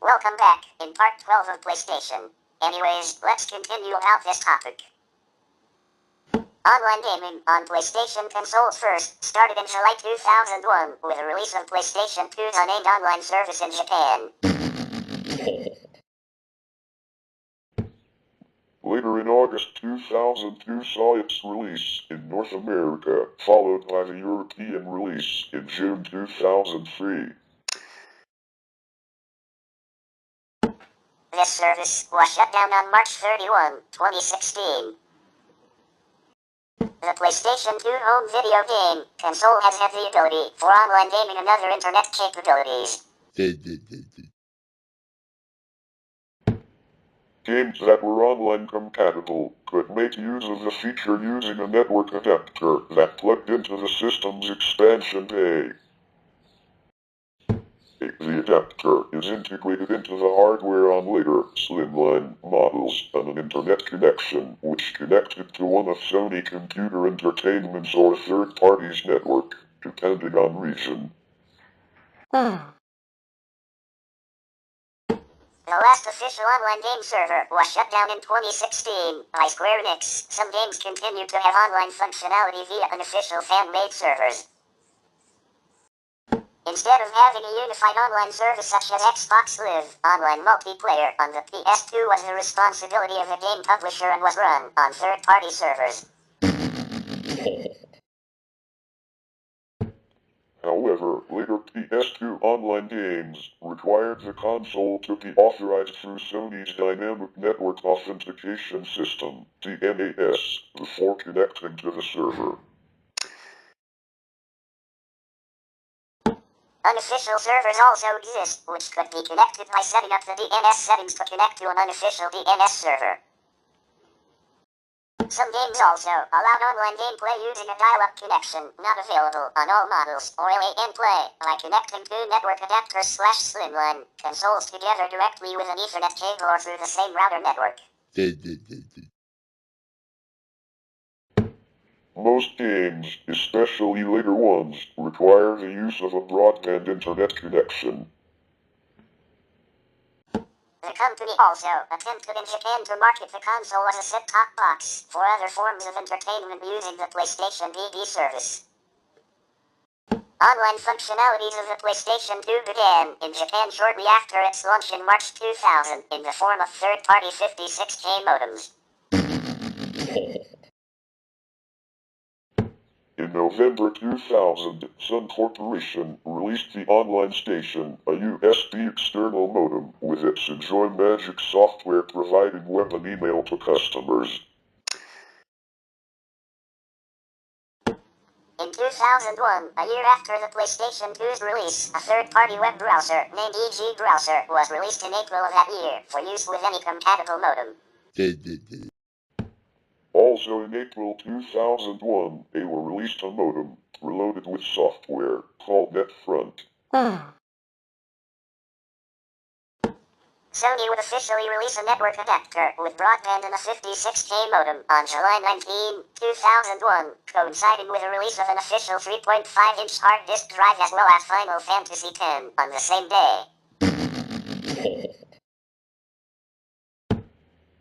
Welcome back, in part 12 of PlayStation. Anyways, let's continue about this topic. Online gaming on PlayStation consoles first started in July 2001 with the release of PlayStation 2's unnamed online service in Japan. Later in August 2002 saw its release in North America, followed by the European release in June 2003. This service was shut down on March 31, 2016. The PlayStation 2 home video game console has had the ability for online gaming and other internet capabilities. Games that were online compatible could make use of the feature using a network adapter that plugged into the system's expansion bay. The adapter is integrated into the hardware on later slimline models and an internet connection which connected to one of Sony Computer Entertainment's or third party's network, depending on region. The last official online game server was shut down in 2016 by Square Enix. Some games continue to have online functionality via unofficial fan-made servers. Instead of having a unified online service such as Xbox Live, online multiplayer on the PS2 was the responsibility of the game publisher and was run on third-party servers. However, later PS2 online games required the console to be authorized through Sony's Dynamic Network Authentication System, DNAS, before connecting to the server. Unofficial servers also exist, which could be connected by setting up the DNS settings to connect to an unofficial DNS server. Some games also allowed online gameplay using a dial-up connection, not available on all models, or LAN play, by connecting two network adapters/slimline consoles together directly with an Ethernet cable or through the same router network. Most games, especially later ones, require the use of a broadband internet connection. The company also attempted in Japan to market the console as a set-top box for other forms of entertainment using the PlayStation TV service. Online functionalities of the PlayStation 2 began in Japan shortly after its launch in March 2000 in the form of third-party 56K modems. In November 2000, Sun Corporation released the Online Station, a USB external modem with its Enjoy Magic software providing web and email to customers. In 2001, a year after the PlayStation 2's release, a third-party web browser named EG Browser was released in April of that year for use with any compatible modem. Also in April 2001, they were released a modem reloaded with software called NetFront. Sony would officially release a network adapter with broadband and a 56K modem on July 19, 2001, coinciding with the release of an official 3.5-inch hard disk drive as well as Final Fantasy X on the same day.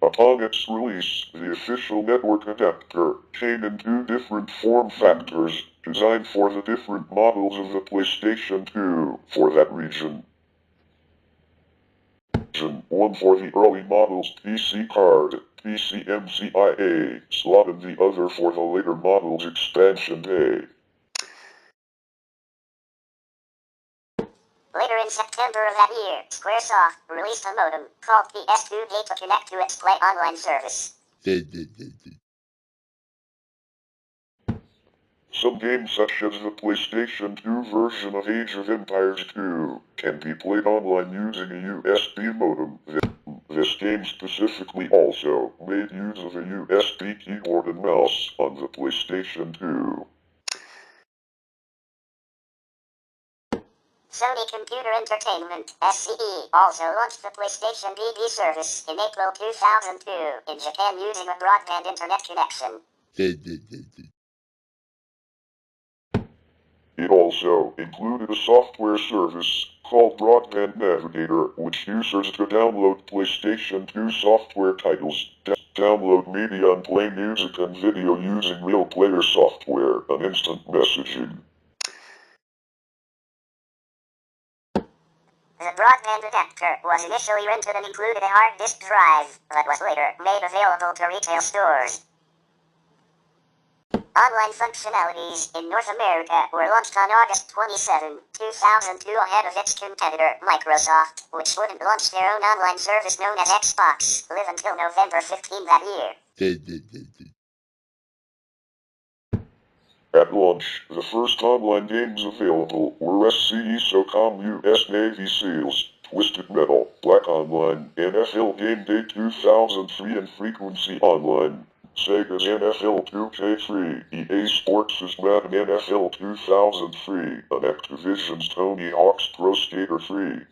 Upon its release, the official network adapter came in two different form factors designed for the different models of the PlayStation 2 for that region. One for the early models PC card, PCMCIA slot, and the other for the later models expansion bay. Later in September of that year, Squaresoft released a modem called PS2 Gate to connect to its Play Online service. Some games such as the PlayStation 2 version of Age of Empires 2 can be played online using a USB modem. This game specifically also made use of a USB keyboard and mouse on the PlayStation 2. Sony Computer Entertainment, SCE, also launched the PlayStation TV service in April 2002 in Japan using a broadband internet connection. It also included a software service called Broadband Navigator, which users could download PlayStation 2 software titles, download media and play music and video using real player software and instant messaging. The broadband adapter was initially rented and included a hard disk drive, but was later made available to retail stores. Online functionalities in North America were launched on August 27, 2002 ahead of its competitor, Microsoft, which wouldn't launch their own online service known as Xbox Live until November 15 that year. At launch, the first online games available were SCE SOCOM US Navy SEALs, Twisted Metal, Black Online, NFL Game Day 2003 and Frequency Online, Sega's NFL 2K3, EA Sports' Madden NFL 2003, and Activision's Tony Hawk's Pro Skater 3.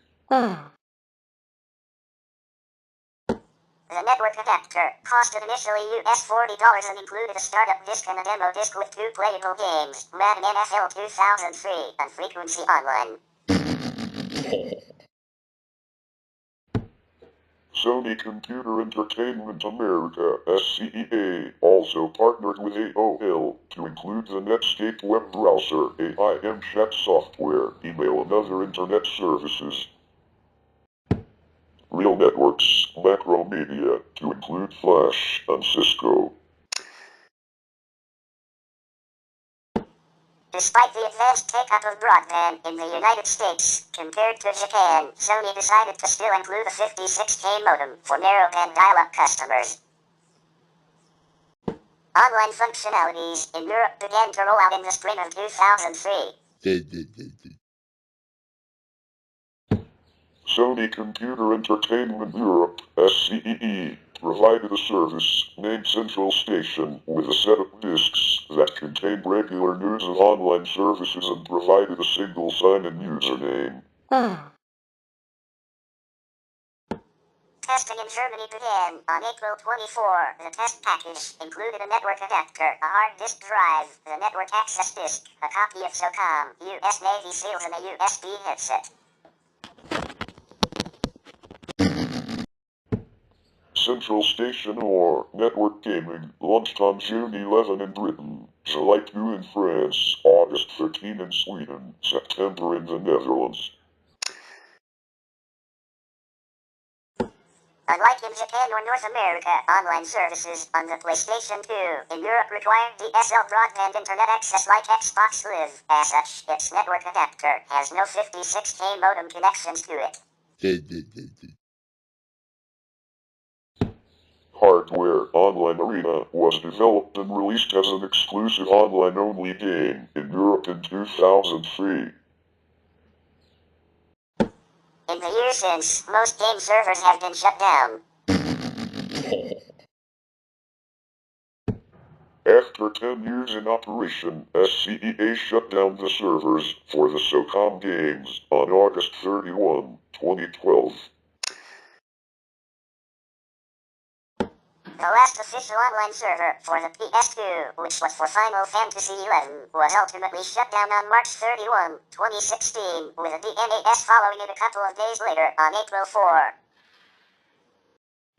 The network adapter costed initially US $40 and included a startup disc and a demo disc with 2 playable games, Madden NFL 2003 and Frequency Online. Sony Computer Entertainment America, SCEA, also partnered with AOL to include the Netscape web browser, AIM chat software, email and other internet services. Real Networks, Macromedia, to include Flash and Cisco. Despite the advanced take-up of broadband in the United States compared to Japan, Sony decided to still include a 56K modem for narrowband dial-up customers. Online functionalities in Europe began to roll out in the spring of 2003. Sony Computer Entertainment Europe, SCEE, provided a service named Central Station with a set of discs that contained regular news and online services and provided a single sign-in username. Testing in Germany began on April 24. The test package included a network adapter, a hard disk drive, the network access disk, a copy of SOCOM, US Navy SEALs, and a USB headset. Central Station or Network Gaming launched on June 11 in Britain, July 2 in France, August 13 in Sweden, September in the Netherlands. Unlike in Japan or North America, online services on the PlayStation 2 in Europe required DSL broadband internet access like Xbox Live. As such, its network adapter has no 56K modem connections to it. Hardware Online Arena was developed and released as an exclusive online-only game in Europe in 2003. In the years since, most game servers have been shut down. After 10 years in operation, SCEA shut down the servers for the SOCOM games on August 31, 2012. The last official online server for the PS2, which was for Final Fantasy XI, was ultimately shut down on March 31, 2016, with a DNAS following it a couple of days later on April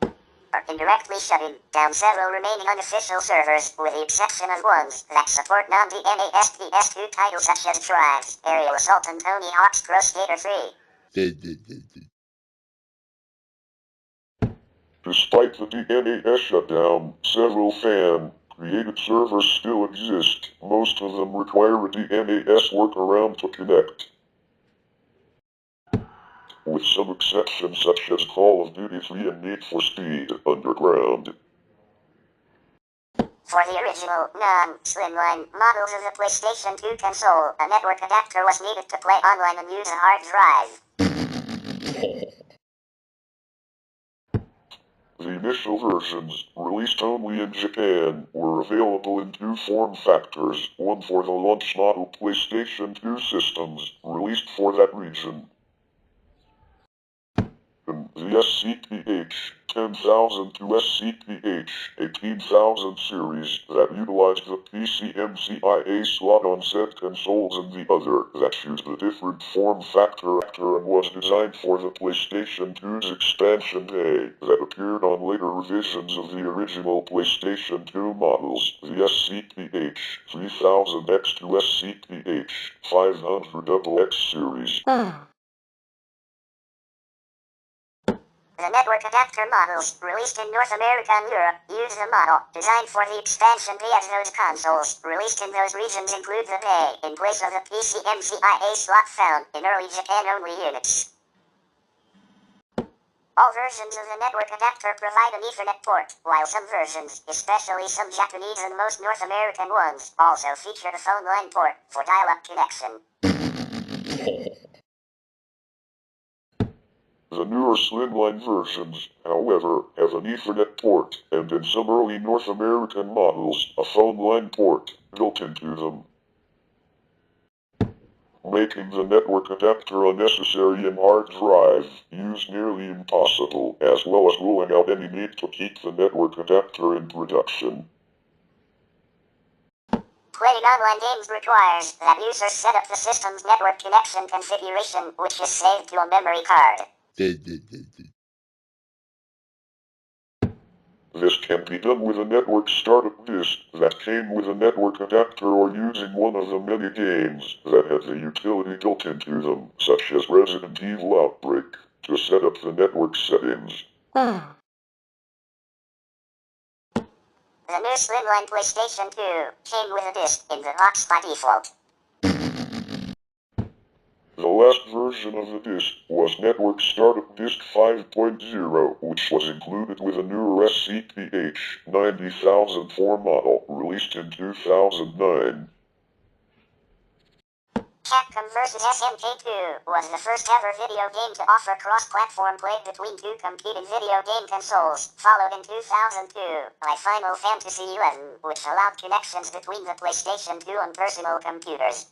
4. Indirectly shutting down several remaining unofficial servers, with the exception of ones that support non-DNAS PS2 titles such as Tribes, Aerial Assault, and Tony Hawk's Pro Skater 3. Despite the DNAS shutdown, several fan-created servers still exist. Most of them require a DNAS workaround to connect. With some exceptions such as Call of Duty 3 and Need for Speed Underground. For the original, non-slimline models of the PlayStation 2 console, a network adapter was needed to play online and use a hard drive. The initial versions, released only in Japan, were available in 2 form factors, one for the launch model PlayStation 2 systems, released for that region. The SCPH 10,000 to SCPH 18,000 series that utilized the PCMCIA slot on said consoles, and the other that used a different form factor and was designed for the PlayStation 2's expansion bay that appeared on later revisions of the original PlayStation 2 models, the SCPH 3000X to SCPH 500XX series. The network adapter models, released in North America and Europe, use the model designed for the expansion bay as those consoles, released in those regions, include the bay, in place of the PCMCIA slot found in early Japan-only units. All versions of the network adapter provide an Ethernet port, while some versions, especially some Japanese and most North American ones, also feature the phone line port for dial-up connection. The newer slimline versions, however, have an Ethernet port, and in some early North American models, a phone line port built into them, making the network adapter unnecessary and hard drive use nearly impossible, as well as ruling out any need to keep the network adapter in production. Playing online games requires that users set up the system's network connection configuration, which is saved to a memory card. This can be done with a network startup disk that came with a network adapter, or using one of the many games that have the utility built into them, such as Resident Evil Outbreak, to set up the network settings. The new slimline PlayStation 2 came with a disc in the box by default. The last version of the disk was Network Startup Disk 5.0, which was included with a newer SCPH 90,004 model, released in 2009. Capcom vs. SNK2 was the first ever video game to offer cross-platform play between two competing video game consoles, followed in 2002 by Final Fantasy XI, which allowed connections between the PlayStation 2 and personal computers.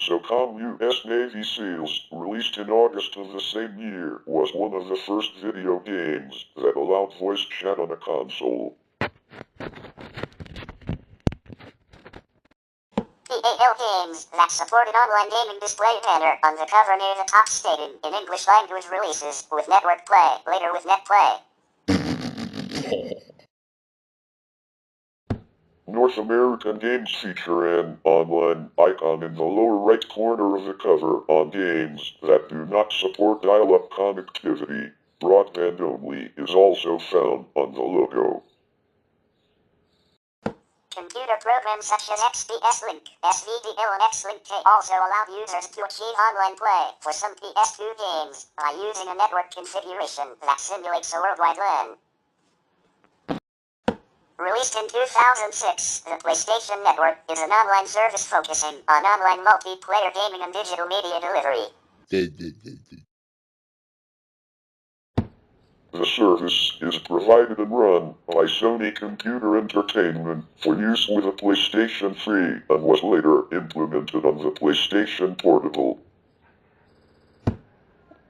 SOCOM US Navy SEALs, released in August of the same year, was one of the first video games that allowed voice chat on a console. PAL games that supported online gaming display banner on the cover near the top stated in English language releases with network play, later with net play. North American games feature an online icon in the lower right corner of the cover on games that do not support dial-up connectivity. Broadband only is also found on the logo. Computer programs such as XPS Link, SVDL, and X-Link also allow users to achieve online play for some PS2 games by using a network configuration that simulates a worldwide LAN. Released in 2006, the PlayStation Network is an online service focusing on online multiplayer gaming and digital media delivery. The service is provided and run by Sony Computer Entertainment for use with a PlayStation 3 and was later implemented on the PlayStation Portable,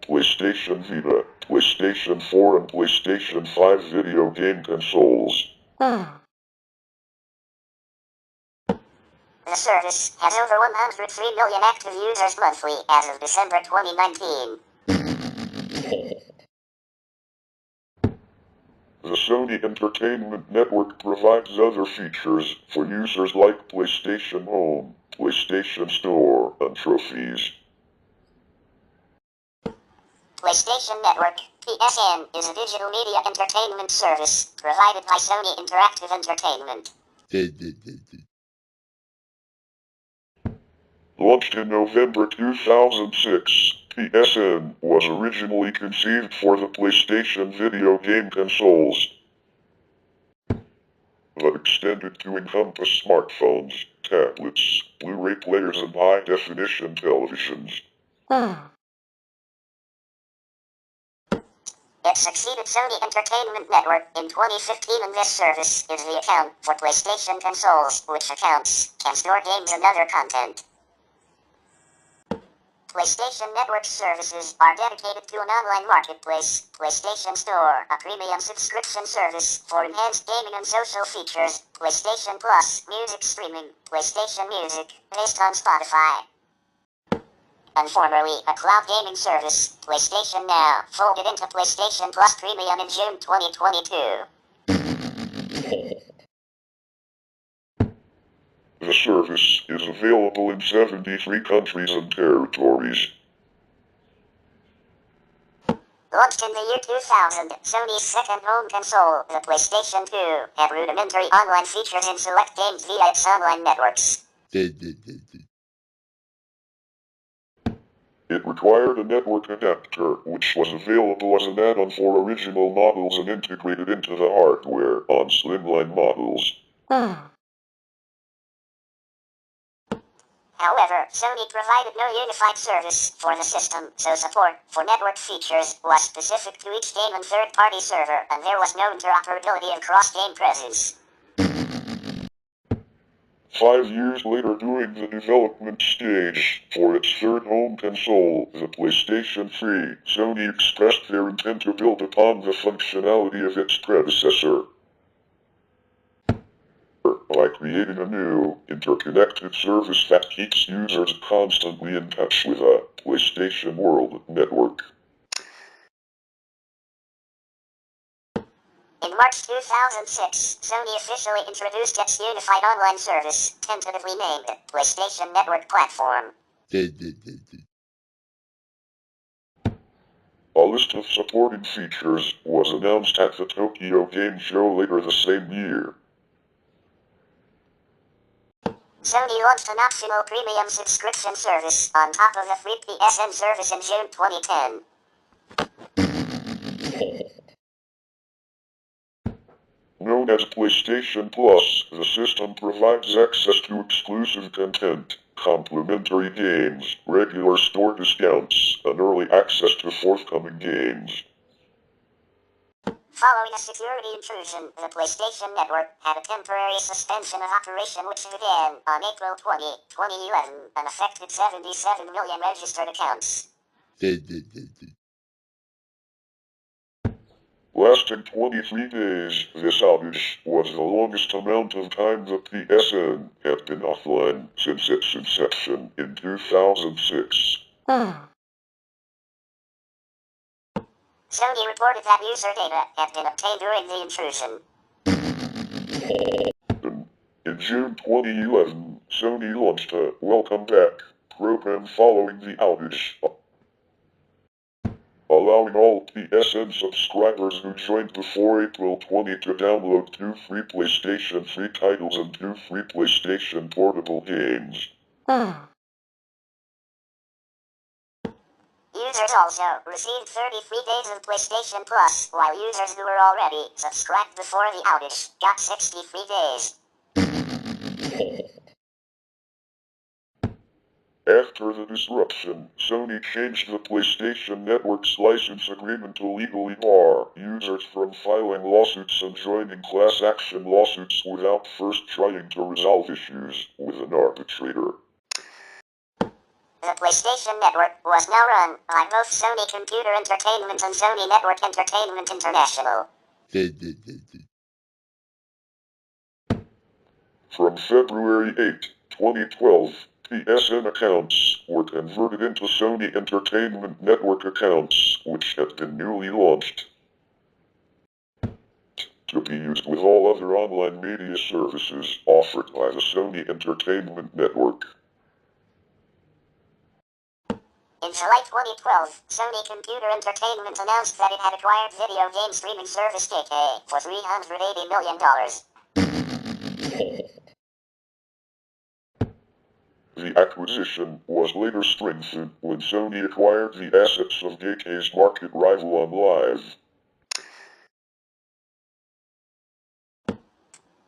PlayStation Vita, PlayStation 4 and PlayStation 5 video game consoles. The service has over 103 million active users monthly as of December 2019. The Sony Entertainment Network provides other features for users like PlayStation Home, PlayStation Store, and trophies. PlayStation Network, PSN, is a digital media entertainment service provided by Sony Interactive Entertainment. Launched in November 2006, PSN was originally conceived for the PlayStation video game consoles, but extended to encompass smartphones, tablets, Blu-ray players, and high-definition televisions. It succeeded Sony Entertainment Network in 2015, and this service is the account for PlayStation consoles, which accounts can store games and other content. PlayStation Network services are dedicated to an online marketplace, PlayStation Store, a premium subscription service for enhanced gaming and social features, PlayStation Plus, music streaming, PlayStation Music, based on Spotify. And formerly a cloud gaming service, PlayStation Now, folded into PlayStation Plus Premium in June 2022. The service is available in 73 countries and territories. Launched in the year 2000, Sony's second home console, the PlayStation 2, had rudimentary online features in select games via its online networks. It required a network adapter, which was available as an add-on for original models and integrated into the hardware on slimline models. However, Sony provided no unified service for the system, so support for network features was specific to each game and third-party server, and there was no interoperability and cross-game presence. 5 years later, during the development stage for its third home console, the PlayStation 3, Sony expressed their intent to build upon the functionality of its predecessor by creating a new, interconnected service that keeps users constantly in touch with a PlayStation World network. In March 2006, Sony officially introduced its unified online service, tentatively named PlayStation Network Platform. A list of supported features was announced at the Tokyo Game Show later the same year. Sony launched an optional premium subscription service on top of the free PSN service in June 2010. Known as PlayStation Plus, the system provides access to exclusive content, complimentary games, regular store discounts, and early access to forthcoming games. Following a security intrusion, the PlayStation Network had a temporary suspension of operation which began on April 20, 2011, and affected 77 million registered accounts. Lasting 23 days, this outage was the longest amount of time the PSN had been offline since its inception in 2006. Sony reported that user data had been obtained during the intrusion. In June 2011, Sony launched a Welcome Back program following the outage, allowing all PSN subscribers who joined before April 20 to download 2 free PlayStation 3 titles and 2 free PlayStation Portable games. Users also received 30 free days of PlayStation Plus, while users who were already subscribed before the outage got 60 free days. After the disruption, Sony changed the PlayStation Network's license agreement to legally bar users from filing lawsuits and joining class action lawsuits without first trying to resolve issues with an arbitrator. The PlayStation Network was now run by both Sony Computer Entertainment and Sony Network Entertainment International. From February 8, 2012, PSN accounts were converted into Sony Entertainment Network accounts, which had been newly launched to be used with all other online media services offered by the Sony Entertainment Network. In July 2012, Sony Computer Entertainment announced that it had acquired video game streaming service KK for $380 million. The acquisition was later strengthened when Sony acquired the assets of KK's market rival on Live.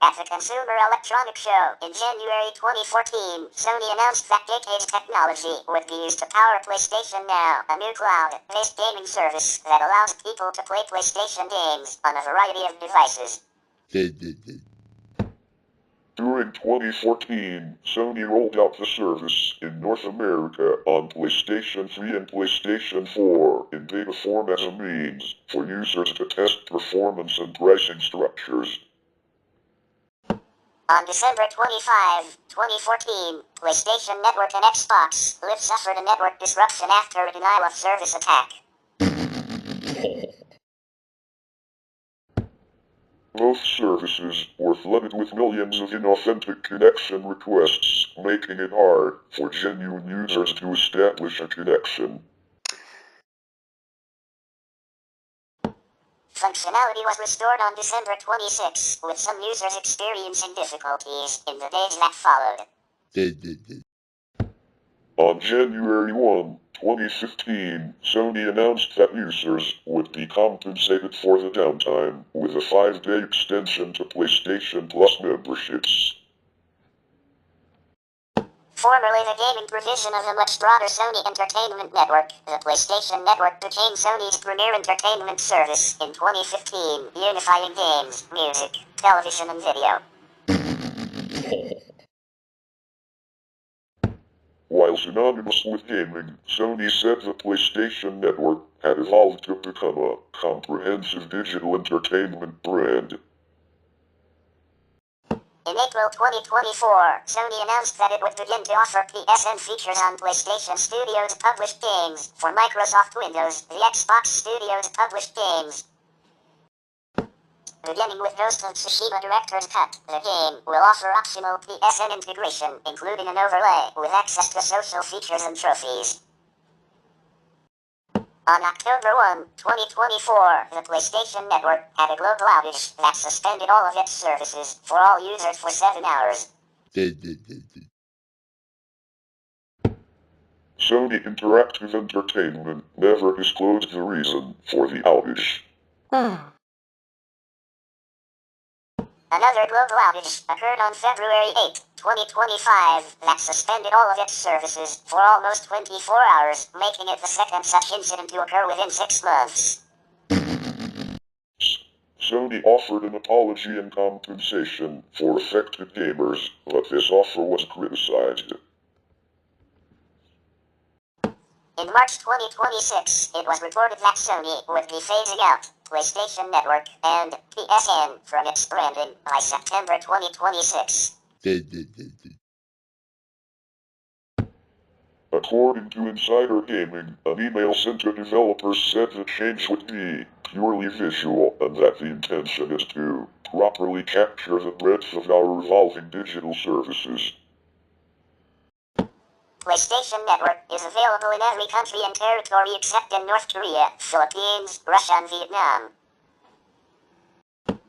At the Consumer Electronics Show in January 2014, Sony announced that KK's technology would be used to power PlayStation Now, a new cloud-based gaming service that allows people to play PlayStation games on a variety of devices. During 2014, Sony rolled out the service in North America on PlayStation 3 and PlayStation 4 in beta form as a means for users to test performance and pricing structures. On December 25, 2014, PlayStation Network and Xbox Live suffered a network disruption after a denial of service attack. Both services were flooded with millions of inauthentic connection requests, making it hard for genuine users to establish a connection. Functionality was restored on December 26, with some users experiencing difficulties in the days that followed. On January 1, 2015, Sony announced that users would be compensated for the downtime with a 5-day extension to PlayStation Plus memberships. Formerly the gaming provision of a much broader Sony Entertainment Network, the PlayStation Network became Sony's premier entertainment service in 2015, unifying games, music, television, and video. While synonymous with gaming, Sony said the PlayStation Network had evolved to become a comprehensive digital entertainment brand. In April 2024, Sony announced that it would begin to offer PSN features on PlayStation Studios published games for Microsoft Windows, the Xbox Studios published games. Beginning with Ghost of Tsushima Director's Cut, the game will offer optional PSN integration, including an overlay with access to social features and trophies. On October 1, 2024, the PlayStation Network had a global outage that suspended all of its services for all users for 7 hours. Sony Interactive Entertainment never disclosed the reason for the outage. Another global outage occurred on February 8, 2025, that suspended all of its services for almost 24 hours, making it the second such incident to occur within 6 months. Sony offered an apology and compensation for affected gamers, but this offer was criticized. In March 2026, it was reported that Sony would be phasing out PlayStation Network and PSN from its branding by September 2026. According to Insider Gaming, an email sent to developers said the change would be purely visual and that the intention is to properly capture the breadth of our evolving digital services. PlayStation Network is available in every country and territory except in North Korea, Philippines, Russia, and Vietnam.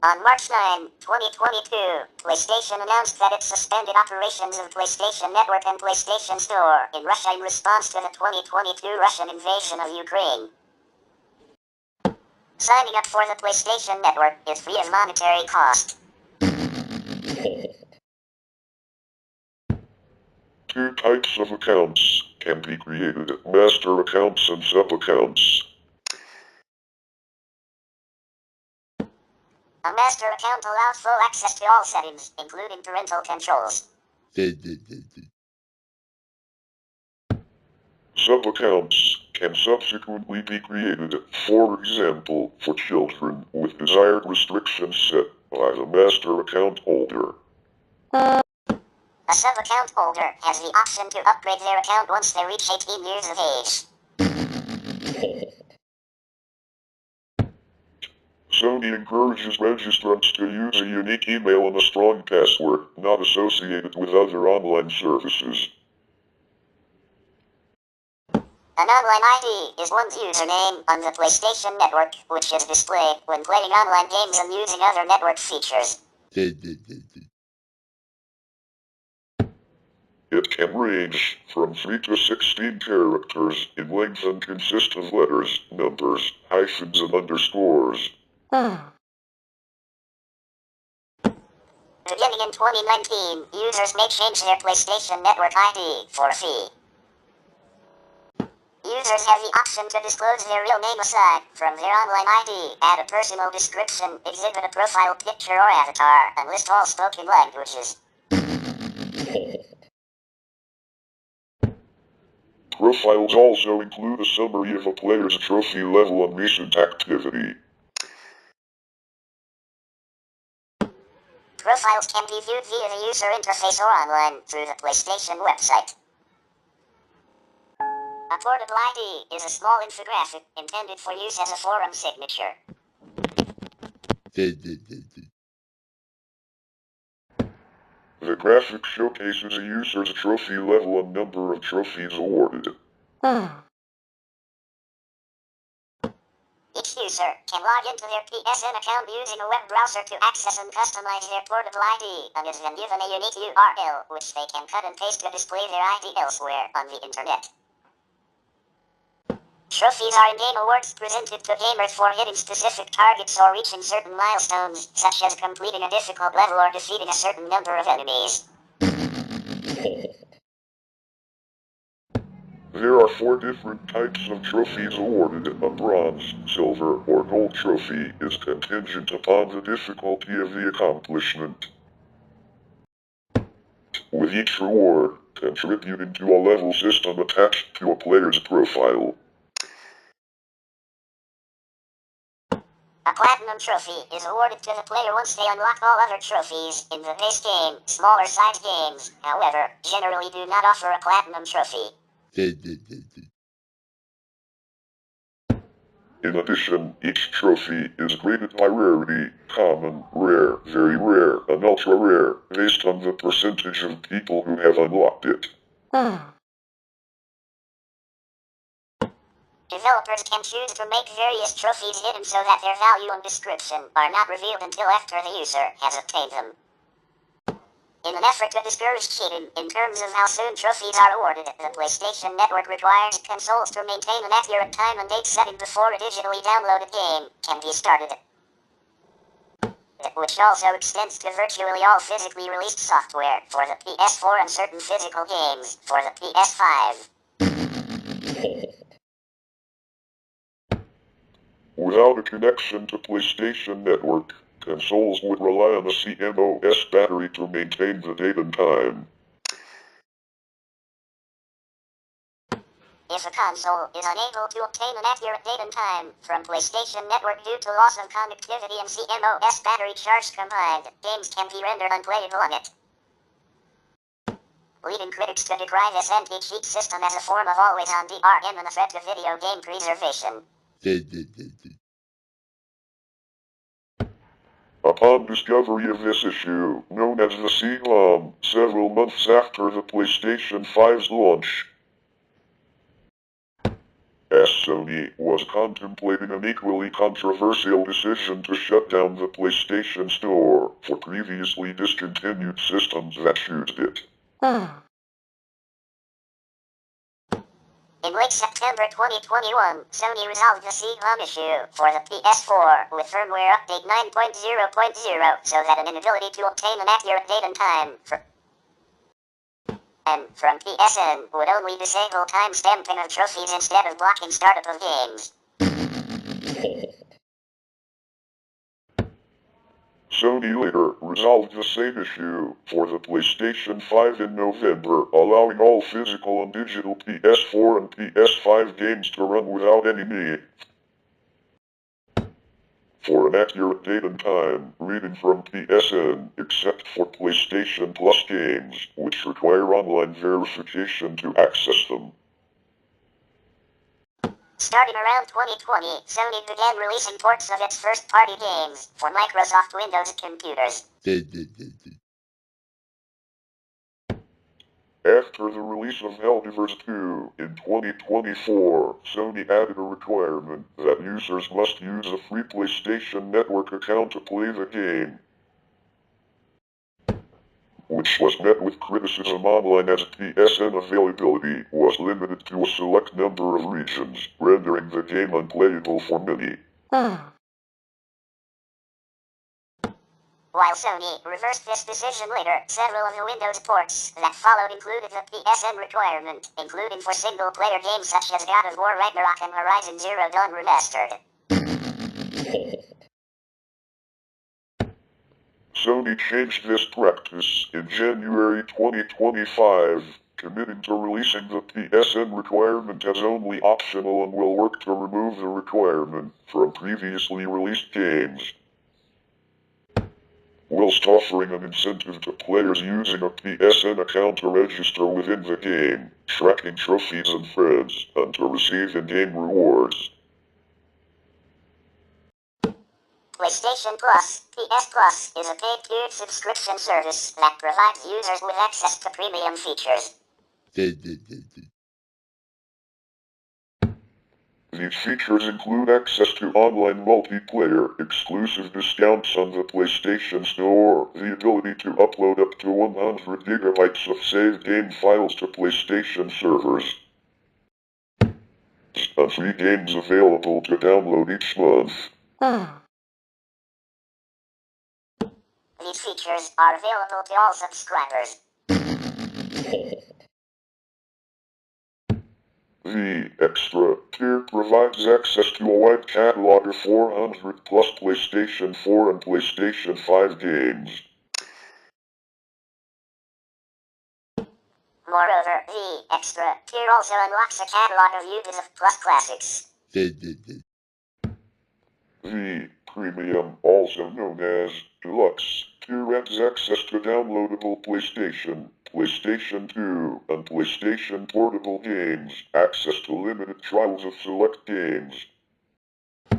On March 9, 2022, PlayStation announced that it suspended operations of PlayStation Network and PlayStation Store in Russia in response to the 2022 Russian invasion of Ukraine. Signing up for the PlayStation Network is free of monetary cost. Two types of accounts can be created: master accounts and sub-accounts. A master account allows full access to all settings, including parental controls. Sub-accounts can subsequently be created, for example, for children, with desired restrictions set by the master account holder. A sub-account holder has the option to upgrade their account once they reach 18 years of age. Sony encourages registrants to use a unique email and a strong password, not associated with other online services. An online ID is one's username on the PlayStation Network, which is displayed when playing online games and using other network features. It can range from 3 to 16 characters in length and consist of letters, numbers, hyphens, and underscores. Beginning in 2019, users may change their PlayStation Network ID for a fee. Users have the option to disclose their real name aside from their online ID, add a personal description, exhibit a profile picture or avatar, and list all spoken languages. Profiles also include a summary of a player's trophy level and recent activity. Profiles can be viewed via the user interface or online through the PlayStation website. A portable ID is a small infographic intended for use as a forum signature. The graphic showcases a user's trophy level and number of trophies awarded. Each user can log into their PSN account using a web browser to access and customize their portable ID, and is then given a unique URL, which they can cut and paste to display their ID elsewhere on the internet. Trophies are in-game awards presented to gamers for hitting specific targets or reaching certain milestones, such as completing a difficult level or defeating a certain number of enemies. There are 4 different types of trophies awarded. A bronze, silver, or gold trophy is contingent upon the difficulty of the accomplishment, with each reward contributing to a level system attached to a player's profile. A platinum trophy is awarded to the player once they unlock all other trophies in the base game. Smaller sized games, however, generally do not offer a platinum trophy. In addition, each trophy is graded by rarity: common, rare, very rare, and ultra rare, based on the percentage of people who have unlocked it. Developers can choose to make various trophies hidden so that their value and description are not revealed until after the user has obtained them. In an effort to discourage cheating in terms of how soon trophies are awarded, the PlayStation Network requires consoles to maintain an accurate time and date setting before a digitally downloaded game can be started, which also extends to virtually all physically released software for the PS4 and certain physical games for the PS5. Without a connection to PlayStation Network, consoles would rely on a CMOS battery to maintain the date and time. If a console is unable to obtain an accurate date and time from PlayStation Network due to loss of connectivity and CMOS battery charge combined, games can be rendered unplayable on it, leading critics to decry this anti-cheat system as a form of always-on DRM and a threat to video game preservation. Upon discovery of this issue, known as the C-bomb, several months after the PlayStation 5's launch, as Sony was contemplating an equally controversial decision to shut down the PlayStation Store for previously discontinued systems that used it. In late September 2021, Sony resolved the C-bomb issue for the PS4 with firmware update 9.0.0 so that an inability to obtain an accurate date and time from PSN would only disable time-stamping of trophies instead of blocking startup of games. Sony later resolved the same issue for the PlayStation 5 in November, allowing all physical and digital PS4 and PS5 games to run without any need for an accurate date and time reading from PSN, except for PlayStation Plus games, which require online verification to access them. Starting around 2020, Sony began releasing ports of its first-party games for Microsoft Windows computers. After the release of Helldivers 2 in 2024, Sony added a requirement that users must use a free PlayStation Network account to play the game, which was met with criticism online as PSN availability was limited to a select number of regions, rendering the game unplayable for many. While Sony reversed this decision later, several of the Windows ports that followed included the PSN requirement, including for single-player games such as God of War Ragnarok and Horizon Zero Dawn Remastered. Sony changed this practice in January 2025, committing to releasing the PSN requirement as only optional and will work to remove the requirement from previously released games, whilst offering an incentive to players using a PSN account to register within the game, tracking trophies and friends, and to receive in-game rewards. PlayStation Plus, PS Plus, is a paid tiered subscription service that provides users with access to premium features. These features include access to online multiplayer, exclusive discounts on the PlayStation Store, the ability to upload up to 100 gigabytes of saved game files to PlayStation servers, and free games available to download each month. These features are available to all subscribers. The extra tier provides access to a wide catalog of 400 plus PlayStation 4 and PlayStation 5 games. Moreover, the extra tier also unlocks a catalog of Ubisoft Plus classics. The premium, also known as deluxe tier, adds access to downloadable PlayStation, PlayStation 2, and PlayStation Portable games, access to limited trials of select games,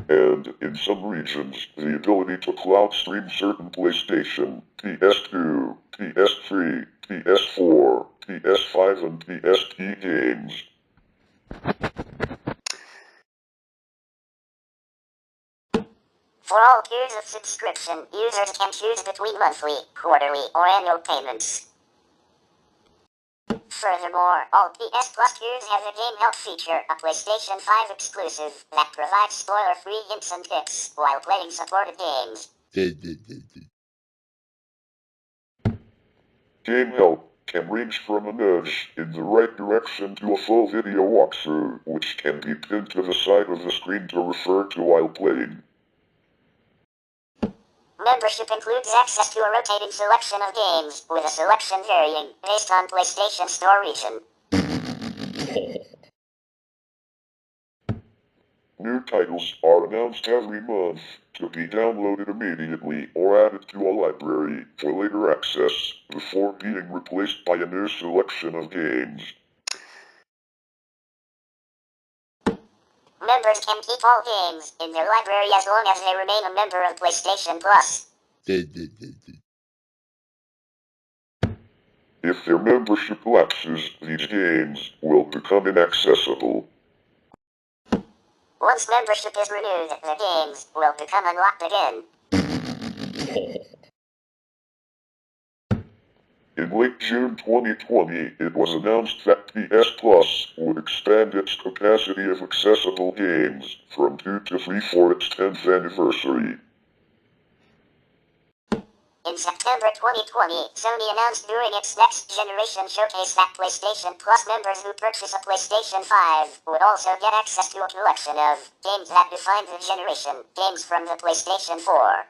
and, in some regions, the ability to cloud stream certain PlayStation, PS2, PS3, PS4, PS5, and PSP games. For all tiers of subscription, users can choose between monthly, quarterly, or annual payments. Furthermore, all PS Plus tiers have a Game Help feature, a PlayStation 5 exclusive, that provides spoiler-free hints and tips while playing supported games. Game Help can range from a nudge in the right direction to a full video walkthrough, which can be pinned to the side of the screen to refer to while playing. Membership includes access to a rotating selection of games, with a selection varying based on PlayStation Store region. New titles are announced every month to be downloaded immediately or added to a library for later access before being replaced by a new selection of games. Members can keep all games in their library as long as they remain a member of PlayStation Plus. If their membership lapses, these games will become inaccessible. Once membership is renewed, the games will become unlocked again. In late June 2020, it was announced that PS Plus would expand its capacity of accessible games from 2 to 3 for its 10th anniversary. In September 2020, Sony announced during its next generation showcase that PlayStation Plus members who purchase a PlayStation 5 would also get access to a collection of games that defined the generation, games from the PlayStation 4.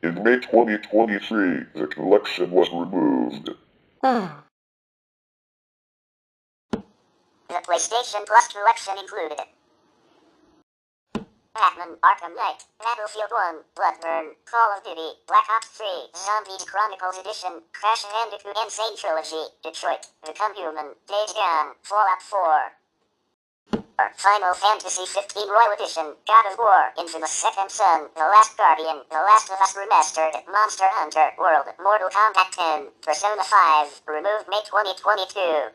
In May 2023, the collection was removed. The PlayStation Plus collection included Batman, Arkham Knight, Battlefield 1, Bloodborne, Call of Duty, Black Ops 3, Zombies Chronicles Edition, Crash Bandicoot Insane Trilogy, Detroit, Become Human, Days Gone, Fallout 4, Final Fantasy 15 Royal Edition, God of War, Infamous Second Son, The Last Guardian, The Last of Us Remastered, Monster Hunter World, Mortal Kombat 10, Persona 5, removed May 2022.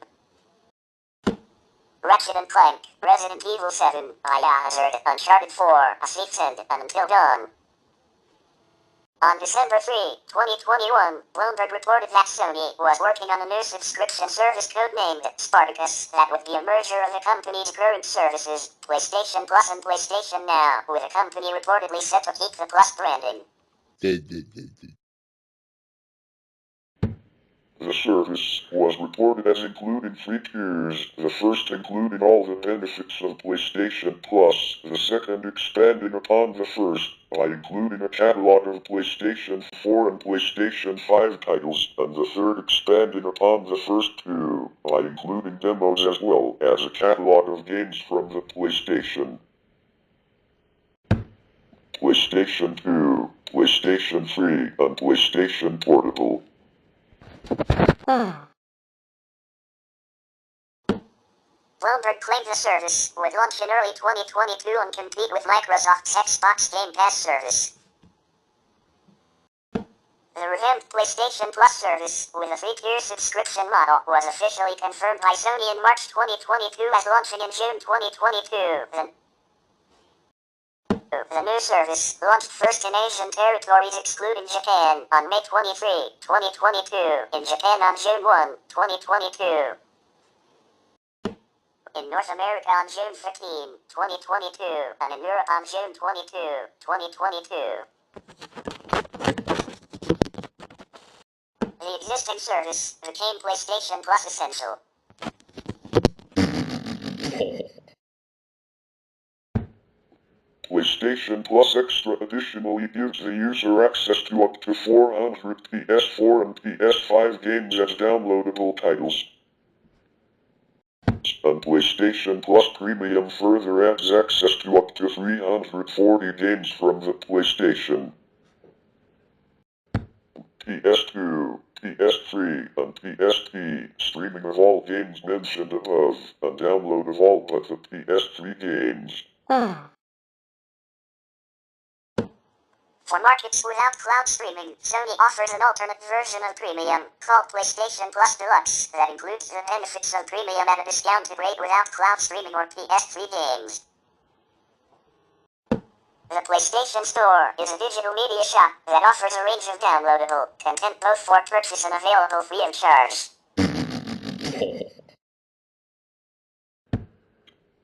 Ratchet & Clank, Resident Evil 7, Biohazard, Uncharted 4, Ascent, and Until Dawn. On December 3, 2021, Bloomberg reported that Sony was working on a new subscription service codenamed Spartacus that would be a merger of the company's current services, PlayStation Plus and PlayStation Now, with the company reportedly set to keep the Plus branding. The service was reported as including 3 tiers, the first including all the benefits of PlayStation Plus, the second expanding upon the first by including a catalog of PlayStation 4 and PlayStation 5 titles, and the third expanding upon the first 2 by including demos as well as a catalog of games from the PlayStation. PlayStation 2, PlayStation 3, and PlayStation Portable. Bloomberg claimed the service would launch in early 2022 and compete with Microsoft's Xbox Game Pass service. The revamped PlayStation Plus service, with a 3-tier subscription model, was officially confirmed by Sony in March 2022 as launching in June 2022. The new service launched first in Asian territories excluding Japan on May 23, 2022, in Japan on June 1, 2022. In North America on June 15, 2022, and in Europe on June 22, 2022. The existing service became PlayStation Plus Essential. PlayStation Plus Extra additionally gives the user access to up to 400 PS4 and PS5 games as downloadable titles. And PlayStation Plus Premium further adds access to up to 340 games from the PlayStation, PS2, PS3, and PSP, streaming of all games mentioned above, and download of all but the PS3 games. For markets without cloud streaming, Sony offers an alternate version of Premium, called PlayStation Plus Deluxe, that includes the benefits of Premium at a discounted rate without cloud streaming or PS3 games. The PlayStation Store is a digital media shop that offers a range of downloadable content both for purchase and available free of charge.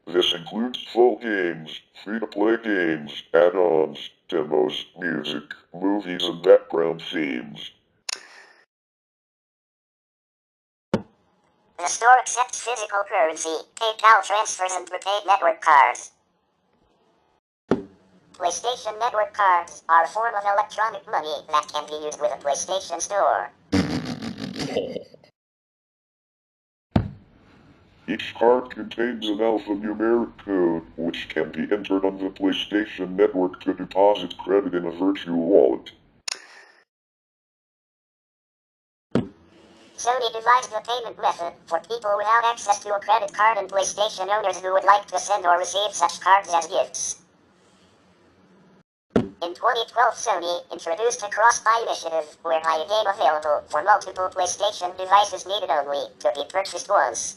This includes full games, free-to-play games, add-ons, demos, music, movies, and background themes. The store accepts physical currency, PayPal transfers, and prepaid network cards. PlayStation network cards are a form of electronic money that can be used with a PlayStation Store. Each card contains an alphanumeric code, which can be entered on the PlayStation Network to deposit credit in a virtual wallet. Sony devised the payment method for people without access to a credit card and PlayStation owners who would like to send or receive such cards as gifts. In 2012, Sony introduced a cross-buy initiative whereby a game available for multiple PlayStation devices needed only to be purchased once.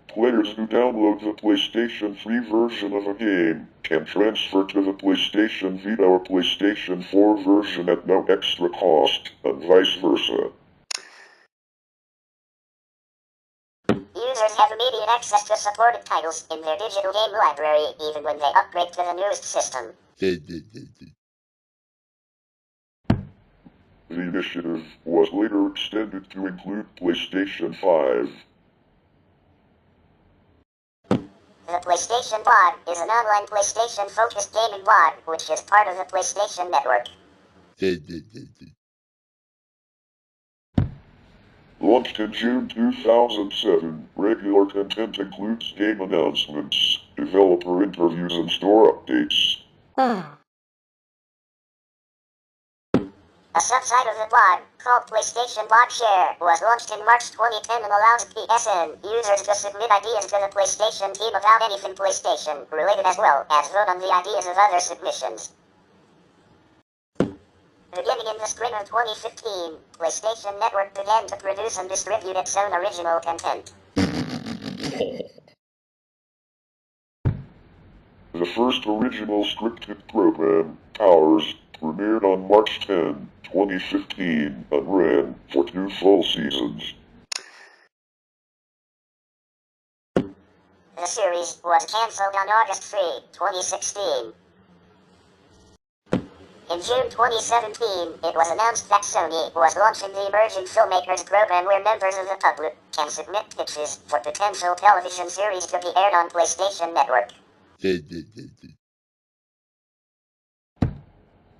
Players who download the PlayStation 3 version of a game can transfer to the PlayStation Vita or PlayStation 4 version at no extra cost, and vice versa. Users have immediate access to supported titles in their digital game library even when they upgrade to the newest system. The initiative was later extended to include PlayStation 5. The PlayStation Blog is an online PlayStation-focused gaming blog, which is part of the PlayStation Network. Launched in June 2007, regular content includes game announcements, developer interviews, and store updates. A subsite of the blog, called PlayStation Blog Share, was launched in March 2010 and allows PSN users to submit ideas to the PlayStation team about anything PlayStation related as well as vote on the ideas of other submissions. Beginning in the spring of 2015, PlayStation Network began to produce and distribute its own original content. The first original scripted program, Powers, premiered on March 10, 2015, and ran for 2 full seasons. The series was cancelled on August 3, 2016. In June 2017, it was announced that Sony was launching the Emerging Filmmakers Program where members of the public can submit pitches for potential television series to be aired on PlayStation Network.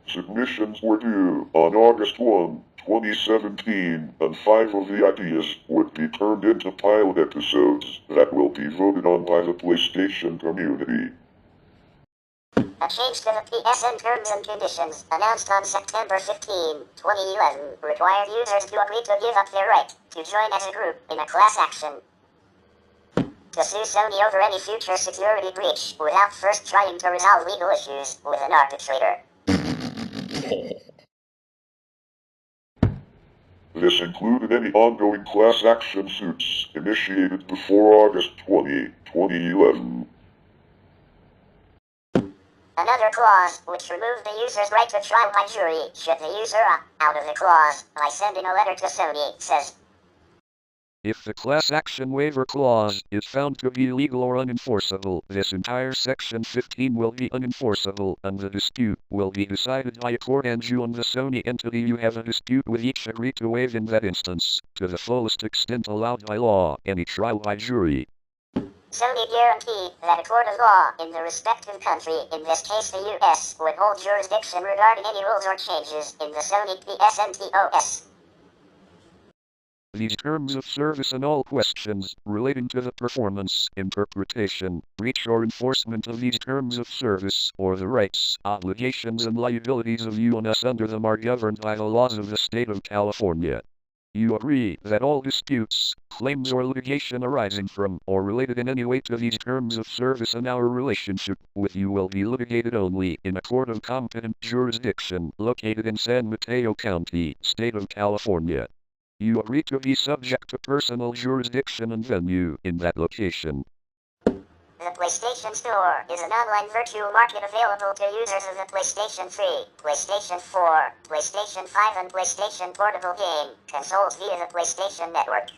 Submissions were due on August 1, 2017, and 5 of the ideas would be turned into pilot episodes that will be voted on by the PlayStation community. A change to the PSN terms and conditions, announced on September 15, 2011, required users to agree to give up their right to join as a group in a class action to sue Sony over any future security breach without first trying to resolve legal issues with an arbitrator. This included any ongoing class action suits initiated before August 20, 2011. Another clause, which removed the user's right to trial by jury should the user opt out of the clause by sending a letter to Sony, says, if the class action waiver clause is found to be illegal or unenforceable, this entire Section 15 will be unenforceable, and the dispute will be decided by a court, and you and the Sony entity you have a dispute with each agree to waive in that instance, to the fullest extent allowed by law, any trial by jury. Sony guaranteed that a court of law in the respective country, in this case the US, would hold jurisdiction regarding any rules or changes in the Sony PSNTOS. These terms of service and all questions relating to the performance, interpretation, breach or enforcement of these terms of service, or the rights, obligations and liabilities of you and us under them are governed by the laws of the state of California. You agree that all disputes, claims or litigation arising from, or related in any way to these terms of service and our relationship with you will be litigated only in a court of competent jurisdiction located in San Mateo County, state of California. You agree to be subject to personal jurisdiction and venue in that location. The PlayStation Store is an online virtual market available to users of the PlayStation 3, PlayStation 4, PlayStation 5 and PlayStation Portable game consoles via the PlayStation Network.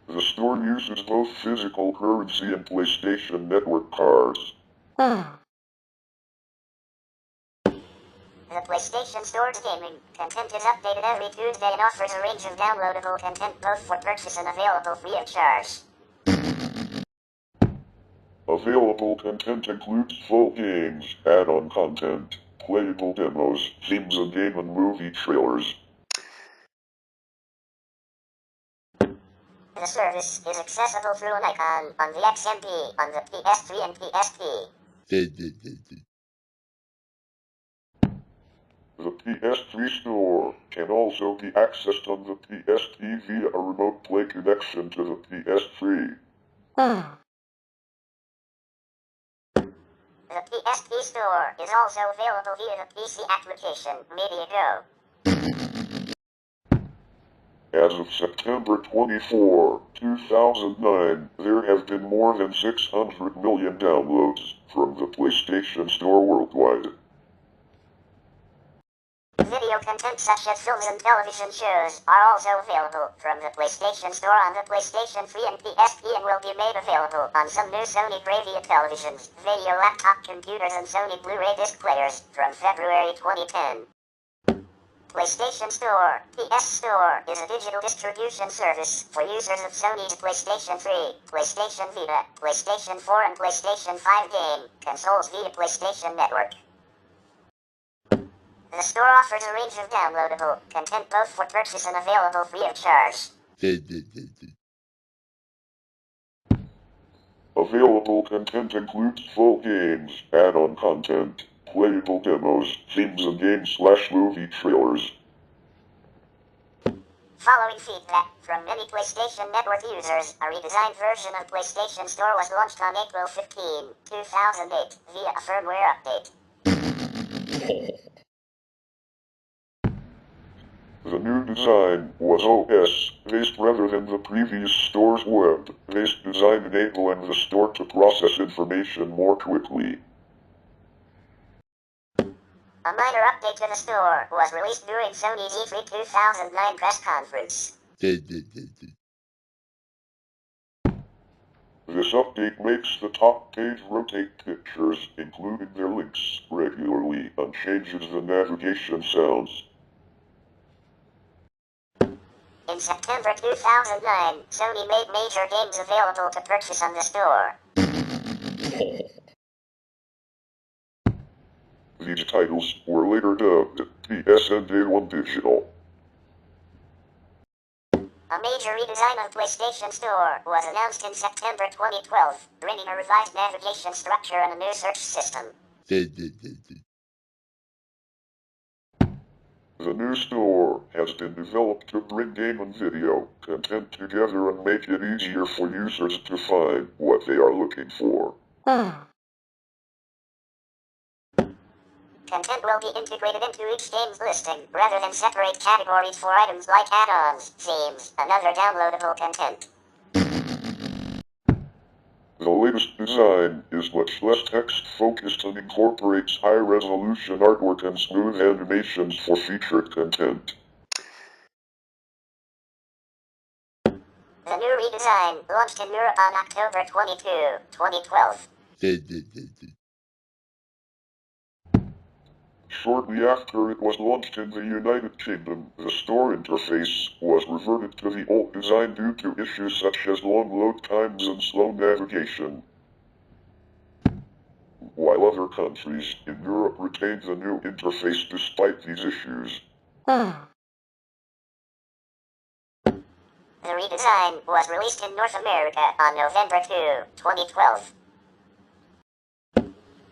The store uses both physical currency and PlayStation Network cards. The PlayStation Store's gaming content is updated every Tuesday and offers a range of downloadable content both for purchase and available free of charge. Available content includes full games, add-on content, playable demos, themes of game and movie trailers. The service is accessible through an icon on the XMP on the PS3 and PSP. The PS3 store can also be accessed on the PSP via a remote play connection to the PS3. The PSP store is also available via the PC application MediaGo. As of September 24, 2009, there have been more than 600 million downloads from the PlayStation Store worldwide. Video content such as films and television shows are also available from the PlayStation Store on the PlayStation 3 and PSP and will be made available on some new Sony Bravia televisions, video laptop computers and Sony Blu-ray disc players from February 2010. PlayStation Store, PS Store, is a digital distribution service for users of Sony's PlayStation 3, PlayStation Vita, PlayStation 4 and PlayStation 5 game consoles via PlayStation Network. The store offers a range of downloadable content both for purchase and available free of charge. Available content includes full games, add-on content, playable demos, themes and game/movie trailers. Following feedback from many PlayStation Network users, a redesigned version of PlayStation Store was launched on April 15, 2008, via a firmware update. The new design was OS-based rather than the previous store's web-based design, enabling the store to process information more quickly. A minor update to the store was released during Sony's E3 2009 press conference. This update makes the top page rotate pictures, including their links, regularly, and changes the navigation sounds. In September 2009, Sony made major games available to purchase on the store. These titles were later dubbed TaBNWNE Digital. A major redesign of PlayStation Store was announced in September 2012, bringing a revised navigation structure and a new search system. The new store has been developed to bring game and video content together and make it easier for users to find what they are looking for. Content will be integrated into each game's listing, rather than separate categories for items like add-ons, themes, and other downloadable content. The latest design is much less text-focused and incorporates high-resolution artwork and smooth animations for featured content. The new redesign launched in Europe on October 22, 2012. Shortly after it was launched in the United Kingdom, the store interface was reverted to the old design due to issues such as long load times and slow navigation. While other countries in Europe retained the new interface despite these issues. The redesign was released in North America on November 2, 2012.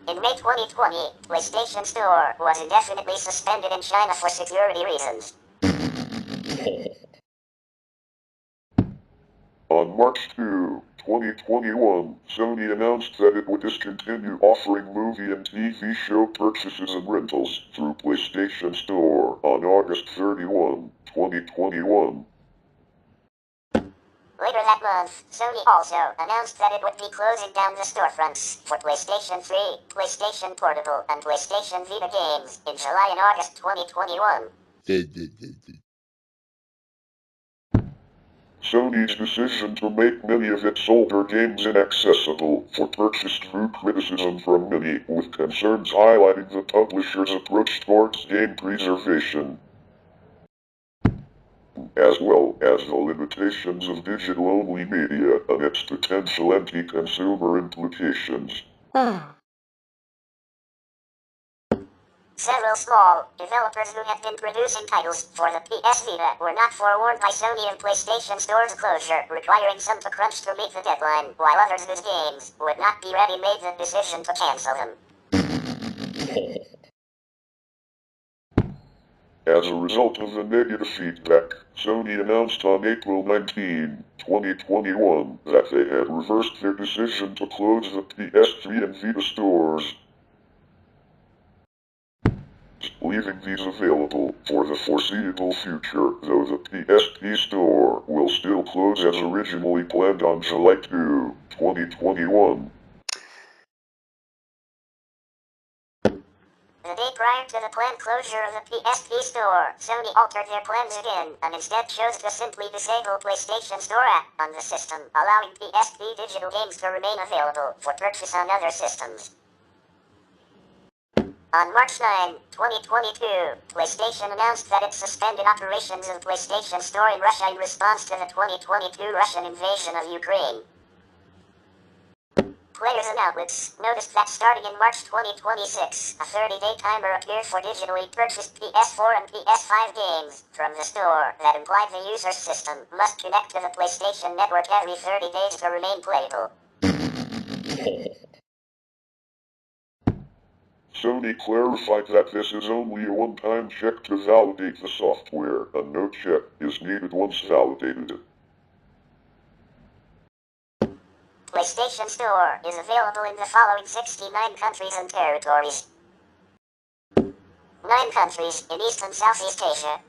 In May 2020, PlayStation Store was indefinitely suspended in China for security reasons. On March 2, 2021, Sony announced that it would discontinue offering movie and TV show purchases and rentals through PlayStation Store on August 31, 2021. Later that month, Sony also announced that it would be closing down the storefronts for PlayStation 3, PlayStation Portable, and PlayStation Vita games in July and August 2021. Sony's decision to make many of its older games inaccessible for purchase drew criticism from many, with concerns highlighting the publisher's approach towards game preservation, as well as the limitations of digital-only media and its potential anti-consumer implications. Several small developers who had been producing titles for the PS Vita were not forewarned by Sony of PlayStation Store's closure, requiring some to crunch to meet the deadline, while others whose games would not be ready made the decision to cancel them. As a result of the negative feedback, Sony announced on April 19, 2021 that they had reversed their decision to close the PS3 and Vita stores, leaving these available for the foreseeable future, though the PSP store will still close as originally planned on July 2, 2021. The day prior to the planned closure of the PSP store, Sony altered their plans again, and instead chose to simply disable PlayStation Store app on the system, allowing PSP digital games to remain available for purchase on other systems. On March 9, 2022, PlayStation announced that it suspended operations of PlayStation Store in Russia in response to the 2022 Russian invasion of Ukraine. Players and outlets noticed that starting in March 2026, a 30-day timer appeared for digitally purchased PS4 and PS5 games from the store that implied the user's system must connect to the PlayStation Network every 30 days to remain playable. Sony clarified that this is only a one-time check to validate the software, and no check is needed once validated. PlayStation Store is available in the following 69 countries and territories. 9 countries in East and Southeast Asia.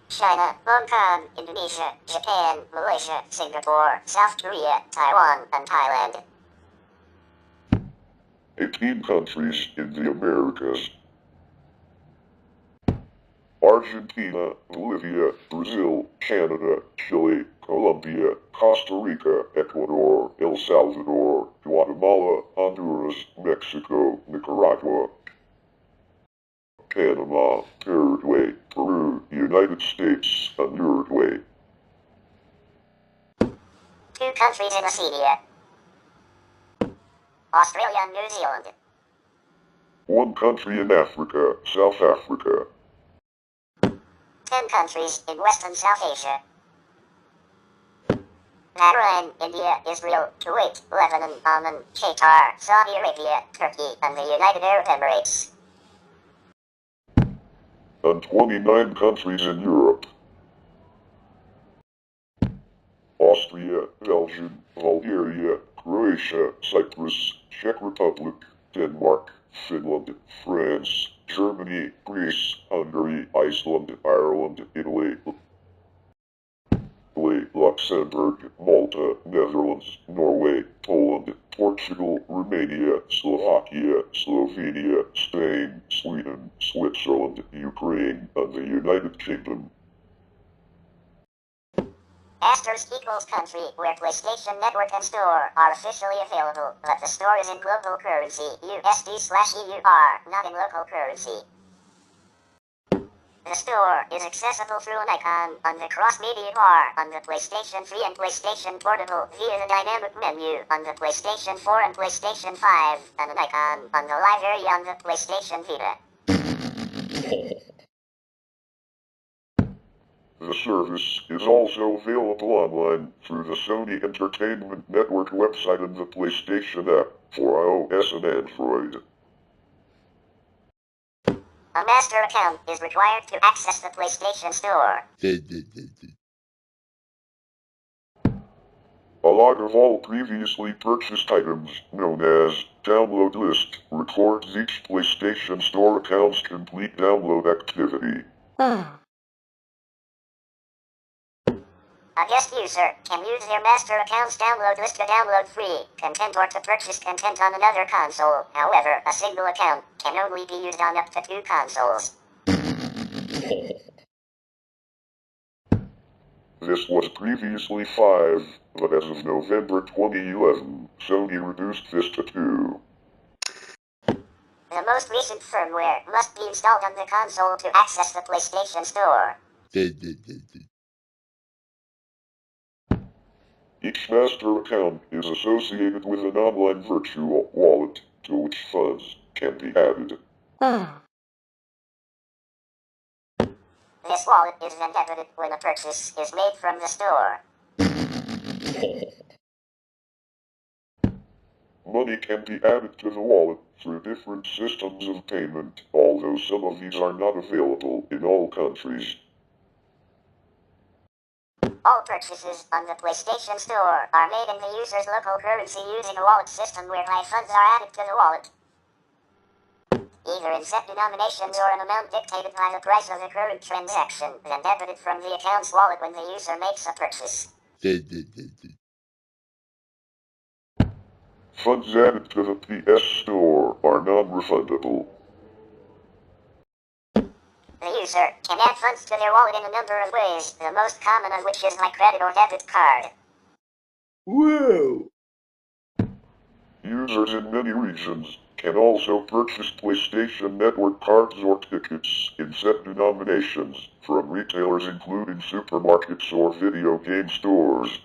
China, Hong Kong, Indonesia, Japan, Malaysia, Singapore, South Korea, Taiwan, and Thailand. 18 countries in the Americas. Argentina, Bolivia, Brazil, Canada, Chile, Colombia, Costa Rica, Ecuador, El Salvador, Guatemala, Honduras, Mexico, Nicaragua, Panama, Paraguay, Peru, United States, and Uruguay. 2 countries in Oceania. Australia and New Zealand. 1 country in Africa, South Africa. 10 countries in West and South Asia. Bahrain, India, Israel, Kuwait, Lebanon, Oman, Qatar, Saudi Arabia, Turkey, and the United Arab Emirates. And 29 countries in Europe. Austria, Belgium, Bulgaria, Croatia, Cyprus, Czech Republic, Denmark, Finland, France, Germany, Greece, Hungary, Iceland, Ireland, Italy, Luxembourg, Malta, Netherlands, Norway, Poland, Portugal, Romania, Slovakia, Slovenia, Spain, Sweden, Switzerland, Ukraine, and the United Kingdom. Asterisk equals country where PlayStation Network and Store are officially available, but the store is in global currency, USD/EUR, not in local currency. The store is accessible through an icon on the cross-media bar on the PlayStation 3 and PlayStation Portable via the dynamic menu on the PlayStation 4 and PlayStation 5, and an icon on the live area on the PlayStation Vita. The service is also available online through the Sony Entertainment Network website and the PlayStation app for iOS and Android. A master account is required to access the PlayStation Store. A log of all previously purchased items, known as download list, records each PlayStation Store account's complete download activity. A guest user can use their master account's download list to download free content or to purchase content on another console. However, a single account can only be used on up to 2 consoles. This was previously 5, but as of November 2011, Sony reduced this to 2. The most recent firmware must be installed on the console to access the PlayStation Store. Each master account is associated with an online virtual wallet, to which funds can be added. This wallet is then debited when a purchase is made from the store. Money can be added to the wallet through different systems of payment, although some of these are not available in all countries. All purchases on the PlayStation Store are made in the user's local currency using a wallet system whereby funds are added to the wallet, either in set denominations or an amount dictated by the price of the current transaction, then debited from the account's wallet when the user makes a purchase. Funds added to the PS Store are non-refundable. The user can add funds to their wallet in a number of ways, the most common of which is by credit or debit card. Whoa! Users in many regions can also purchase PlayStation Network cards or tickets in set denominations from retailers including supermarkets or video game stores.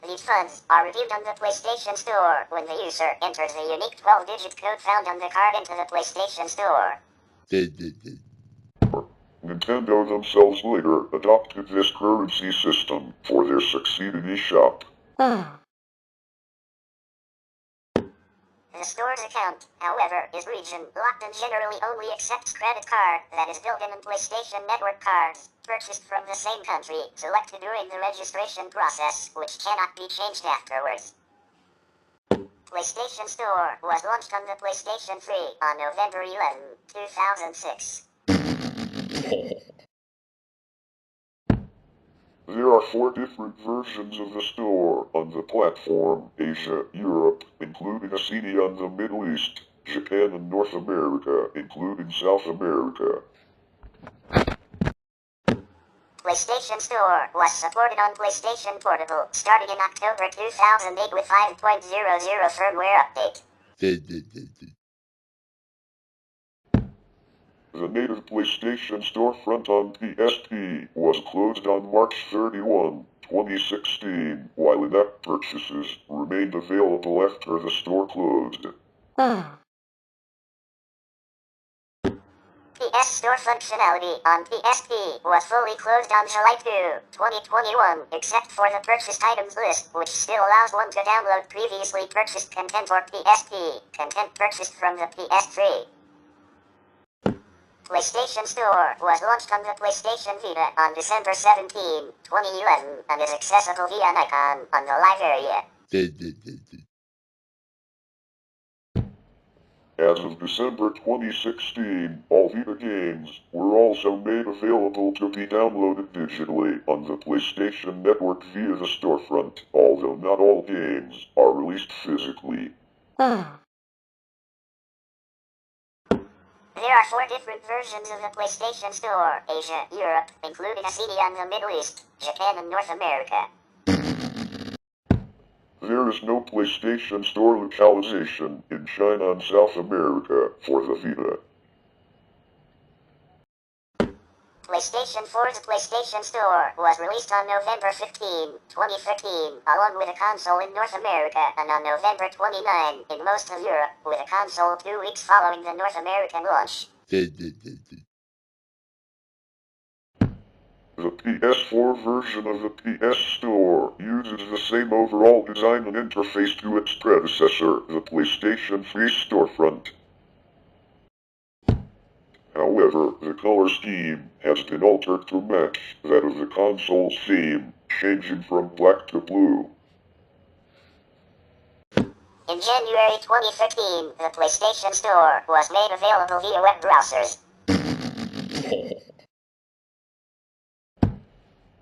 These funds are reviewed on the PlayStation Store when the user enters the unique 12-digit code found on the card into the PlayStation Store. Nintendo themselves later adopted this currency system for their succeeding eShop. The store's account, however, is region-locked and generally only accepts credit card that is built in PlayStation Network cards, purchased from the same country, selected during the registration process, which cannot be changed afterwards. PlayStation Store was launched on the PlayStation 3 on November 11, 2006. There are 4 different versions of the store on the platform: Asia, Europe, including Oceania and the Middle East, Japan and North America, including South America. PlayStation Store was supported on PlayStation Portable starting in October 2008 with 5.00 firmware update. The native PlayStation storefront on PSP was closed on March 31, 2016, while in-app purchases remained available after the store closed. PS Store functionality on PSP was fully closed on July 2, 2021, except for the purchased items list, which still allows one to download previously purchased content for PSP, content purchased from the PS3. PlayStation Store was launched on the PlayStation Vita on December 17, 2011, and is accessible via an icon on the live area. As of December 2016, all Vita games were also made available to be downloaded digitally on the PlayStation Network via the storefront, although not all games are released physically. There are 4 different versions of the PlayStation Store: Asia, Europe, including a CD on the Middle East, Japan and North America. There is no PlayStation Store localization in China and South America for the Vita. PlayStation 4's PlayStation Store was released on November 15, 2013, along with a console in North America, and on November 29 in most of Europe, with a console 2 weeks following the North American launch. The PS4 version of the PS Store uses the same overall design and interface to its predecessor, the PlayStation 3 storefront. However, the color scheme has been altered to match that of the console's theme, changing from black to blue. In January 2015, the PlayStation Store was made available via web browsers.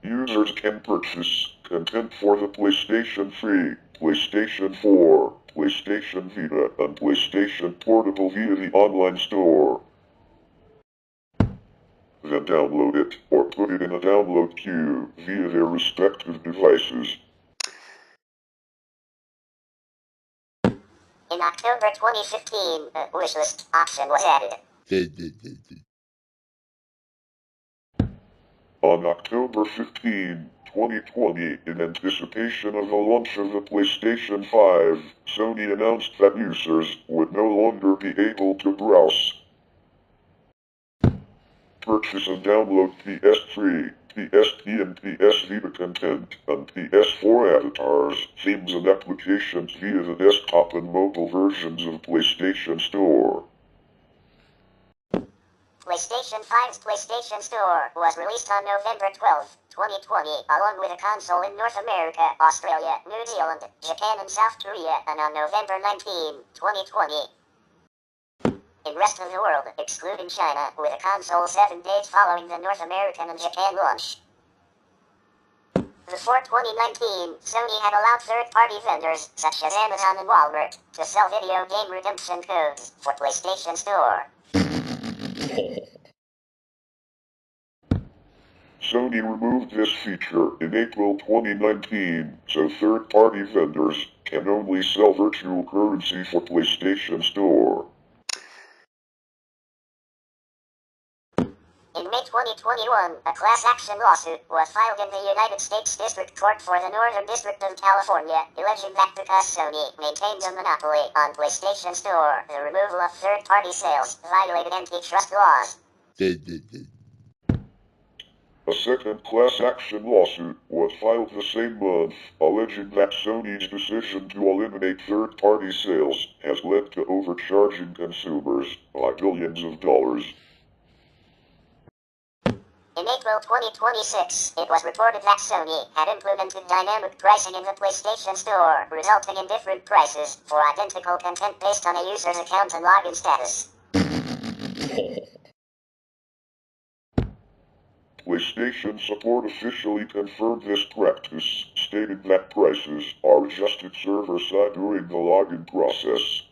Users can purchase content for the PlayStation 3, PlayStation 4, PlayStation Vita, and PlayStation Portable via the online store. Then download it, or put it in a download queue via their respective devices. In October 2015, a wishlist option was added. On October 15, 2020, in anticipation of the launch of the PlayStation 5, Sony announced that users would no longer be able to browse, purchase and download PS3, PSP and PS Vita content, and PS4 avatars, themes and applications via the desktop and mobile versions of PlayStation Store. PlayStation 5's PlayStation Store was released on November 12, 2020, along with a console in North America, Australia, New Zealand, Japan and South Korea, and on November 19, 2020. In rest of the world, excluding China, with a console 7 days following the North American and Japan launch. Before 2019, Sony had allowed third-party vendors, such as Amazon and Walmart, to sell video game redemption codes for PlayStation Store. Sony removed this feature in April 2019, so third-party vendors can only sell virtual currency for PlayStation Store. In May 2021, a class action lawsuit was filed in the United States District Court for the Northern District of California, alleging that because Sony maintains a monopoly on PlayStation Store, the removal of third-party sales violated antitrust laws. A second class action lawsuit was filed the same month, alleging that Sony's decision to eliminate third-party sales has led to overcharging consumers by billions of dollars. In April 2026, it was reported that Sony had implemented dynamic pricing in the PlayStation Store, resulting in different prices for identical content based on a user's account and login status. PlayStation Support officially confirmed this practice, stating that prices are adjusted server-side during the login process.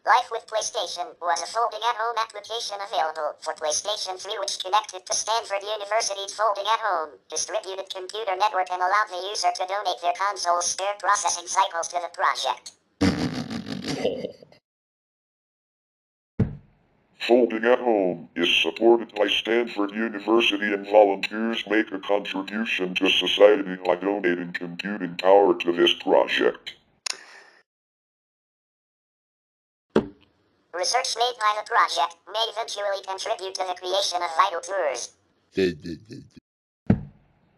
Life with PlayStation was a folding at home application available for PlayStation 3 which connected to Stanford University's Folding at Home distributed computer network and allowed the user to donate their console's spare processing cycles to the project. Folding at Home is supported by Stanford University and volunteers make a contribution to society by donating computing power to this project. Research made by the project may eventually contribute to the creation of vital cures.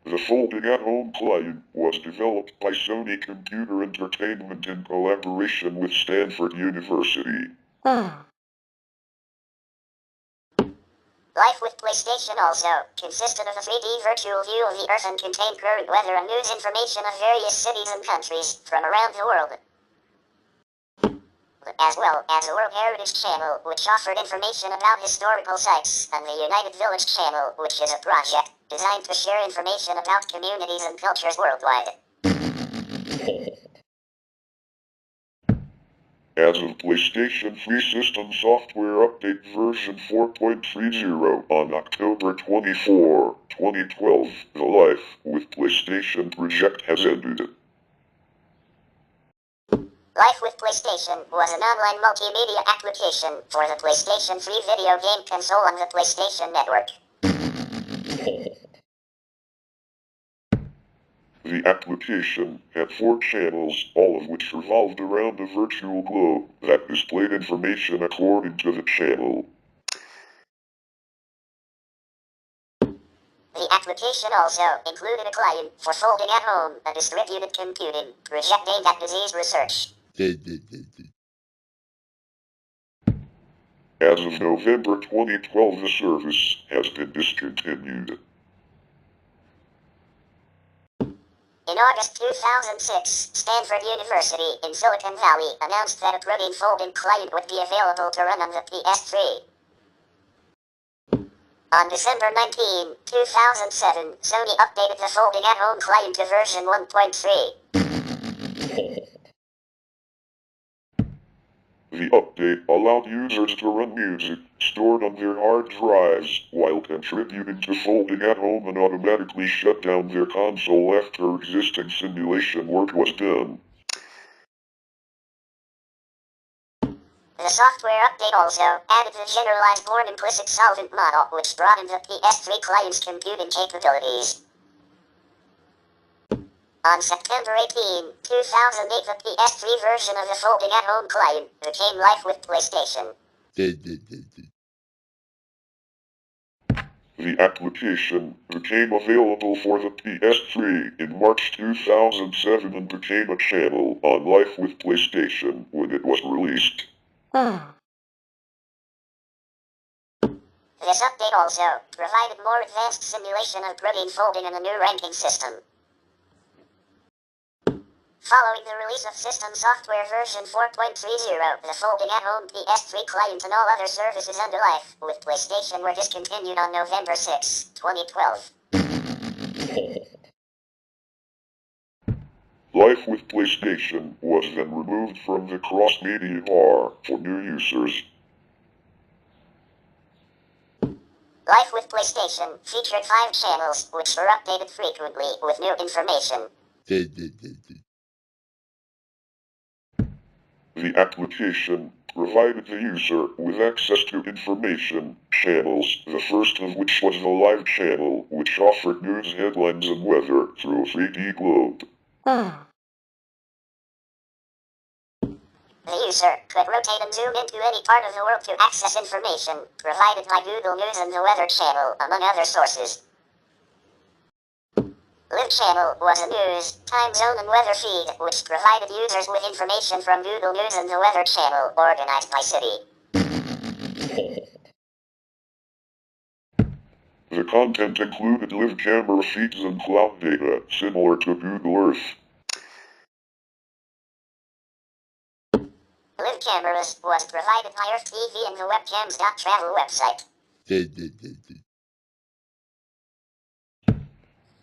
The Folding at Home client was developed by Sony Computer Entertainment in collaboration with Stanford University. Life with PlayStation also consisted of a 3D virtual view of the Earth and contained current weather and news information of various cities and countries from around the world. As well as a World Heritage Channel, which offered information about historical sites, and the United Village Channel, which is a project designed to share information about communities and cultures worldwide. As of PlayStation 3 System Software Update version 4.30 on October 24, 2012, the Life with PlayStation project has ended. Life with PlayStation was an online multimedia application for the PlayStation 3 video game console on the PlayStation Network. The application had 4 channels, all of which revolved around a virtual globe that displayed information according to the channel. The application also included a client for folding at home, a distributed computing project aimed at disease research. As of November 2012, the service has been discontinued. In August 2006, Stanford University in Silicon Valley announced that a protein folding client would be available to run on the PS3. On December 19, 2007, Sony updated the folding at home client to version 1.3. The update allowed users to run music stored on their hard drives while contributing to folding at home and automatically shut down their console after existing simulation work was done. The software update also added the generalized born implicit solvent model, which broadened the PS3 client's computing capabilities. On September 18, 2008, the PS3 version of the folding at home client became live with PlayStation. The application became available for the PS3 in March 2007 and became a channel on Life with PlayStation when it was released. This update also provided more advanced simulation of protein folding and a new ranking system. Following the release of System Software version 4.30, the folding at home PS3 client and all other services under Life with PlayStation were discontinued on November 6, 2012. Life with PlayStation was then removed from the cross-media bar for new users. Life with PlayStation featured 5 channels, which were updated frequently with new information. The application provided the user with access to information channels, the first of which was the Live channel, which offered news headlines and weather through a 3D globe. The user could rotate and zoom into any part of the world to access information provided by Google News and the Weather Channel, among other sources. Live Channel was a news, time zone and weather feed which provided users with information from Google News and the Weather Channel organized by city. The content included live camera feeds and cloud data, similar to Google Earth. Live Cameras was provided by Earth TV and the webcams.travel website.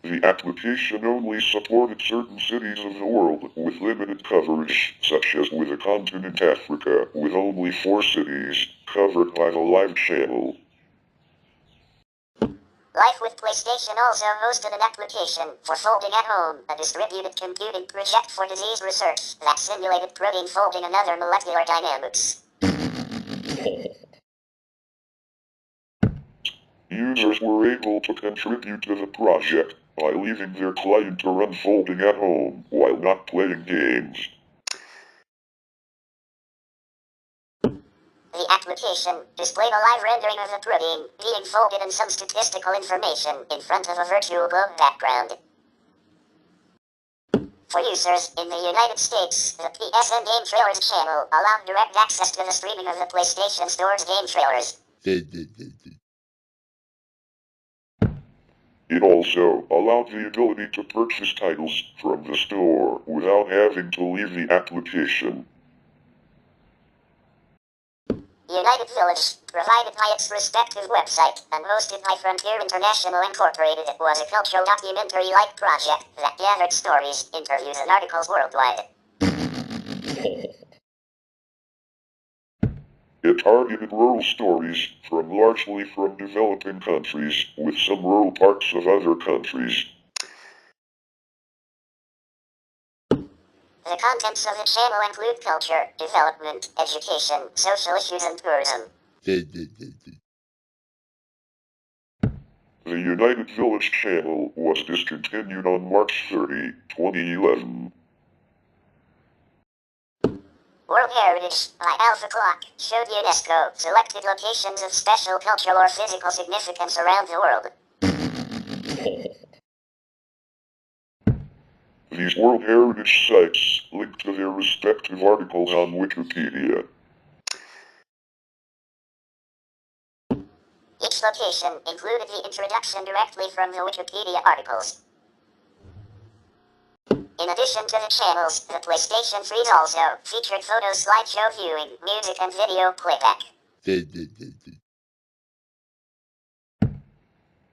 The application only supported certain cities of the world with limited coverage, such as with the continent Africa, with only 4 cities covered by the live channel. Life with PlayStation also hosted an application for folding at home, a distributed computing project for disease research that simulated protein folding and other molecular dynamics. Users were able to contribute to the project by leaving their client to run folding at home while not playing games. The application displayed a live rendering of the protein being folded and some statistical information in front of a virtual globe background. For users in the United States, the PSN Game Trailers channel allowed direct access to the streaming of the PlayStation Store's game trailers. It also allowed the ability to purchase titles from the store without having to leave the application. United Village, provided by its respective website and hosted by Frontier International Incorporated, was a cultural documentary-like project that gathered stories, interviews, and articles worldwide. It targeted rural stories largely from developing countries, with some rural parts of other countries. The contents of the channel include culture, development, education, social issues, and tourism. The United Village channel was discontinued on March 30, 2011. World Heritage by Alpha Clock showed UNESCO selected locations of special cultural or physical significance around the world. These World Heritage sites link to their respective articles on Wikipedia. Each location included the introduction directly from the Wikipedia articles. In addition to the channels, the PlayStation 3 also featured photo slideshow viewing, music and video playback.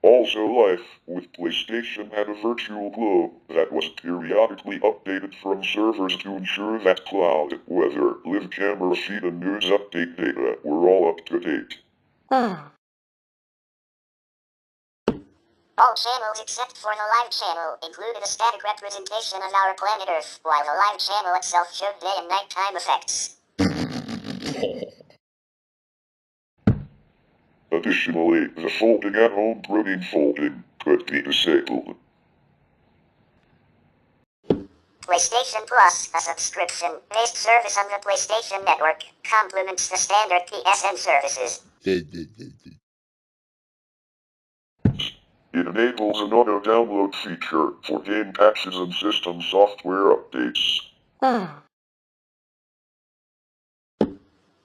Also, life with PlayStation had a virtual globe that was periodically updated from servers to ensure that cloud, weather, live camera feed and news update data were all up to date. All channels except for the live channel included a static representation of our planet Earth, while the live channel itself showed day and nighttime effects. Additionally, the folding at home protein folding could be disabled. PlayStation Plus, a subscription-based service on the PlayStation Network, complements the standard PSN services. It enables an auto-download feature for game patches and system software updates.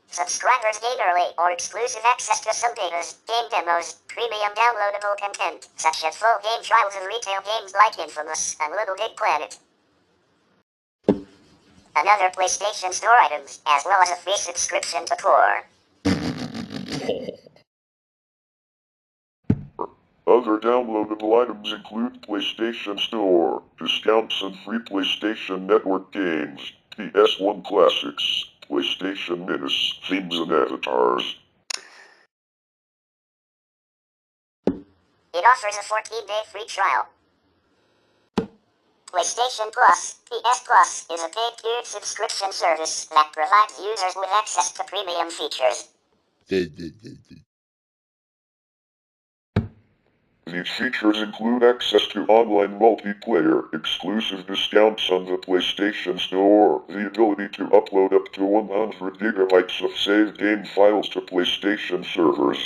Subscribers gain early or exclusive access to some betas, game demos, premium downloadable content, such as full game trials of retail games like Infamous and Little Big Planet. And other PlayStation Store items, as well as a free subscription to Core. Other downloadable items include PlayStation Store, discounts and free PlayStation Network games, PS1 classics, PlayStation Minutes, themes and avatars. It offers a 14-day free trial. PlayStation Plus, PS Plus, is a paid tiered subscription service that provides users with access to premium features. These features include access to online multiplayer, exclusive discounts on the PlayStation Store, the ability to upload up to 100 gigabytes of saved game files to PlayStation servers,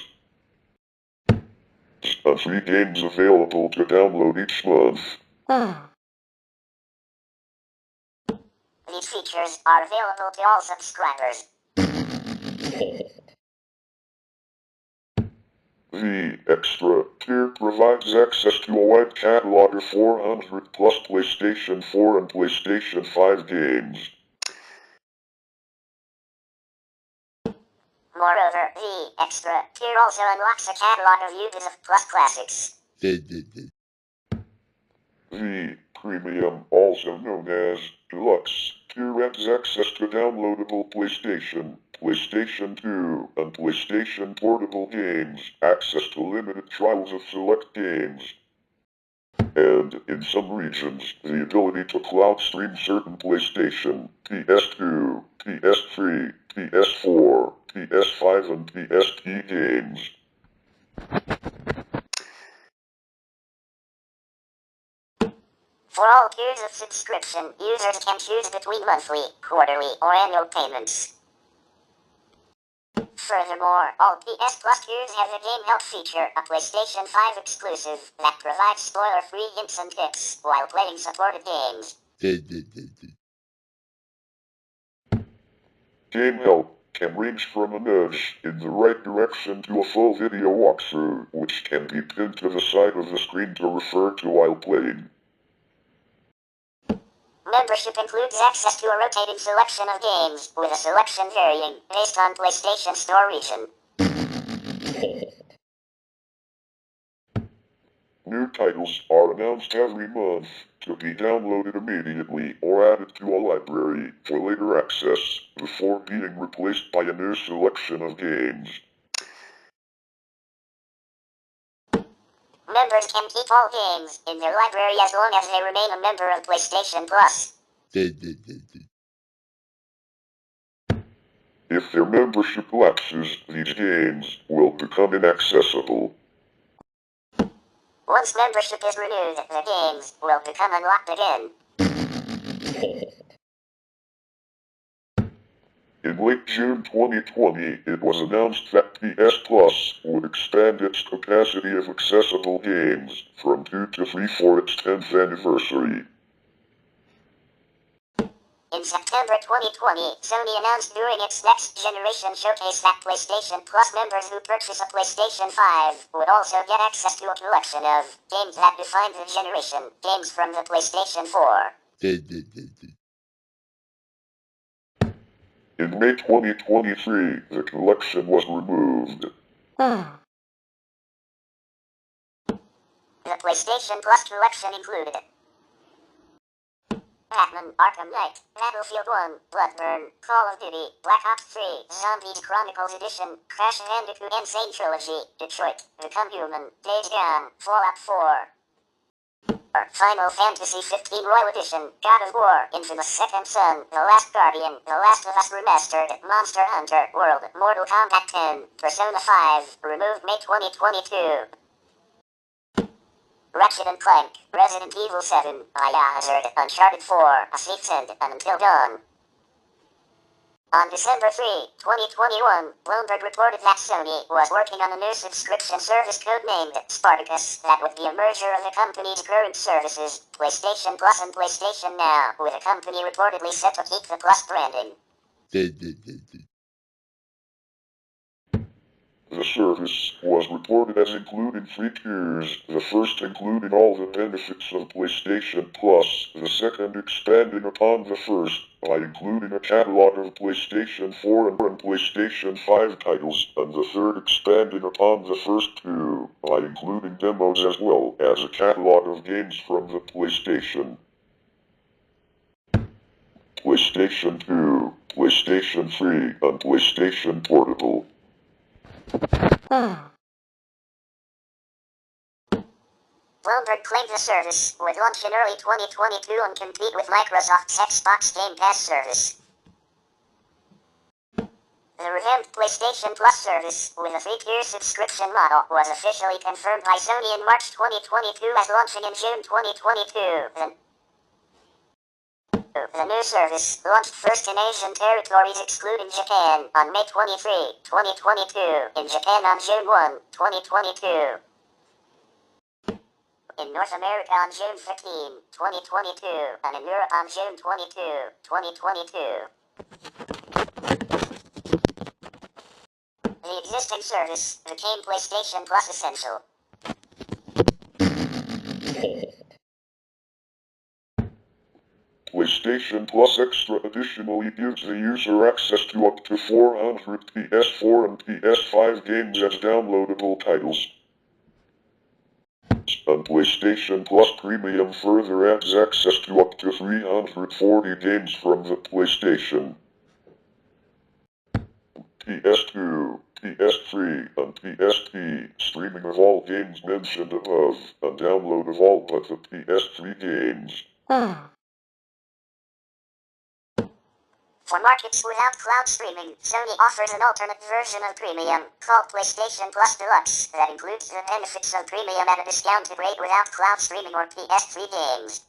and free games available to download each month. These features are available to all subscribers. The extra tier provides access to a wide catalog of 400 plus PlayStation 4 and PlayStation 5 games. Moreover, the extra tier also unlocks a catalog of Ubisoft Plus classics. The Premium, also known as Deluxe, tier adds access to downloadable PlayStation, PlayStation 2, and PlayStation Portable games, access to limited trials of select games, and, in some regions, the ability to cloud stream certain PlayStation, PS2, PS3, PS4, PS5, and PSP games. For all tiers of subscription, users can choose between monthly, quarterly, or annual payments. Furthermore, all PS Plus tiers have a Game Help feature, a PlayStation 5 exclusive, that provides spoiler-free hints and tips while playing supported games. Game Help can range from a nudge in the right direction to a full video walkthrough, which can be pinned to the side of the screen to refer to while playing. Membership includes access to a rotating selection of games, with a selection varying based on PlayStation Store region. New titles are announced every month to be downloaded immediately or added to a library for later access before being replaced by a new selection of games. Members can keep all games in their library as long as they remain a member of PlayStation Plus. If their membership lapses, these games will become inaccessible. Once membership is renewed, the games will become unlocked again. In late June 2020, it was announced that PS Plus would expand its capacity of accessible games from 2 to 3 for its 10th anniversary. In September 2020, Sony announced during its next generation showcase that PlayStation Plus members who purchase a PlayStation 5 would also get access to a collection of games that defined the generation, games from the PlayStation 4. In May 2023, the collection was removed. The PlayStation Plus collection included Batman, Arkham Knight, Battlefield 1, Bloodborne, Call of Duty, Black Ops 3, Zombies Chronicles Edition, Crash Bandicoot Insane Trilogy, Detroit, Become Human, Days Gone, Fallout 4, Final Fantasy 15 Royal Edition, God of War, Infamous Second Son, The Last Guardian, The Last of Us Remastered, Monster Hunter World, Mortal Kombat 10, Persona 5, removed May 2022. Ratchet & Clank, Resident Evil 7, Biohazard, Uncharted 4, Ascent, and Until Dawn. On December 3, 2021, Bloomberg reported that Sony was working on a new subscription service codenamed Spartacus that would be a merger of the company's current services, PlayStation Plus and PlayStation Now, with the company reportedly set to keep the Plus branding. The service was reported as including 3 tiers, the first including all the benefits of PlayStation Plus, the second expanding upon the first by including a catalog of PlayStation 4 and PlayStation 5 titles, and the third expanding upon the first 2 by including demos as well as a catalog of games from the PlayStation. PlayStation 2, PlayStation 3, and PlayStation Portable. Bloomberg claimed the service would launch in early 2022 and compete with Microsoft's Xbox Game Pass service. The revamped PlayStation Plus service, with a 3-tier subscription model, was officially confirmed by Sony in March 2022 as launching in June 2022. The new service launched first in Asian territories excluding Japan on May 23, 2022, in Japan on June 1, 2022. In North America on June 15, 2022, and in Europe on June 22, 2022. The existing service became PlayStation Plus Essential. PlayStation Plus Extra additionally gives the user access to up to 400 PS4 and PS5 games as downloadable titles. And PlayStation Plus Premium further adds access to up to 340 games from the PlayStation, PS2, PS3, and PSP, streaming of all games mentioned above, and download of all but the PS3 games. For markets without cloud streaming, Sony offers an alternate version of Premium, called PlayStation Plus Deluxe, that includes the benefits of Premium at a discounted rate without cloud streaming or PS3 games.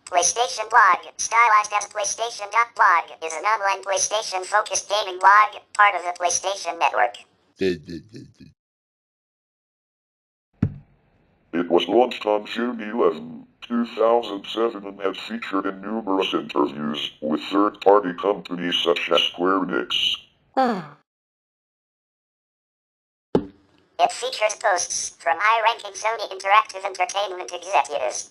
PlayStation Blog, stylized as PlayStation.blog, is an online PlayStation-focused gaming blog, part of the PlayStation Network. It was launched on June 11, 2007 and has featured in numerous interviews with third-party companies such as Square Enix. It features posts from high-ranking Sony Interactive Entertainment executives.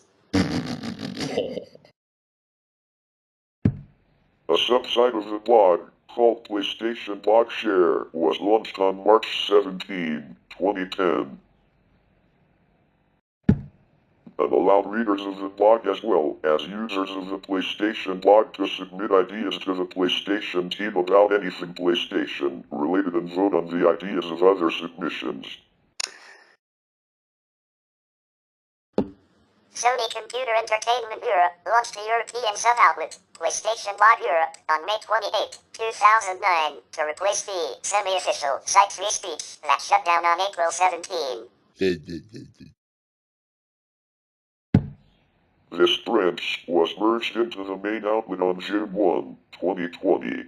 A subsite of the blog, called PlayStation Blog Share, was launched on March 17, 2010. And allowed readers of the blog as well as users of the PlayStation blog to submit ideas to the PlayStation team about anything PlayStation related and vote on the ideas of other submissions. Sony Computer Entertainment Europe launched a European sub-outlet, PlayStation Blog Europe, on May 28, 2009, to replace the semi-official Site Free Speech that shut down on April 17. This branch was merged into the main outlet on June 1, 2020.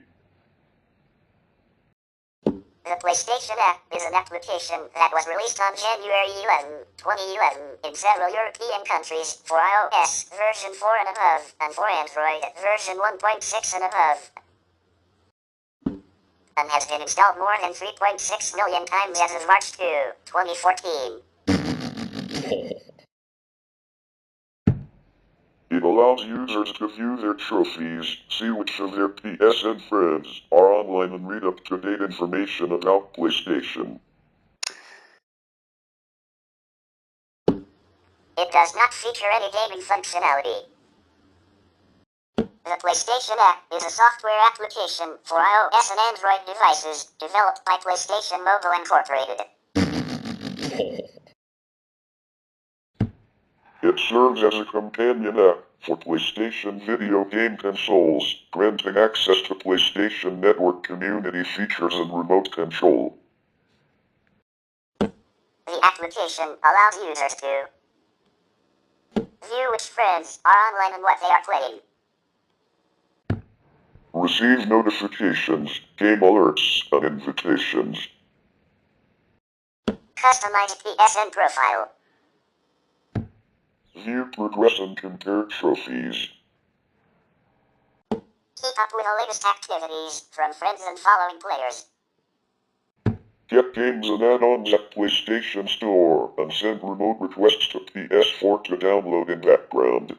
The PlayStation app is an application that was released on January 11, 2011 in several European countries for iOS version 4 and above, and for Android version 1.6 and above, and has been installed more than 3.6 million times as of March 2, 2014. It allows users to view their trophies, see which of their PSN friends are online, and read up-to-date information about PlayStation. It does not feature any gaming functionality. The PlayStation app is a software application for iOS and Android devices developed by PlayStation Mobile Incorporated. It serves as a companion app for PlayStation video game consoles, granting access to PlayStation Network community features and remote control. The application allows users to view which friends are online and what they are playing, Receive notifications, game alerts, and invitations. customize PSN profile, View progress and compare trophies. keep up with the latest activities from friends and following players, Get games and add-ons at PlayStation Store, and send remote requests to PS4 to download in background.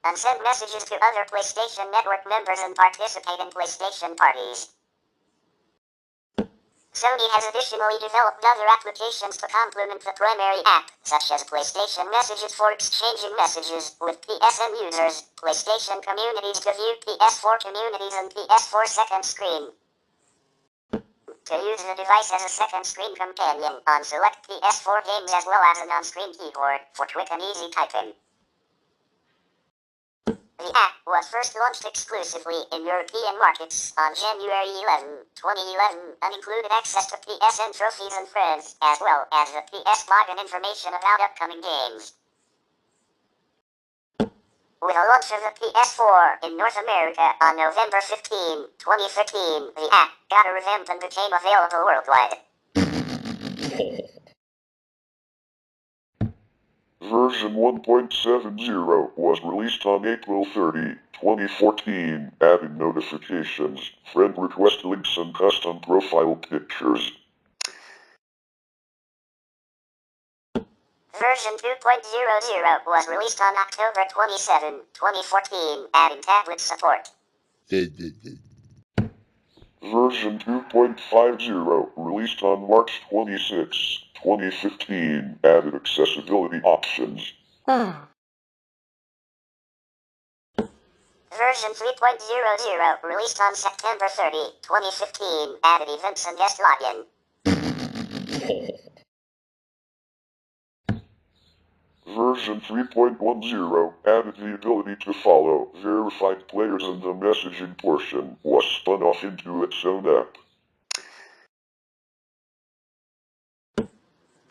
and send messages to other PlayStation Network members and participate in PlayStation parties. Sony has additionally developed other applications to complement the primary app, such as PlayStation Messages for exchanging messages with PSN users, PlayStation Communities to view PS4 communities, and PS4 Second Screen. To use the device as a second screen companion on select PS4 games, as well as an on-screen keyboard for quick and easy typing. The app was first launched exclusively in European markets on January 11, 2011, and included access to PSN trophies and friends, as well as the PS blog and information about upcoming games. With the launch of the PS4 in North America on November 15, 2015, the app got a revamp and became available worldwide. Version 1.70 was released on April 30, 2014, adding notifications, friend request links, and custom profile pictures. Version 2.00 was released on October 27, 2014, adding tablet support. Version 2.50 released on March 26, 2015, added accessibility options. Version 3.00, released on September 30, 2015, added events and guest login. Version 3.10 added the ability to follow verified players, and the messaging portion was spun off into its own app.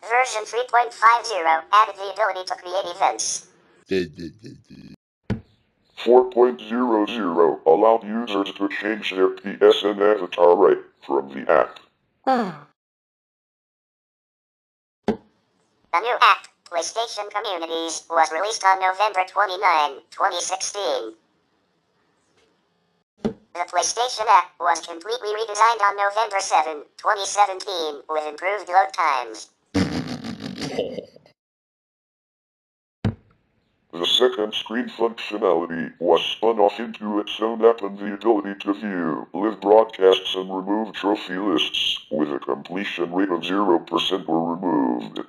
Version 3.50 added the ability to create events. 4.00 allowed users to change their PSN avatar right from the app. The new app, PlayStation Communities, was released on November 29, 2016. The PlayStation app was completely redesigned on November 7, 2017, with improved load times. The second screen functionality was spun off into its own app, and the ability to view live broadcasts and remove trophy lists with a completion rate of 0% were removed.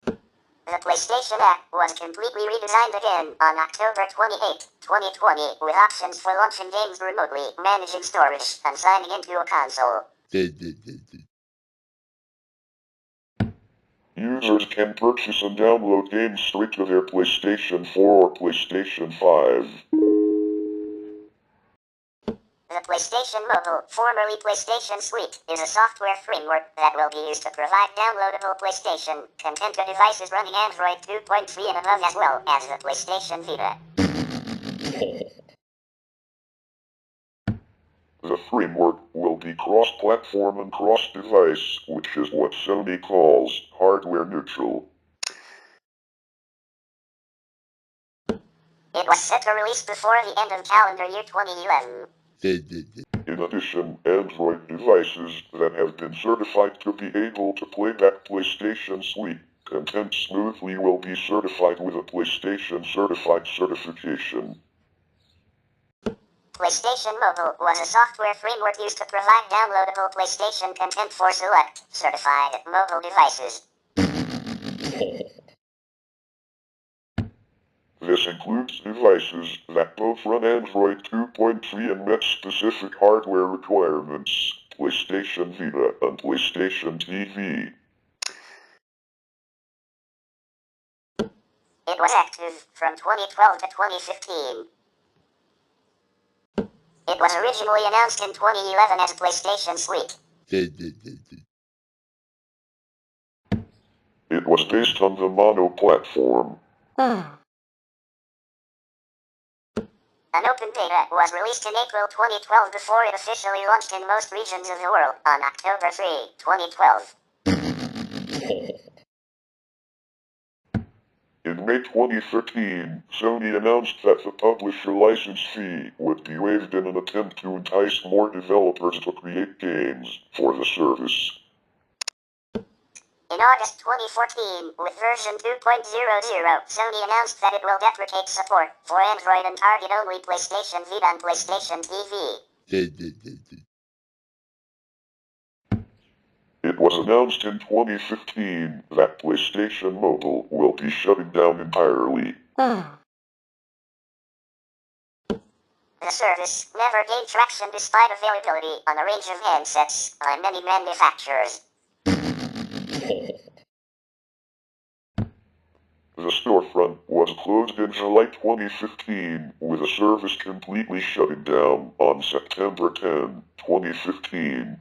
The PlayStation app was completely redesigned again on October 28, 2020, with options for launching games remotely, managing storage, and signing into a console. Users can purchase and download games straight to their PlayStation 4 or PlayStation 5. The PlayStation Mobile, formerly PlayStation Suite, is a software framework that will be used to provide downloadable PlayStation content to devices running Android 2.3 and above, as well as the PlayStation Vita. The framework will be cross-platform and cross-device, which is what Sony calls hardware neutral. It was set to release before the end of calendar year 2011. In addition, Android devices that have been certified to be able to play back PlayStation Suite content smoothly will be certified with a PlayStation Certified certification. PlayStation Mobile was a software framework used to provide downloadable PlayStation content for select, certified mobile devices. This includes devices that both run Android 2.3 and met specific hardware requirements, PlayStation Vita and PlayStation TV. It was active from 2012 to 2015. It was originally announced in 2011 as PlayStation Suite. It was based on the Mono platform. An open beta was released in April 2012 before it officially launched in most regions of the world on October 3, 2012. In May 2013, Sony announced that the publisher license fee would be waived in an attempt to entice more developers to create games for the service. In August 2014, with version 2.00, Sony announced that it will deprecate support for Android and target only PlayStation Vita and PlayStation TV. It was announced in 2015 that PlayStation Mobile will be shutting down entirely. The service never gained traction despite availability on a range of handsets by many manufacturers. The storefront was closed in July 2015, with the service completely shutting down on September 10, 2015.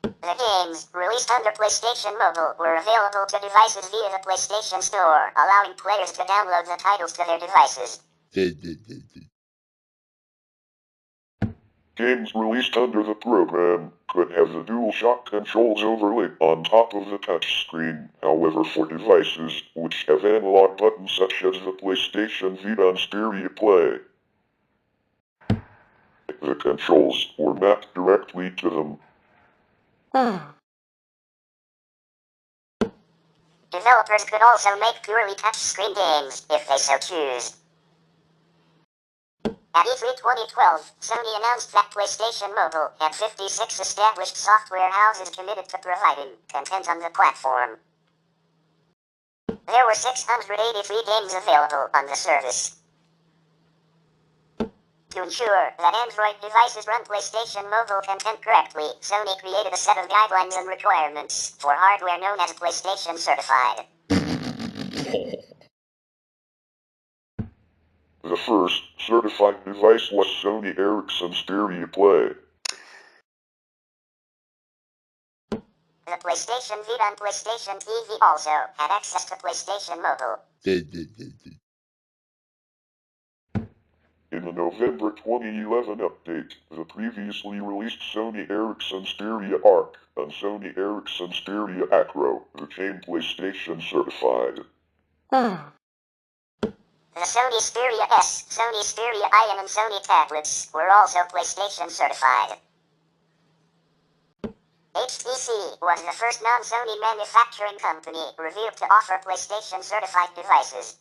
The games released under PlayStation Mobile were available to devices via the PlayStation Store, allowing players to download the titles to their devices. Games released under the program could have the DualShock controls overlaid on top of the touchscreen. However, for devices which have analog buttons such as the PlayStation Vita and Stereo Play, the controls were mapped directly to them. Developers could also make purely touchscreen games if they so choose. At E3 2012, Sony announced that PlayStation Mobile had 56 established software houses committed to providing content on the platform. There were 683 games available on the service. To ensure that Android devices run PlayStation Mobile content correctly, Sony created a set of guidelines and requirements for hardware known as PlayStation Certified. The first certified device was Sony Ericsson Stereo Play. The PlayStation Vita and PlayStation TV also had access to PlayStation Mobile. In the November 2011 update, the previously released Sony Ericsson Stereo ARC and Sony Ericsson Stereo Acro became PlayStation certified. The Sony Xperia S, Sony Xperia Ion and Sony tablets were also PlayStation certified. HTC was the first non-Sony manufacturing company revealed to offer PlayStation certified devices.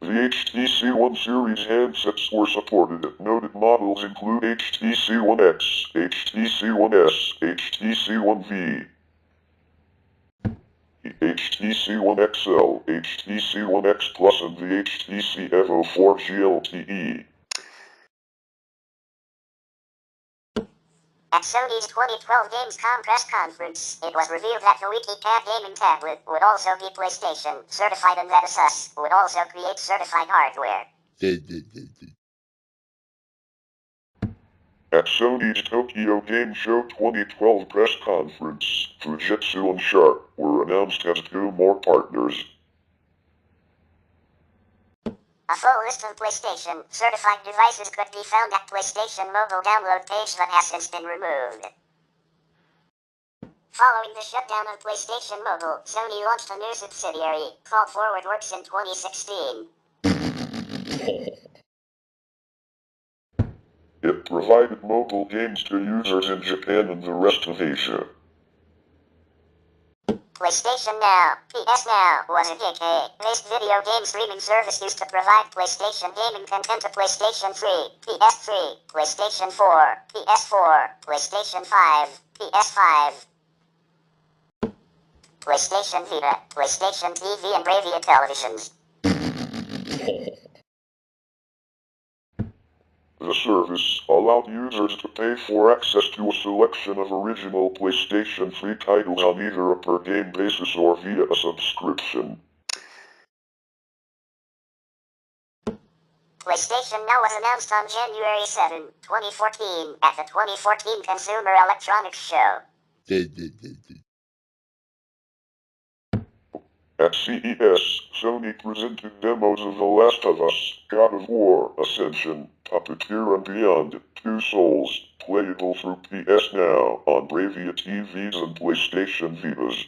The HTC One series handsets were supported. Noted models include HTC One X, HTC One S, HTC One V, HTC One XL, HTC One X Plus, and the HTC Evo 4 GLTE. At Sony's 2012 Gamescom press conference, it was revealed that the WikiCat gaming tablet would also be PlayStation certified and that Asus would also create certified hardware. At Sony's Tokyo Game Show 2012 press conference, Fujitsu and Sharp were announced as two more partners. A full list of PlayStation certified devices could be found at PlayStation Mobile download page that has since been removed. Following the shutdown of PlayStation Mobile, Sony launched a new subsidiary called ForwardWorks in 2016. It provided mobile games to users in Japan and the rest of Asia. PlayStation Now, PS Now, was a UK-based video game streaming service used to provide PlayStation gaming content to PlayStation 3, PS3, PlayStation 4, PS4, PlayStation 5, PS5, PlayStation Vita, PlayStation TV and Bravia televisions. The service allowed users to pay for access to a selection of original PlayStation 3 titles on either a per-game basis or via a subscription. PlayStation Now was announced on January 7, 2014, at the 2014 Consumer Electronics Show. At CES, Sony presented demos of The Last of Us, God of War, Ascension, Puppeteer and Beyond, Two Souls, playable through PS Now on Bravia TVs and PlayStation Vitas.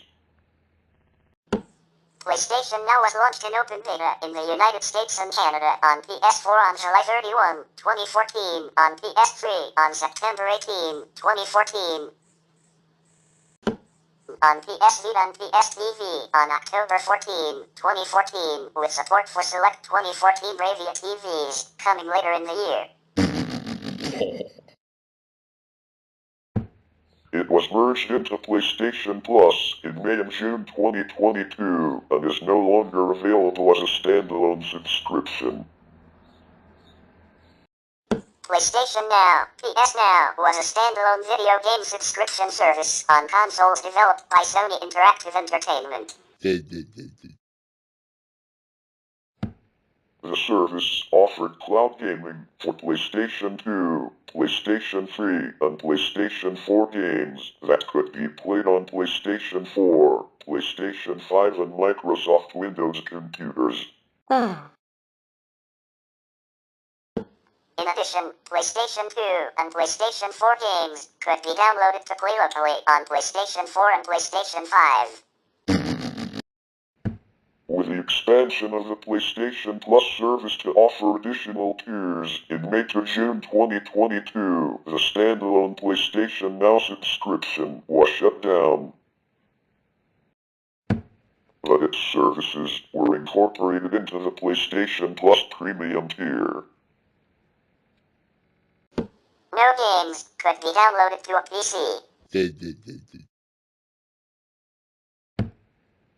PlayStation Now was launched in open beta in the United States and Canada on PS4 on July 31, 2014, on PS3 on September 18, 2014, on PS Vita and PS TV on October 14, 2014, with support for select 2014 Bravia TVs, coming later in the year. It was merged into PlayStation Plus in May and June 2022, and is no longer available as a standalone subscription. PlayStation Now, PS Now, was a standalone video game subscription service on consoles developed by Sony Interactive Entertainment. The service offered cloud gaming for PlayStation 2, PlayStation 3, and PlayStation 4 games that could be played on PlayStation 4, PlayStation 5, and Microsoft Windows computers. In addition, PlayStation 2 and PlayStation 4 games could be downloaded to play locally on PlayStation 4 and PlayStation 5. With the expansion of the PlayStation Plus service to offer additional tiers in May to June 2022, the standalone PlayStation Now subscription was shut down. but its services were incorporated into the PlayStation Plus Premium tier. No games could be downloaded to a PC.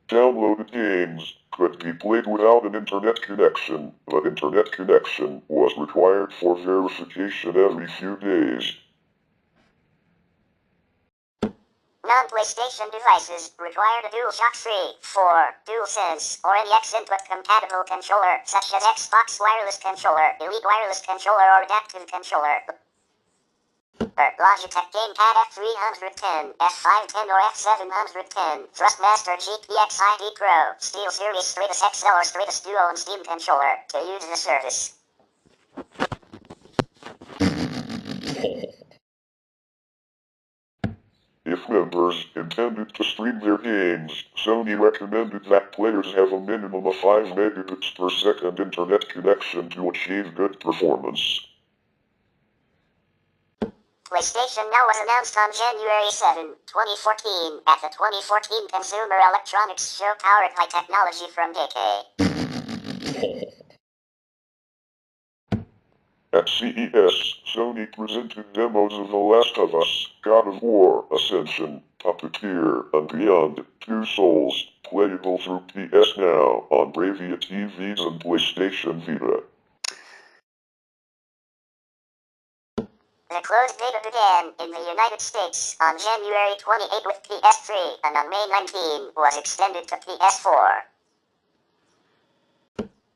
Downloaded games could be played without an internet connection, but internet connection was required for verification every few days. Non-PlayStation devices required a DualShock 3, 4, DualSense, or any X-input compatible controller, such as Xbox Wireless Controller, Elite Wireless Controller, or Adaptive Controller. Logitech Gamepad F310, F510 or F710, Thrustmaster GPX ID Pro, SteelSeries Stratus XL or Stratus Duo and Steam Controller to use the service. If members intended to stream their games, Sony recommended that players have a minimum of 5 megabits per second internet connection to achieve good performance. PlayStation Now was announced on January 7, 2014, at the 2014 Consumer Electronics Show powered by technology from DK. At CES, Sony presented demos of The Last of Us, God of War, Ascension, Puppeteer, and Beyond, Two Souls, playable through PS Now on Bravia TVs and PlayStation Vita. The closed beta began in the United States on January 28 with PS3 and on May 19 was extended to PS4.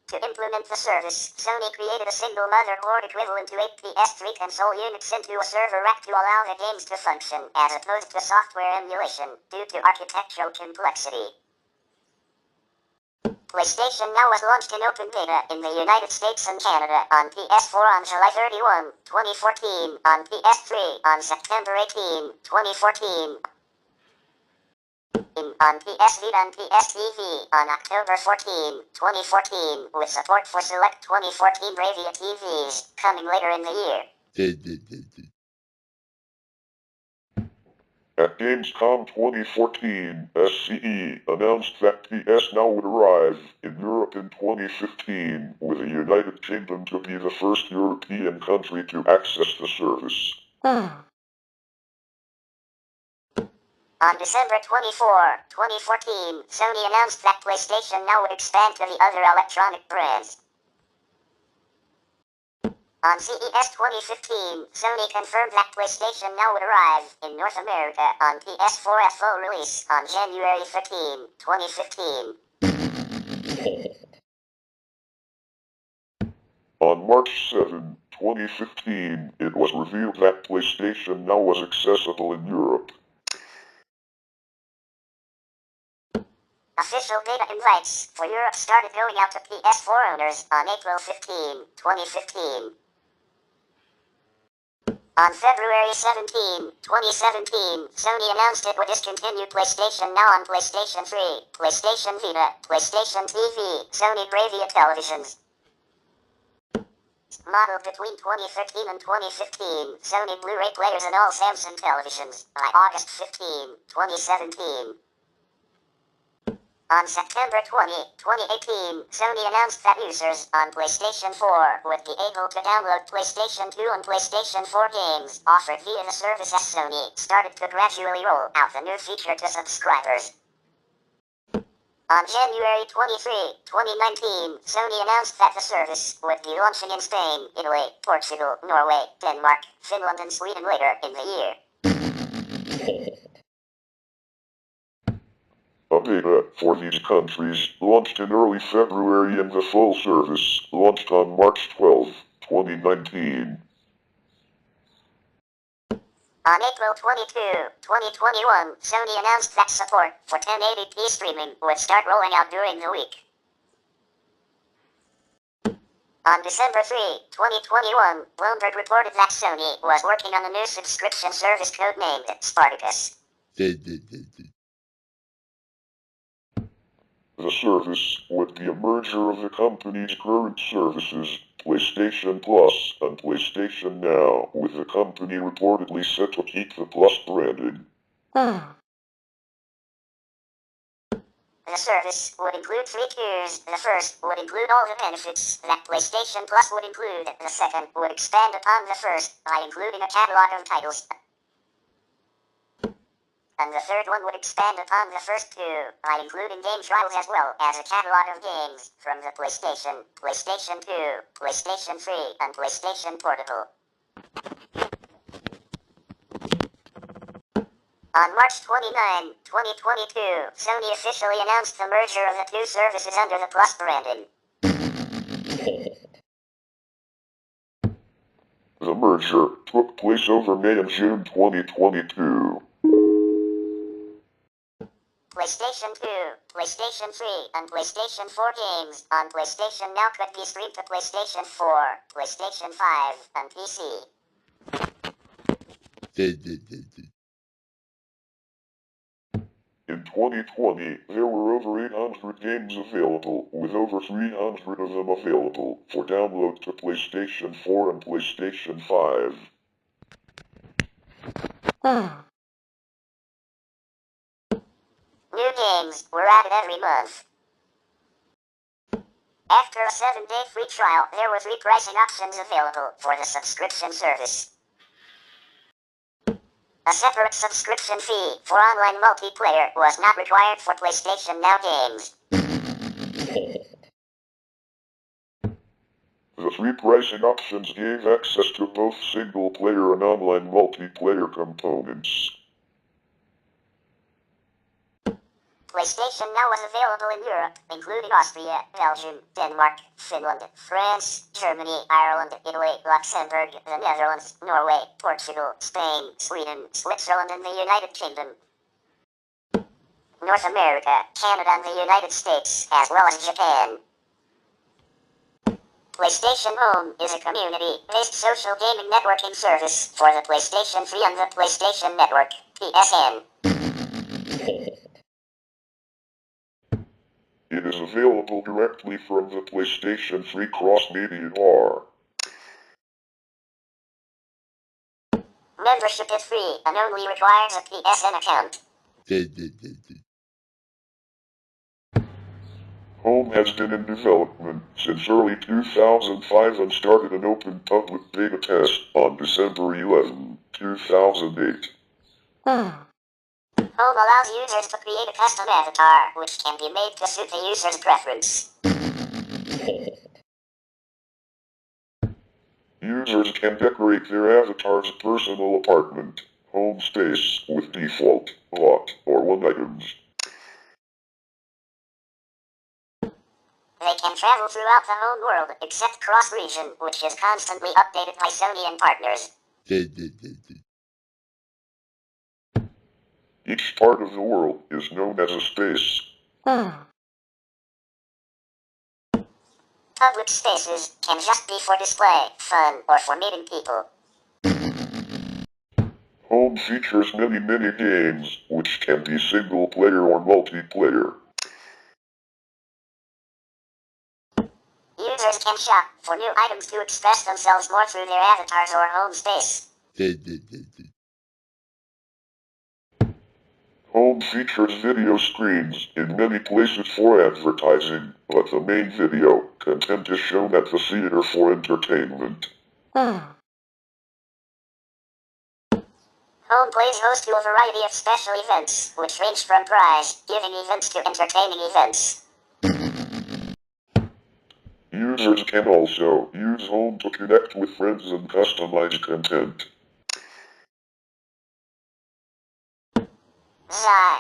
To implement the service, Sony created a single motherboard equivalent to 8 PS3 console units into a server rack to allow the games to function, as opposed to software emulation, due to architectural complexity. PlayStation Now was launched in open beta in the United States and Canada on PS4 on July 31, 2014, on PS3 on September 18, 2014, on PS Vita and PS TV on October 14, 2014, with support for select 2014 Bravia TVs, coming later in the year. At Gamescom 2014, SCE announced that PS Now would arrive in Europe in 2015, with the United Kingdom to be the first European country to access the service. On December 24, 2014, Sony announced that PlayStation Now would expand to the other electronic brands. On CES 2015, Sony confirmed that PlayStation Now would arrive in North America on PS4 at full release on January 15, 2015. On March 7, 2015, it was revealed that PlayStation Now was accessible in Europe. Official beta invites for Europe started going out to PS4 owners on April 15, 2015. On February 17, 2017, Sony announced it would discontinue PlayStation Now on PlayStation 3, PlayStation Vita, PlayStation TV, Sony Bravia televisions. Modeled between 2013 and 2015, Sony Blu-ray players and all Samsung televisions, by August 15, 2017. On September 20, 2018, Sony announced that users on PlayStation 4 would be able to download PlayStation 2 and PlayStation 4 games offered via the service as Sony started to gradually roll out the new feature to subscribers. On January 23, 2019, Sony announced that the service would be launching in Spain, Italy, Portugal, Norway, Denmark, Finland and Sweden later in the year. A beta for these countries launched in early February and the full service launched on March 12, 2019. On April 22, 2021, Sony announced that support for 1080p streaming would start rolling out during the week. On December 3, 2021, Bloomberg reported that Sony was working on a new subscription service codenamed Spartacus. The service would be a merger of the company's current services, PlayStation Plus and PlayStation Now, with the company reportedly set to keep the Plus branding. The The service would include 3 tiers. The first would include all the benefits that PlayStation Plus would include. The second would expand upon the first by including a catalog of titles. And the third one would expand upon the first two by including game trials as well as a catalog of games from the PlayStation, PlayStation 2, PlayStation 3, and PlayStation Portable. On March 29, 2022, Sony officially announced the merger of the two services under the Plus branding. The merger took place over May and June 2022. PlayStation 2, PlayStation 3, and PlayStation 4 games on PlayStation Now could be streamed to PlayStation 4, PlayStation 5, and PC. In 2020, there were over 800 games available, with over 300 of them available for download to PlayStation 4 and PlayStation 5. New games were added every month. After a 7-day free trial, there were 3 pricing options available for the subscription service. A separate subscription fee for online multiplayer was not required for PlayStation Now games. The 3 pricing options gave access to both single-player and online multiplayer components. PlayStation Now was available in Europe, including Austria, Belgium, Denmark, Finland, France, Germany, Ireland, Italy, Luxembourg, the Netherlands, Norway, Portugal, Spain, Sweden, Switzerland, and the United Kingdom. North America, Canada, and the United States, as well as Japan. PlayStation Home is a community-based social gaming networking service for the PlayStation 3 and the PlayStation Network, PSN. It is available directly from the PlayStation 3 cross-media bar. Membership is free and only requires a PSN account. Home has been in development since early 2005 and started an open public beta test on December 11, 2008. Home allows users to create a custom avatar, which can be made to suit the user's preference. Users can decorate their avatar's personal apartment, home space with default, lot, or one items. They can travel throughout the home world, except cross-region, which is constantly updated by Sony and partners. Each part of the world is known as a space. Public spaces can just be for display, fun, or for meeting people. Home features many games, which can be single-player or multiplayer. Users can shop for new items to express themselves more through their avatars or home space. Home features video screens in many places for advertising, but the main video content is shown at the theater for entertainment. Home plays host to a variety of special events, which range from prize-giving events to entertaining events. Users can also use Home to connect with friends and customize content.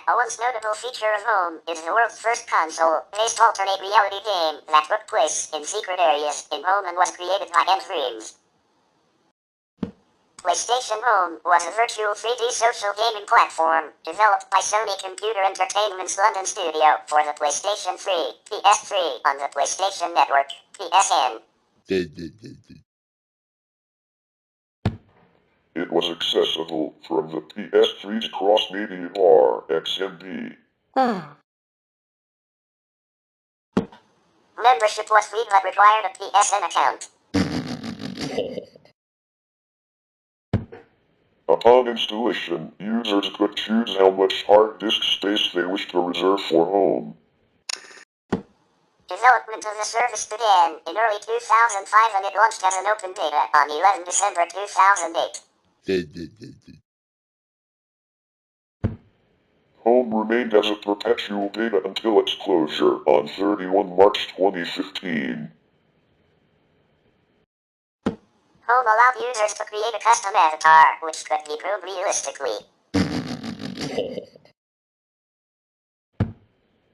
A once notable feature of Home is the world's first console-based alternate reality game that took place in secret areas in Home and was created by M-Dreams. PlayStation Home was a virtual 3D social gaming platform developed by Sony Computer Entertainment's London studio for the PlayStation 3, PS3, on the PlayStation Network, PSN. It was accessible from the PS3's cross-media bar, XMB. Membership was free but required a PSN account. Upon installation, users could choose how much hard disk space they wish to reserve for Home. Development of the service began in early 2005 and it launched as an open beta on 11 December 2008. Home remained as a perpetual beta until its closure on 31 March 2015. Home allowed users to create a custom avatar, which could be groomed realistically.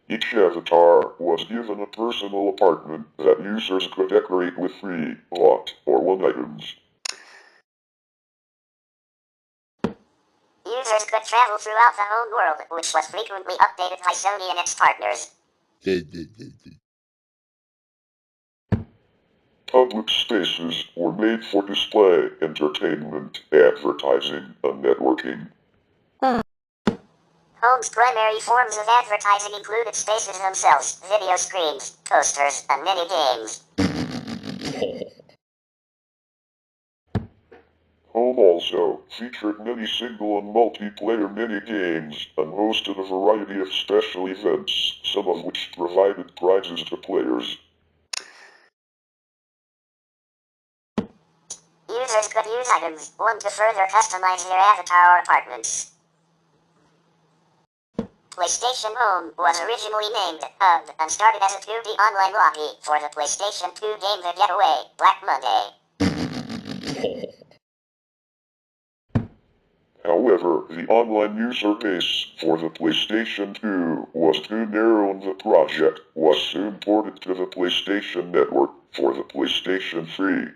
Each avatar was given a personal apartment that users could decorate with free, bought, or won items. Users could travel throughout the home world, which was frequently updated by Sony and its partners. Public spaces were made for display, entertainment, advertising, and networking. Home's primary forms of advertising included spaces themselves, video screens, posters, and mini games. Home also featured many single and multiplayer mini-games and hosted a variety of special events, some of which provided prizes to players. Users could use items won to further customize their avatar or apartments. PlayStation Home was originally named Hub and started as a 2D online lobby for the PlayStation 2 game The Getaway, Black Monday. However, the online user base for the PlayStation 2 was too narrow and the project was soon ported to the PlayStation Network for the PlayStation 3.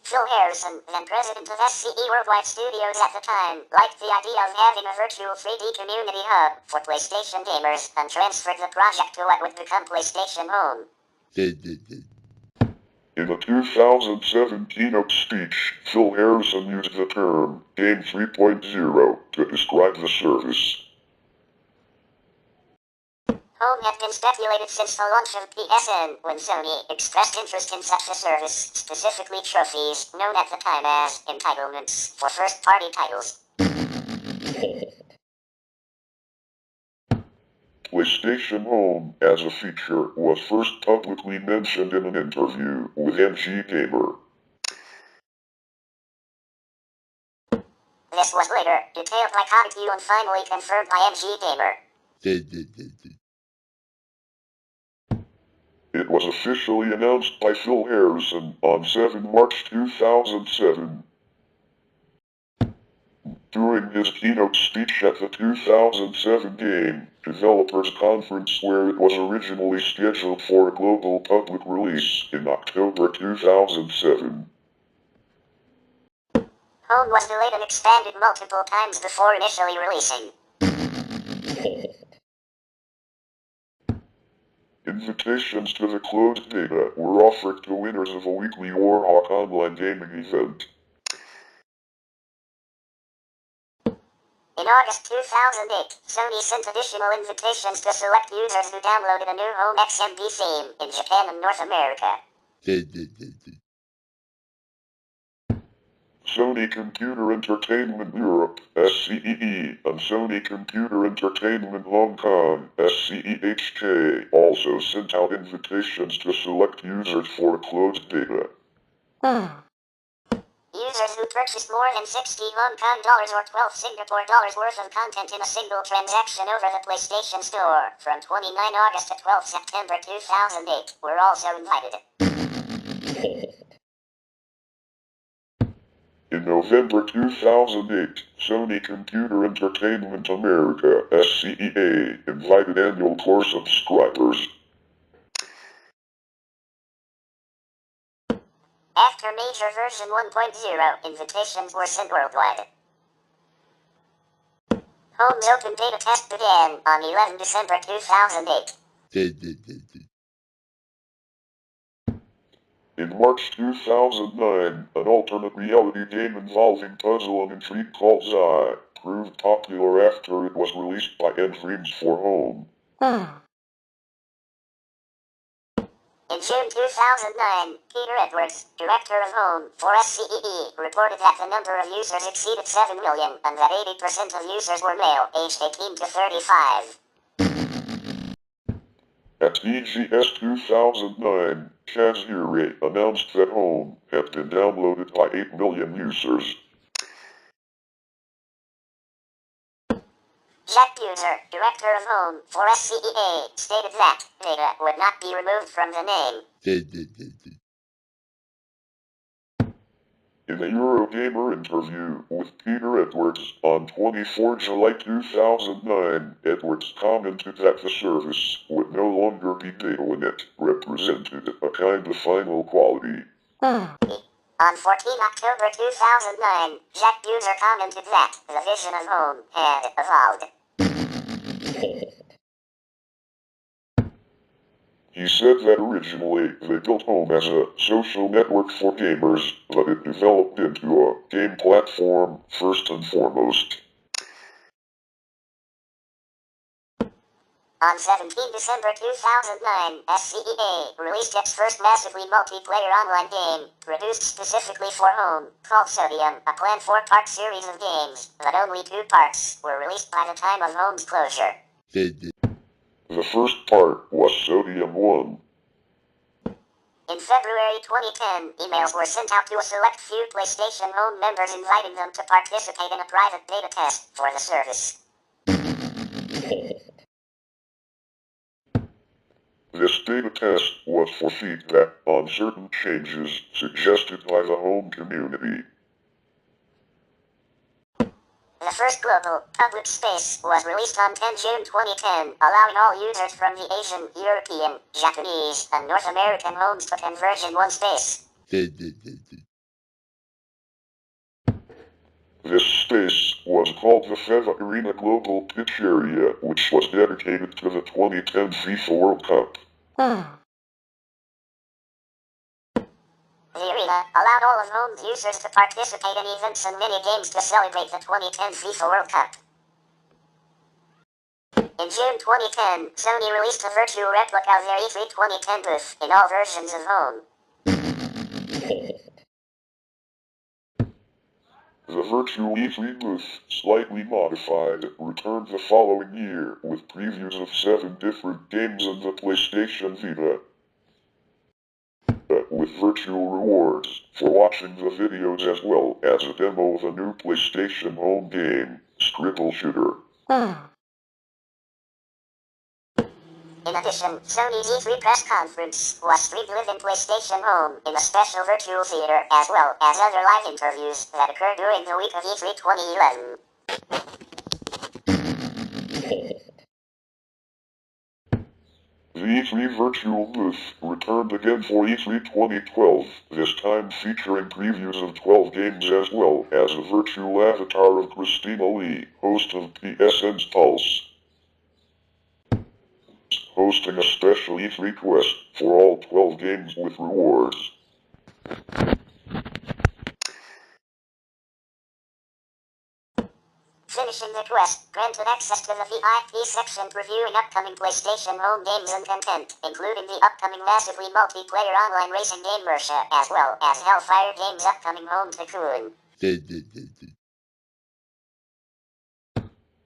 Phil Harrison, then president of SCE Worldwide Studios at the time, liked the idea of having a virtual 3D community hub for PlayStation gamers and transferred the project to what would become PlayStation Home. In a 2007 keynote speech, Phil Harrison used the term Game 3.0 to describe the service. Home had been speculated since the launch of PSN, when Sony expressed interest in such a service, specifically trophies, known at the time as entitlements, for first-party titles. PlayStation Home, as a feature, was first publicly mentioned in an interview with MG Gamer. This was later detailed by Kotaku and finally confirmed by MG Gamer. It was officially announced by Phil Harrison on 7 March 2007. During his keynote speech at the 2007 Game Developers Conference, where it was originally scheduled for a global public release in October 2007. Home was delayed and expanded multiple times before initially releasing. Invitations to the closed beta were offered to winners of a weekly Warhawk online gaming event. In August 2008, Sony sent additional invitations to select users who downloaded a new Home XMB theme in Japan and North America. Sony Computer Entertainment Europe, SCEE, and Sony Computer Entertainment Hong Kong, SCEHK, also sent out invitations to select users for a closed beta. Users who purchased more than 60 Hong Kong dollars or 12 Singapore dollars worth of content in a single transaction over the PlayStation Store from 29 August to 12 September 2008 were also invited. In November 2008, Sony Computer Entertainment America, SCEA, invited annual core subscribers. After major version 1.0, invitations were sent worldwide. Home's open beta test began on 11 December 2008. In March 2009, an alternate reality game involving puzzle and intrigue called Zai proved popular after it was released by N-Dreams for Home. In June 2009, Peter Edwards, director of Home for SCEE, reported that the number of users exceeded 7 million and that 80% of users were male, aged 18 to 35. At EGS 2009, TaBNWNE announced that Home had been downloaded by 8 million users. Jack Buser, director of Home for SCEA, stated that data would not be removed from the name. In a Eurogamer interview with Peter Edwards on 24 July 2009, Edwards commented that the service would no longer be TaBNWNE, represented a kind of final quality. On 14 October 2009, Jack Buser commented that the vision of Home had evolved. He said that originally they built Home as a social network for gamers, but it developed into a game platform first and foremost. On 17 December 2009, SCEA released its first massively multiplayer online game, produced specifically for Home, called Sodium, a planned 4-part series of games, but only 2 parts were released by the time of Home's closure. The first part was Sodium 1. In February 2010, emails were sent out to a select few PlayStation Home members inviting them to participate in a private beta test for the service. This beta test was for feedback on certain changes suggested by the Home community. The first global, public space was released on 10 June 2010, allowing all users from the Asian, European, Japanese, and North American homes to converge in one space. This space was called the Feva Arena Global Pitch Area, which was dedicated to the 2010 FIFA World Cup. The arena allowed all of Home's users to participate in events and mini-games to celebrate the 2010 FIFA World Cup. In June 2010, Sony released a virtual replica of their E3 2010 booth in all versions of Home. The virtual E3 booth, slightly modified, returned the following year with previews of 7 different games on the PlayStation Vita, with virtual rewards for watching the videos as well as a demo of a new PlayStation Home game, Scribble Shooter. In addition, Sony's E3 press conference was streamed live in PlayStation Home in a special virtual theater, as well as other live interviews that occurred during the week of E3 2011. The E3 virtual booth returned again for E3 2012, this time featuring previews of 12 games as well as a virtual avatar of Christina Lee, host of PSN's Pulse, hosting a special E3 quest for all 12 games with rewards. Finishing the quest granted access to the VIP section reviewing upcoming PlayStation Home games and content, including the upcoming massively multiplayer online racing game Mersha, as well as Hellfire Games' upcoming Home Tycoon.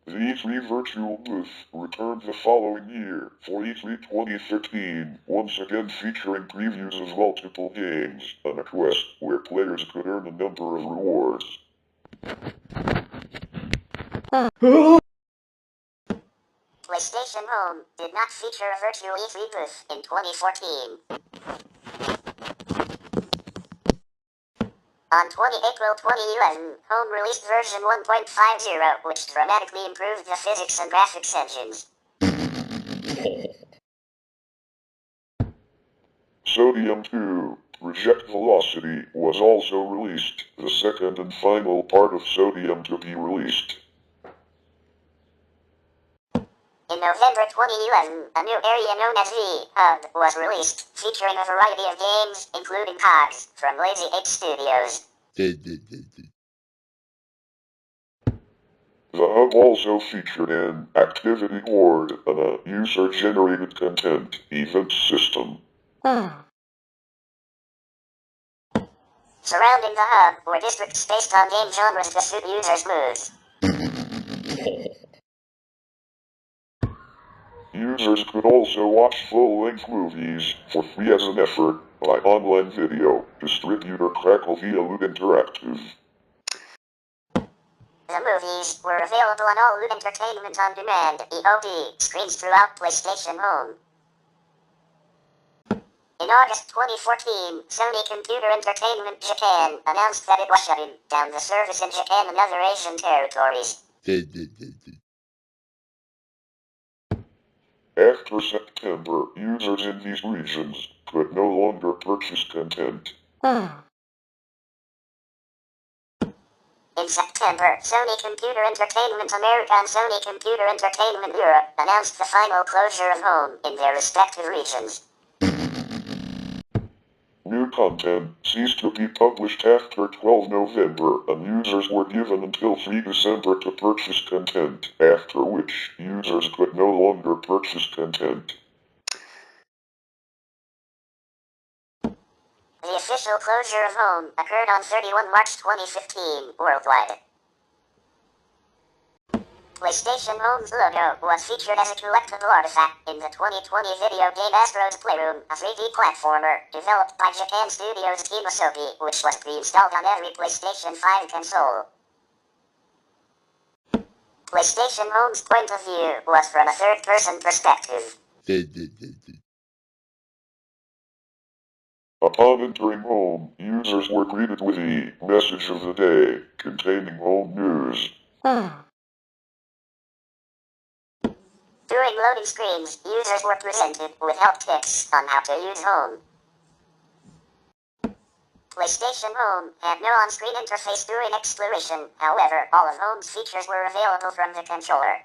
The E3 virtual booth returned the following year for E3 2013, once again featuring previews of multiple games and a quest where players could earn a number of rewards. PlayStation Home did not feature a virtual E3 booth in 2014. On 20 April 2011, Home released version 1.50, which dramatically improved the physics and graphics engines. Sodium 2, Project Velocity, was also released, the second and final part of Sodium to be released. In November 2011, a new area known as V-Hub was released, featuring a variety of games, including COGS, from Lazy 8 Studios. The hub also featured an activity board and a user-generated content event system. Surrounding the hub were districts based on game genres to suit users' moods. Users could also watch full-length movies for free as an effort by online video distributor Crackle via Loot Interactive. The movies were available on all Loot Entertainment On Demand (EOD) screens throughout PlayStation Home. In August 2014, Sony Computer Entertainment Japan announced that it was shutting down the service in Japan and other Asian territories. After September, users in these regions could no longer purchase content. In September, Sony Computer Entertainment America and Sony Computer Entertainment Europe announced the final closure of Home in their respective regions. New content ceased to be published after 12 November, and users were given until 3 December to purchase content, after which users could no longer purchase content. The official closure of Home occurred on 31 March 2015 worldwide. PlayStation Home's logo was featured as a collectible artifact in the 2020 video game Astro's Playroom, a 3D platformer developed by Japan Studios Kimasobi, which was pre-installed on every PlayStation 5 console. PlayStation Home's point of view was from a third-person perspective. Upon entering Home, users were greeted with the message of the day, containing Home news. During loading screens, users were presented with help tips on how to use Home. PlayStation Home had no on-screen interface during exploration, however, all of Home's features were available from the controller.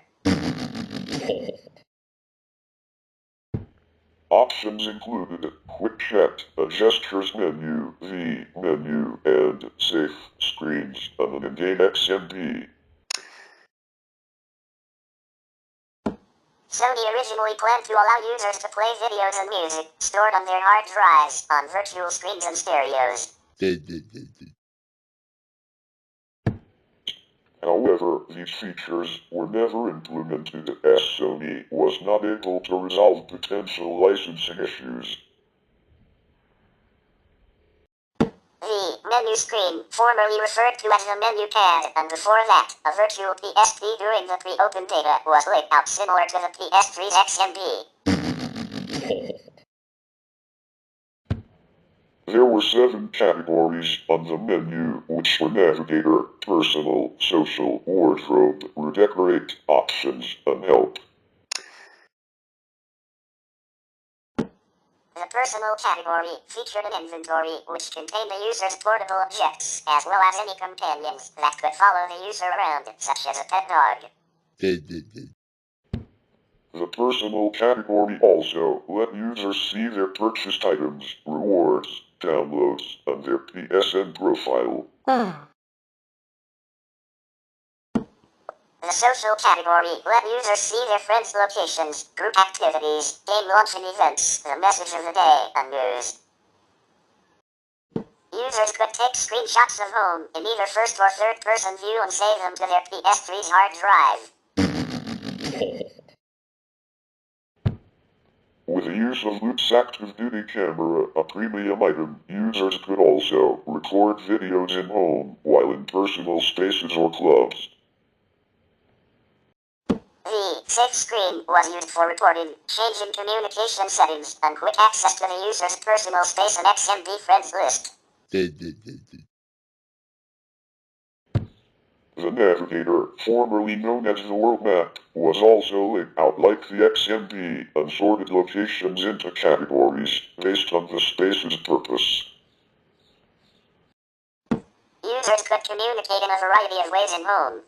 Options included Quick Chat, a gestures menu, the menu, and safe screens, and an in-game XMP. Sony originally planned to allow users to play videos and music stored on their hard drives on virtual screens and stereos. However, these features were never implemented as Sony was not able to resolve potential licensing issues. The menu screen, formerly referred to as the menu pad, and before that, a virtual PSP during the pre-open beta, was laid out similar to the PS3's XMP. There were 7 categories on the menu, which were Navigator, Personal, Social, Wardrobe, Redecorate, Options, and Help. The Personal category featured an inventory which contained the user's portable objects, as well as any companions that could follow the user around, such as a pet dog. The Personal category also let users see their purchased items, rewards, downloads, and their PSN profile. The Social category let users see their friends' locations, group activities, game launching events, the message of the day, and news. Users could take screenshots of Home in either first or third-person view and save them to their PS3's hard drive. With the use of Loot's active duty camera, a premium item, users could also record videos in Home while in personal spaces or clubs. The safe screen was used for recording, changing communication settings, and quick access to the user's personal space and XMB friends list. The Navigator, formerly known as the World Map, was also laid out like the XMP and sorted locations into categories based on the space's purpose. Users could communicate in a variety of ways in Home.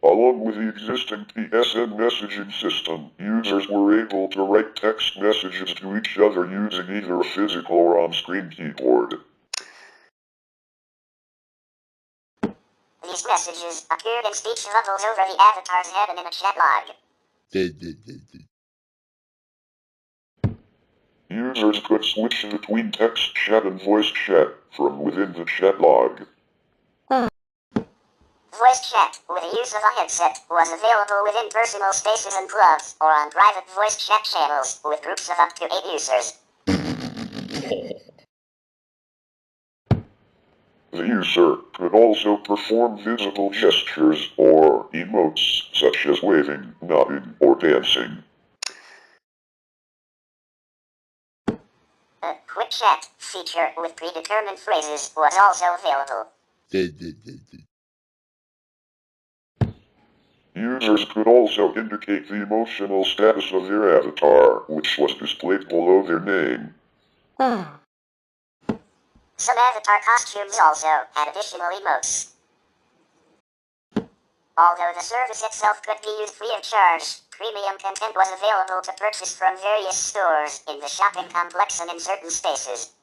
Along with the existing PSN messaging system, users were able to write text messages to each other using either a physical or on-screen keyboard. These messages appeared in speech bubbles over the avatar's head and in a chat log. Users could switch between text chat and voice chat from within the chat log. Voice chat with the use of a headset was available within personal spaces and clubs or on private voice chat channels with groups of up to 8 users. The user could also perform visible gestures or emotes such as waving, nodding, or dancing. A quick chat feature with predetermined phrases was also available. Users could also indicate the emotional status of their avatar, which was displayed below their name. Some avatar costumes also had additional emotes. Although the service itself could be used free of charge, premium content was available to purchase from various stores in the shopping complex and in certain spaces.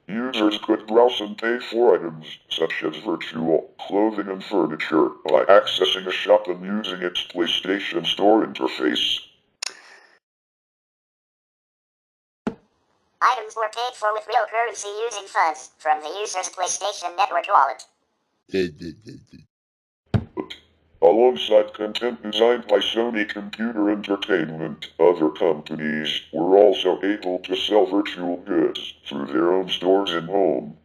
Users could browse and pay for items, such as virtual clothing and furniture, by accessing a shop and using its PlayStation Store interface. Items were paid for with real currency using funds from the user's PlayStation Network wallet. Alongside content designed by Sony Computer Entertainment, other companies were also able to sell virtual goods through their own stores and home.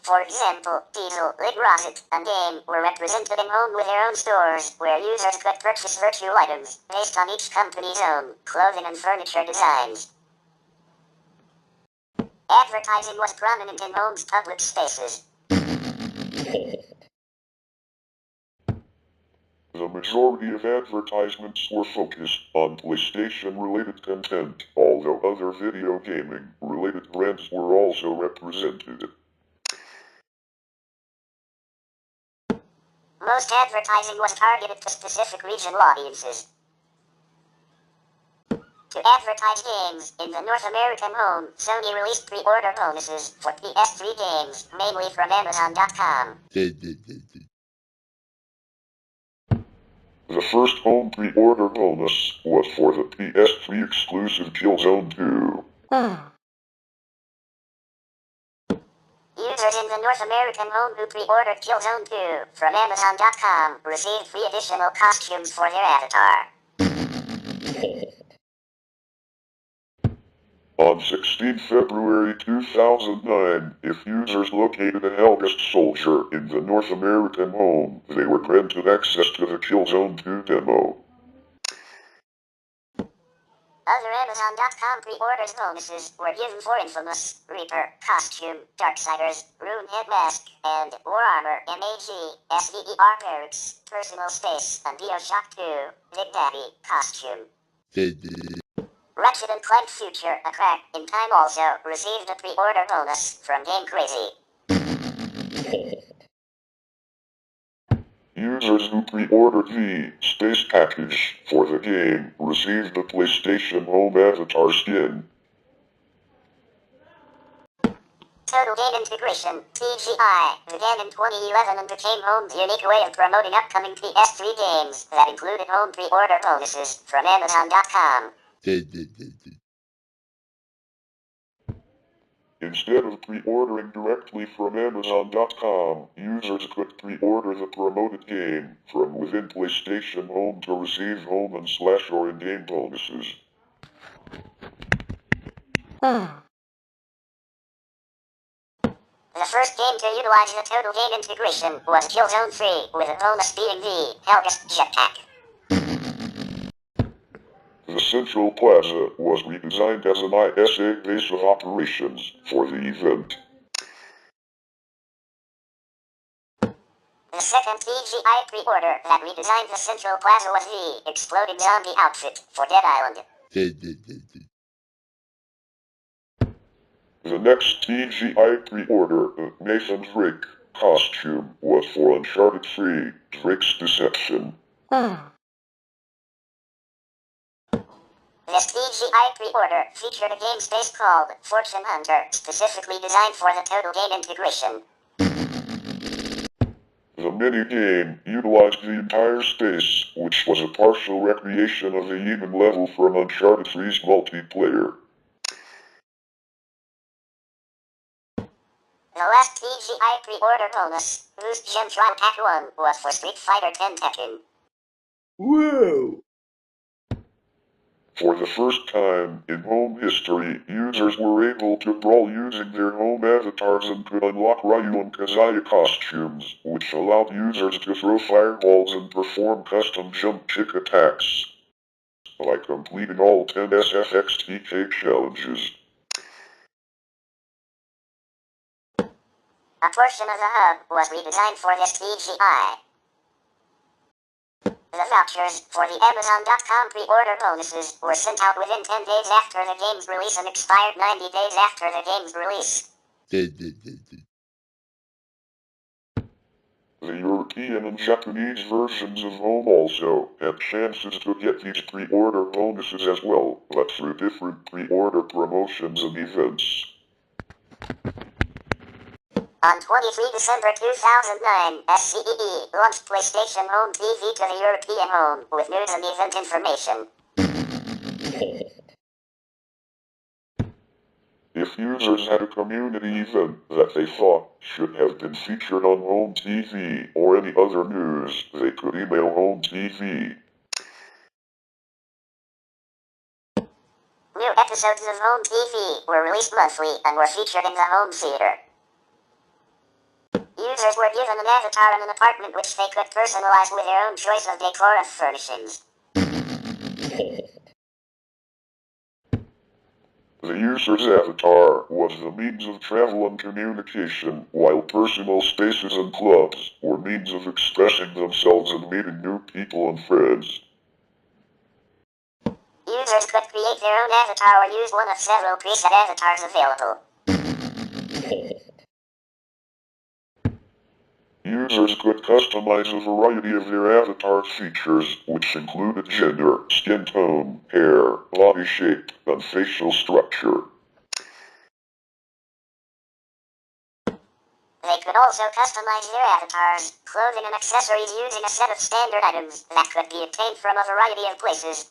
For example, Diesel, Ligrosset, and Game were represented in home with their own stores, where users could purchase virtual items based on each company's own clothing and furniture designs. Advertising was prominent in home's public spaces. The majority of advertisements were focused on PlayStation-related content, although other video gaming-related brands were also represented. Most advertising was targeted to specific regional audiences. To advertise games in the North American home, Sony released pre-order bonuses for PS3 games, mainly from Amazon.com. The first home pre-order bonus was for the PS3 exclusive Killzone 2. Users in the North American home who pre-ordered Killzone 2 from Amazon.com received free additional costumes for their avatar. On 16 February 2009, if users located a Helgast soldier in the North American home, they were granted access to the Killzone 2 demo. Other Amazon.com pre-orders bonuses were given for Infamous, Reaper, Costume, Darksiders, Runehead Mask, and War Armor MAG, SVER Barracks, Personal Space, and BioShock 2, Big Daddy, Costume. Ratchet and Clank Future, A Crack in Time also received a pre-order bonus from Game Crazy. Users who pre-ordered the Space Package for the game received the PlayStation Home Avatar skin. Total Game Integration, TGI, began in 2011 and became Home's unique way of promoting upcoming PS3 games that included home pre-order bonuses from Amazon.com. Instead of pre-ordering directly from Amazon.com, users could pre-order the promoted game from within PlayStation Home to receive home and / or in-game bonuses. The first game to utilize the Total Game Integration was Killzone 3, with a bonus being the Helgast Jetpack. The Central Plaza was redesigned as an ISA base of operations for the event. The second TGI pre-order that redesigned the Central Plaza was the Exploding Zombie outfit for Dead Island. The next TGI pre-order, Nathan Drake costume, was for Uncharted 3, Drake's Deception. This TGI pre-order featured a game space called Fortune Hunter, specifically designed for the Total Game Integration. The mini-game utilized the entire space, which was a partial recreation of the even level from Uncharted 3's multiplayer. GI pre-order bonus, whose Gem Trial Pack 1 was for Street Fighter X Tekken. Whoa! For the first time in home history, users were able to brawl using their home avatars and could unlock Ryu and Kazaya costumes, which allowed users to throw fireballs and perform custom jump kick attacks by completing all 10 SFXTK challenges. A portion of the hub was redesigned for this TGI. The vouchers for the Amazon.com pre-order bonuses were sent out within 10 days after the game's release and expired 90 days after the game's release. The European and Japanese versions of Home also had chances to get these pre-order bonuses as well, but through different pre-order promotions and events. On 23 December 2009, SCEE launched PlayStation Home TV to the European home with news and event information. If users had a community event that they thought should have been featured on Home TV or any other news, they could email Home TV. New episodes of Home TV were released monthly and were featured in the home theater. Users were given an avatar and an apartment which they could personalize with their own choice of decor and furnishings. The user's avatar was the means of travel and communication, while personal spaces and clubs were means of expressing themselves and meeting new people and friends. Users could create their own avatar or use one of several preset avatars available. Users could customize a variety of their avatar features, which included gender, skin tone, hair, body shape, and facial structure. They could also customize their avatars, clothing and accessories using a set of standard items that could be obtained from a variety of places,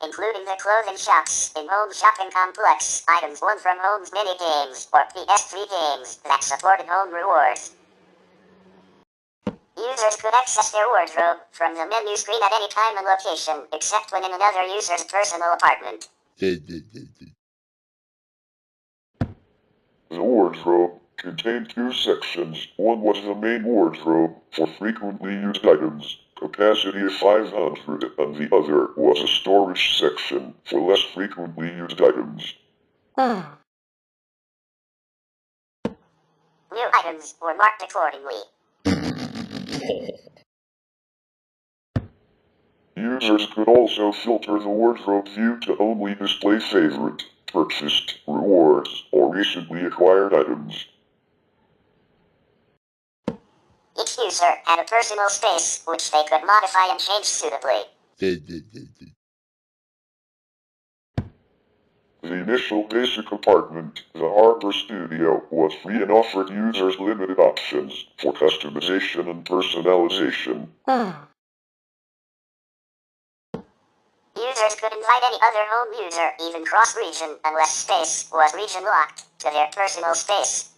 including the clothing shops in Home Shopping Complex, items won from Home's mini-games or PS3 games that supported Home rewards. Users could access their wardrobe from the menu screen at any time and location, except when in another user's personal apartment. The wardrobe contained two sections. One was the main wardrobe for frequently used items, capacity of 500, and the other was a storage section for less frequently used items. New items were marked accordingly. Users could also filter the wardrobe view to only display favorite, purchased, rewards, or recently acquired items. Each user had a personal space which they could modify and change suitably. The initial basic apartment, the Harbor Studio, was free and offered users limited options for customization and personalization. Users could invite any other home user, even cross-region, unless space was region-locked to their personal space.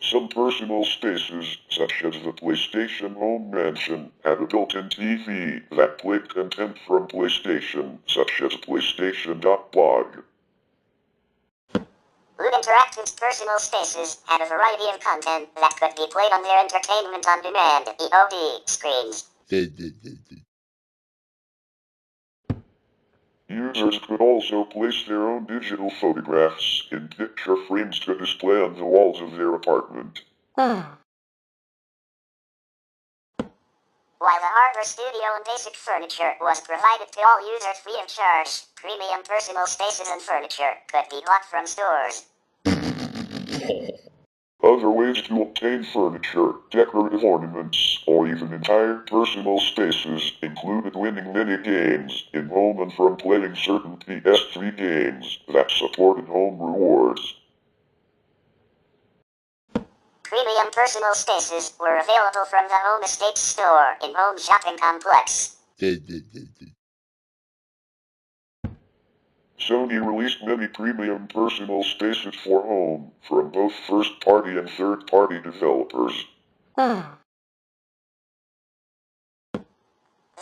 Some personal spaces, such as the PlayStation Home Mansion, had a built-in TV that played content from PlayStation, such as PlayStation.blog. Loot Interactive's personal spaces had a variety of content that could be played on their Entertainment on Demand (EOD) screens. Users could also place their own digital photographs in picture frames to display on the walls of their apartment. While the Harbor Studio and basic furniture was provided to all users free of charge, premium personal spaces and furniture could be bought from stores. Other ways to obtain furniture, decorative ornaments, or even entire personal spaces included winning mini-games in Home and from playing certain PS3 games that supported Home rewards. Premium personal spaces were available from the Home Estates store in Home Shopping Complex. Sony released many premium personal spaces for home from both first-party and third-party developers.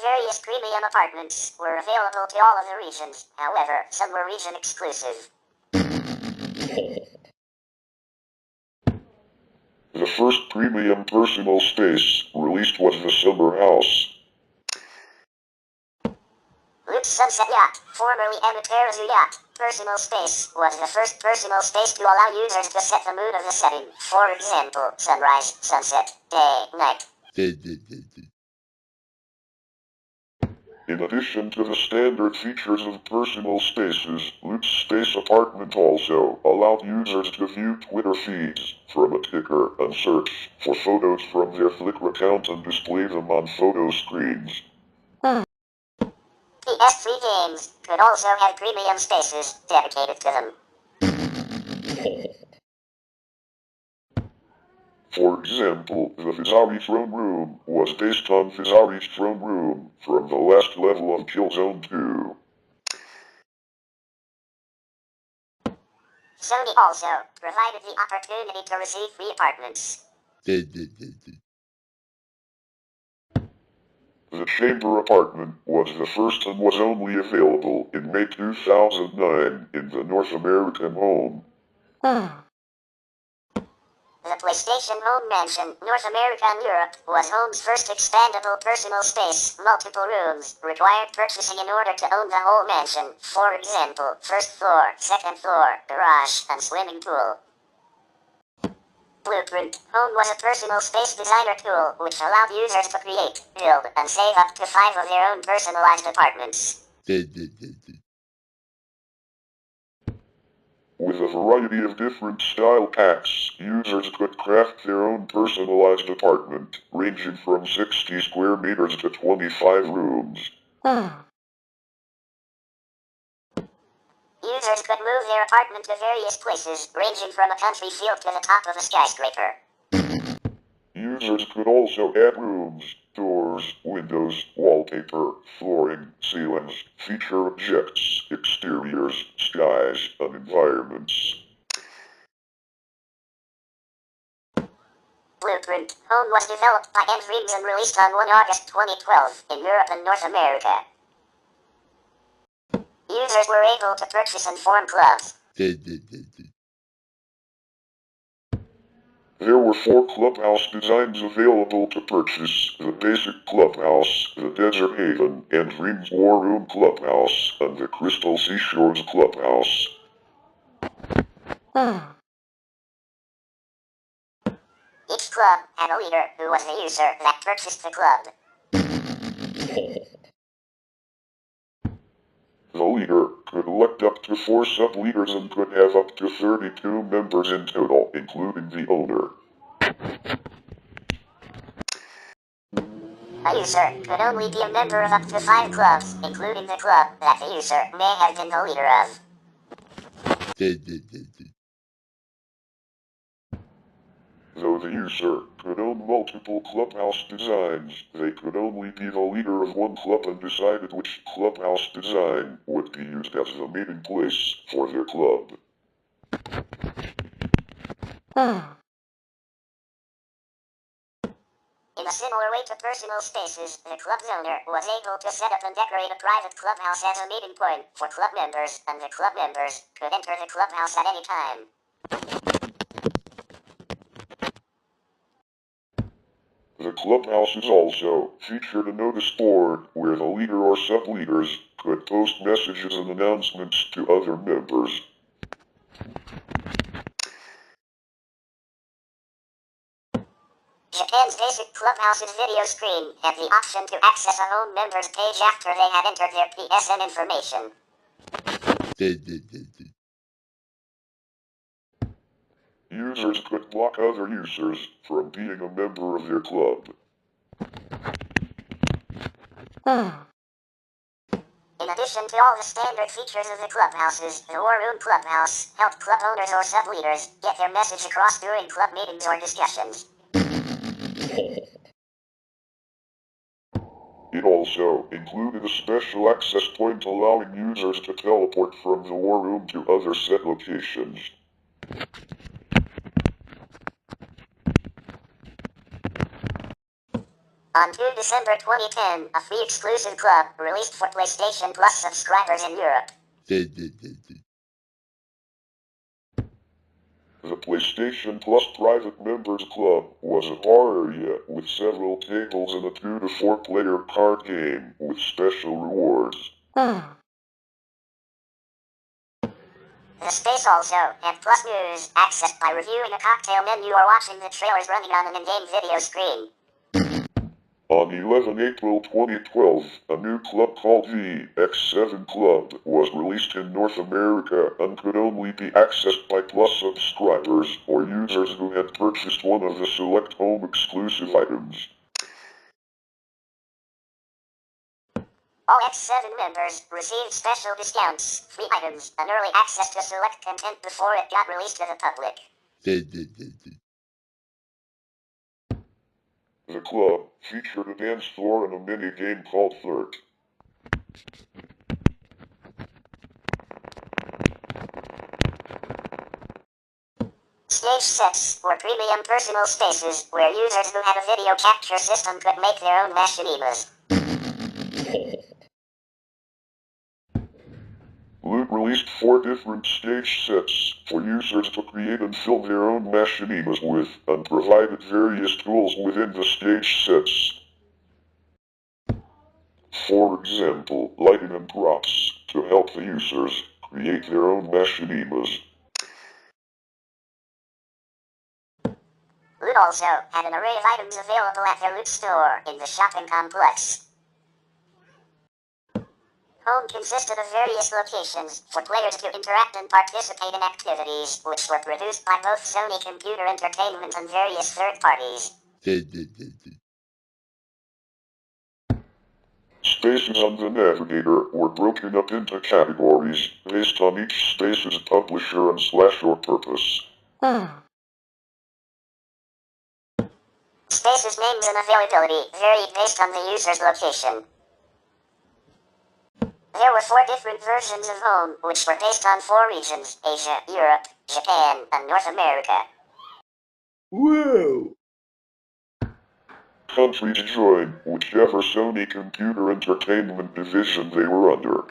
Various premium apartments were available to all of the regions, however, some were region exclusive. The first premium personal space released was the Summer House. Luke's Sunset Yacht, formerly Amaterasu Yacht, personal space, was the first personal space to allow users to set the mood of the setting. For example, sunrise, sunset, day, night. In addition to the standard features of personal spaces, Luke's Space Apartment also allowed users to view Twitter feeds from a ticker and search for photos from their Flickr account and display them on photo screens. PS3 games could also have premium spaces dedicated to them. For example, the Vizari Throne Room was based on Vizari's Throne Room from the last level of Killzone 2. Sony also provided the opportunity to receive free apartments. The Chamber Apartment was the first and was only available in May 2009 in the North American home. The PlayStation Home Mansion, North America and Europe, was home's first expandable personal space, multiple rooms, required purchasing in order to own the whole mansion. For example, first floor, second floor, garage, and swimming pool. Blueprint Home was a personal space designer tool which allowed users to create, build, and save up to 5 of their own personalized apartments. With a variety of different style packs, users could craft their own personalized apartment, ranging from 60 square meters to 25 rooms. Users could move their apartment to various places, ranging from a country field to the top of a skyscraper. Users could also add rooms, doors, windows, wallpaper, flooring, ceilings, feature objects, exteriors, skies, and environments. Blueprint Home was developed by Dreams and released on 1 August 2012 in Europe and North America. Users were able to purchase and form clubs. There were 4 clubhouse designs available to purchase: the Basic Clubhouse, the Desert Haven, and Dreams War Room Clubhouse, and the Crystal Seashores Clubhouse. Each club had a leader who was the user that purchased the club. The leader could elect up to 4 sub-leaders and could have up to 32 members in total, including the owner. A user could only be a member of up to 5 clubs, including the club that the user may have been the leader of. Though the user could own multiple clubhouse designs, they could only be the leader of one club and decided which clubhouse design would be used as the meeting place for their club. In a similar way to personal spaces, the club's owner was able to set up and decorate a private clubhouse as a meeting point for club members, and the club members could enter the clubhouse at any time. The clubhouses also featured a notice board where the leader or sub-leaders could post messages and announcements to other members. Japan's basic clubhouse's video screen had the option to access a home member's page after they had entered their PSN information. Users could block other users from being a member of their club. In addition to all the standard features of the clubhouses, the War Room Clubhouse helped club owners or sub-leaders get their message across during club meetings or discussions. It also included a special access point allowing users to teleport from the war room to other set locations. On 2 December 2010, a free exclusive club released for PlayStation Plus subscribers in Europe. The PlayStation Plus Private Members Club was a bar area with several tables and a 2 to 4 player card game with special rewards. The space also had Plus News, accessed by reviewing a cocktail menu or watching the trailers running on an in-game video screen. On 11 April 2012, a new club called the X7 Club was released in North America and could only be accessed by Plus subscribers or users who had purchased one of the select home exclusive items. All X7 members received special discounts, free items, and early access to select content before it got released to the public. The club featured a dance floor and a mini-game called Flirt. Stage sets were premium personal spaces where users who had a video capture system could make their own machinimas. Loot released 4 different stage sets for users to create and fill their own machinimas with, and provided various tools within the stage sets. For example, lighting and props to help the users create their own machinimas. Loot also had an array of items available at their loot store in the shopping complex. Home consisted of various locations for players to interact and participate in activities which were produced by both Sony Computer Entertainment and various third parties. Spaces on the navigator were broken up into categories based on each space's publisher and /or purpose. Spaces' names and availability varied based on the user's location. There were 4 different versions of Home, which were based on 4 regions: Asia, Europe, Japan, and North America. Whoa! Countries joined whichever Sony Computer Entertainment division they were under.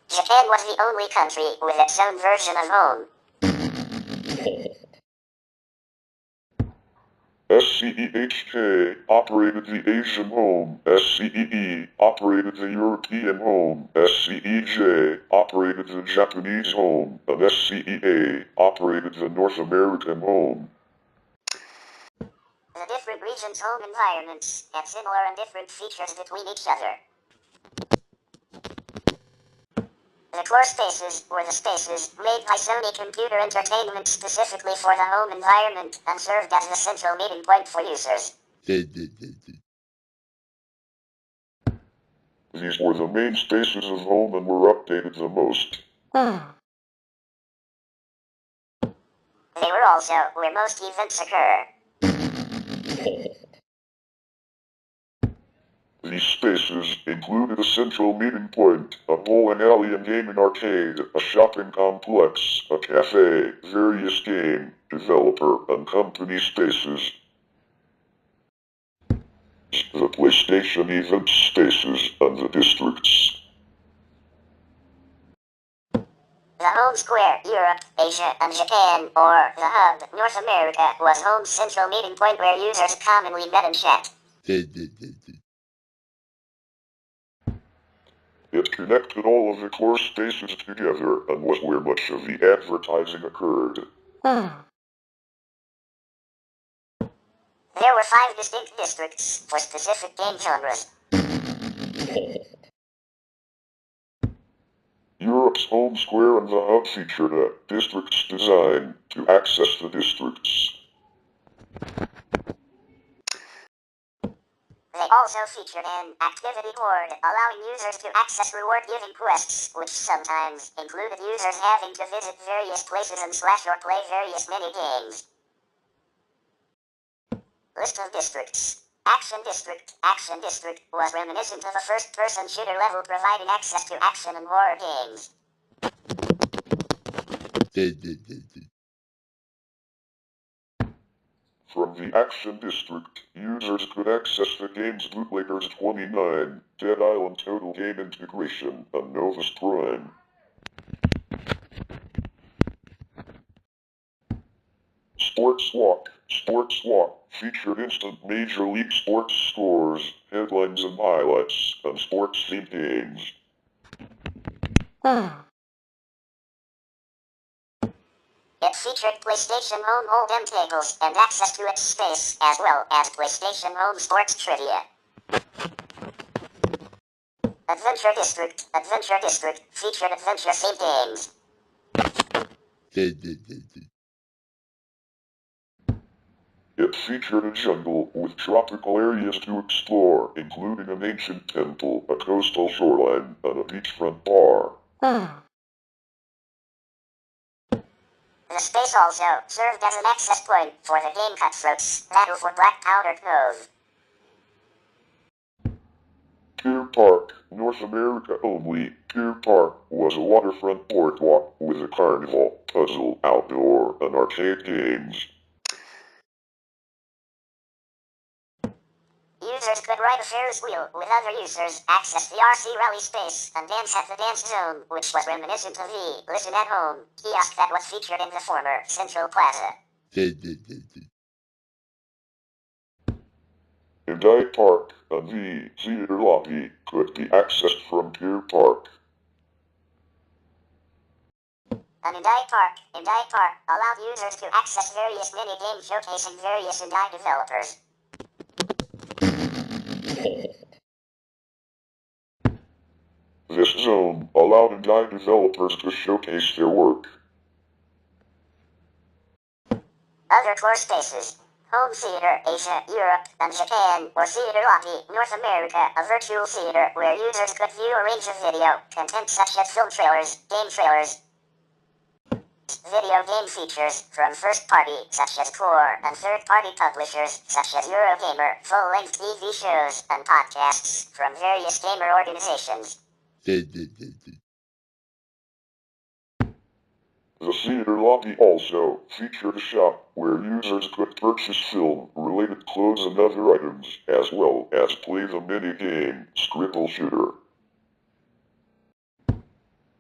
Japan was the only country with its own version of Home. SCEHK operated the Asian Home, SCEE operated the European Home, SCEJ operated the Japanese Home, and SCEA operated the North American Home. The different regions' home environments had similar and different features between each other. The core spaces were the spaces made by Sony Computer Entertainment specifically for the home environment and served as the central meeting point for users. These were the main spaces of Home and were updated the most. They were also where most events occur. These spaces included a central meeting point, a bowling alley and gaming arcade, a shopping complex, a cafe, various game, developer, and company spaces. The PlayStation event spaces and the districts. The Home Square, Europe, Asia, and Japan, or the Hub, North America, was Home's central meeting point where users commonly met and chat. It connected all of the core spaces together and was where much of the advertising occurred. There were 5 distinct districts for specific game genres. Europe's Home Square and the Hub featured a districts design to access the districts. They also featured an activity board, allowing users to access reward-giving quests, which sometimes included users having to visit various places and /or play various mini-games. List of districts. Action District. Action District was reminiscent of a first-person shooter level providing access to action and horror games. From the Action District, users could access the game's bootleggers 29, Dead Island Total Game Integration, and Novus Prime. Sports Walk. Sports Walk featured instant Major League Sports scores, headlines and highlights, and sports-themed games. It featured PlayStation Home Hold'em tables and access to its space, as well as PlayStation Home Sports Trivia. Adventure District. Adventure District featured adventure-themed games. It featured a jungle with tropical areas to explore, including an ancient temple, a coastal shoreline, and a beachfront bar. The space also served as an access point for the game Cutthroats, Battle for Black Powder Cove. Pier Park, North America only. Pier Park was a waterfront boardwalk with a carnival, puzzle, outdoor, and arcade games. Users could ride a Ferris wheel with other users, access the RC Rally space, and dance at the Dance Zone, which was reminiscent of the Listen at Home kiosk that was featured in the former Central Plaza. In Dye Park, and the theater lobby could be accessed from Pier Park. And in Dye Park allowed users to access various mini-games showcasing various indie developers. This zone allowed indie developers to showcase their work. Other core spaces. Home theater, Asia, Europe, and Japan, or theater lobby, North America, a virtual theater where users could view a range of video content such as film trailers, game trailers, video game features from first-party such as core and third-party publishers such as Eurogamer, full-length TV shows, and podcasts from various gamer organizations. The theater lobby also featured a shop where users could purchase film-related clothes and other items, as well as play the mini-game Scribble Shooter.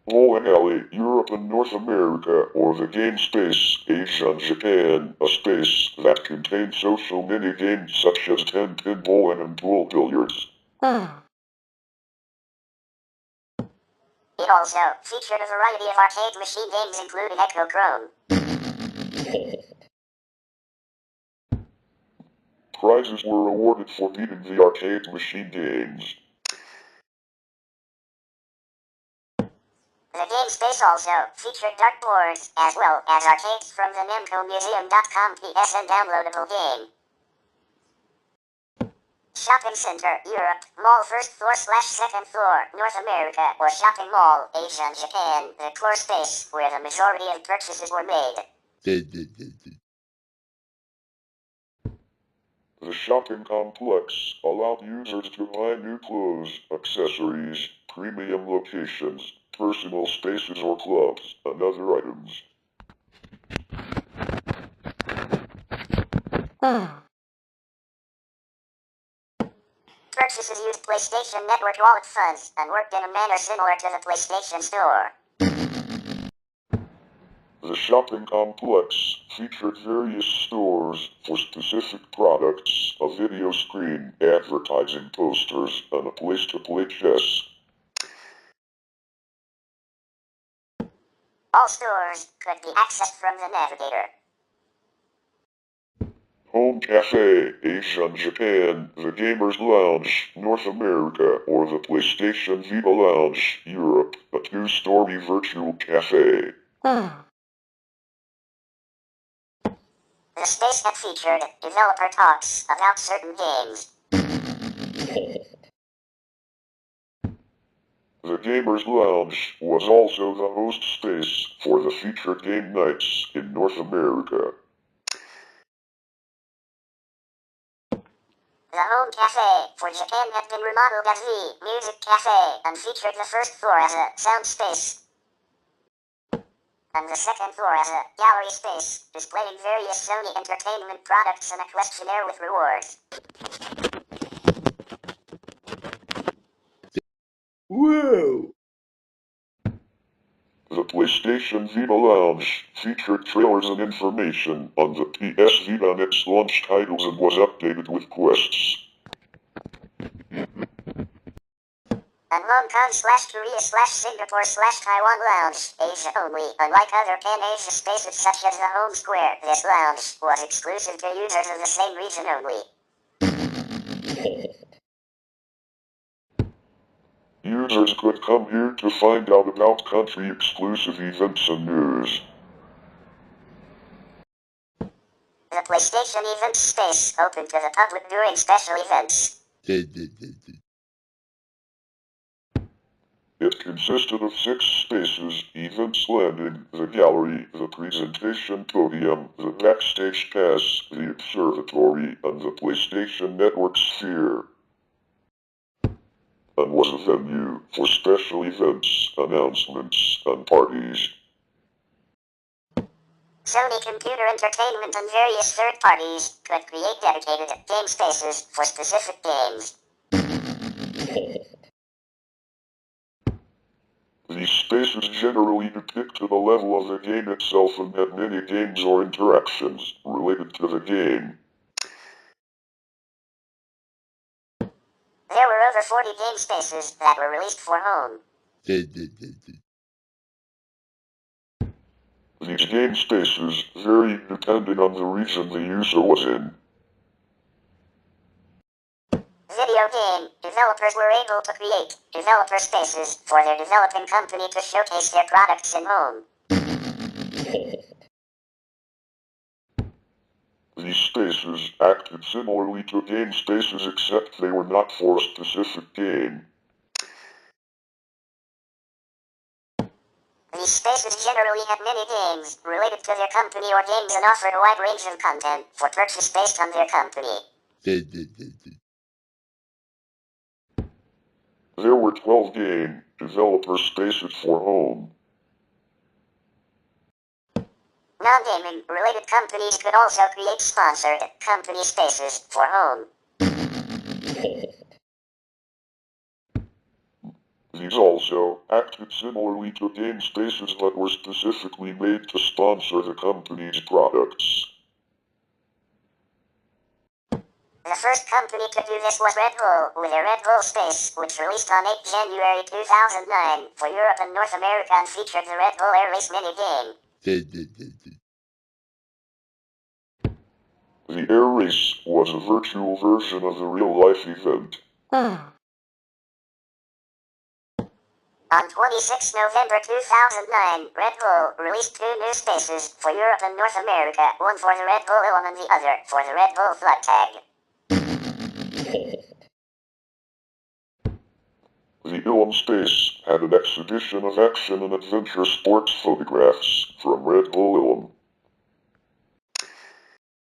Bowling Alley, Europe and North America, or the game space, Asia and Japan, a space that contains social mini-games such as 10-pin bowling and pool billiards. It also featured a variety of arcade machine games including Echochrome. Prizes were awarded for beating the arcade machine games. The game space also featured dartboards, as well as arcades from the NamcoMuseum.com PSN downloadable game. Shopping Center, Europe, Mall First Floor/Second Floor, North America, or Shopping Mall, Asia and Japan, the core space where the majority of purchases were made. The shopping complex allowed users to buy new clothes, accessories, premium locations, personal spaces or clubs, and other items. Purchases used PlayStation Network wallet funds and worked in a manner similar to the PlayStation Store. The shopping complex featured various stores for specific products, a video screen, advertising posters, and a place to play chess. All stores could be accessed from the navigator. Home Cafe, Asia and Japan, the Gamers Lounge, North America, or the PlayStation Vita Lounge, Europe, a two-story virtual cafe. The space that featured developer talks about certain games. The Gamers Lounge was also the host space for the featured game nights in North America. The Home Cafe for Japan had been remodeled as the Music Cafe and featured the first floor as a sound space and the second floor as a gallery space, displaying various Sony Entertainment products and a questionnaire with rewards. Whoa! The PlayStation Vita Lounge featured trailers and information on the PS Vita and its launch titles and was updated with quests. And Hong Kong/Korea/Singapore/Taiwan Lounge, Asia only. Unlike other Pan-Asia spaces such as the Home Square, this lounge was exclusive to users of the same region only. Users could come here to find out about country-exclusive events and news. The PlayStation event space open to the public during special events. It consisted of 6 spaces: events landing, the gallery, the presentation podium, the backstage pass, the observatory, and the PlayStation Network sphere. And was a venue for special events, announcements, and parties. Sony Computer Entertainment and various third parties could create dedicated game spaces for specific games. These spaces generally depicted a level of the game itself and had many games or interactions related to the game. There were over 40 game spaces that were released for home. These game spaces varied depending on the region the user was in. Video game developers were able to create developer spaces for their developing company to showcase their products in home. These spaces acted similarly to game spaces except they were not for a specific game. These spaces generally had many games related to their company or games and offered a wide range of content for purchase based on their company. There were 12 game developer spaces for home. Non-gaming related companies could also create sponsored company spaces for home. These also acted similarly to game spaces but were specifically made to sponsor the company's products. The first company to do this was Red Bull, with a Red Bull space, which released on 8 January 2009 for Europe and North America and featured the Red Bull Air Race minigame. The Air Race was a virtual version of the real-life event. On 26 November 2009, Red Bull released 2 new spaces for Europe and North America, one for the Red Bull Ilum and the other for the Red Bull Flood Tag. The Ilum space had an exhibition of action and adventure sports photographs from Red Bull Ilum.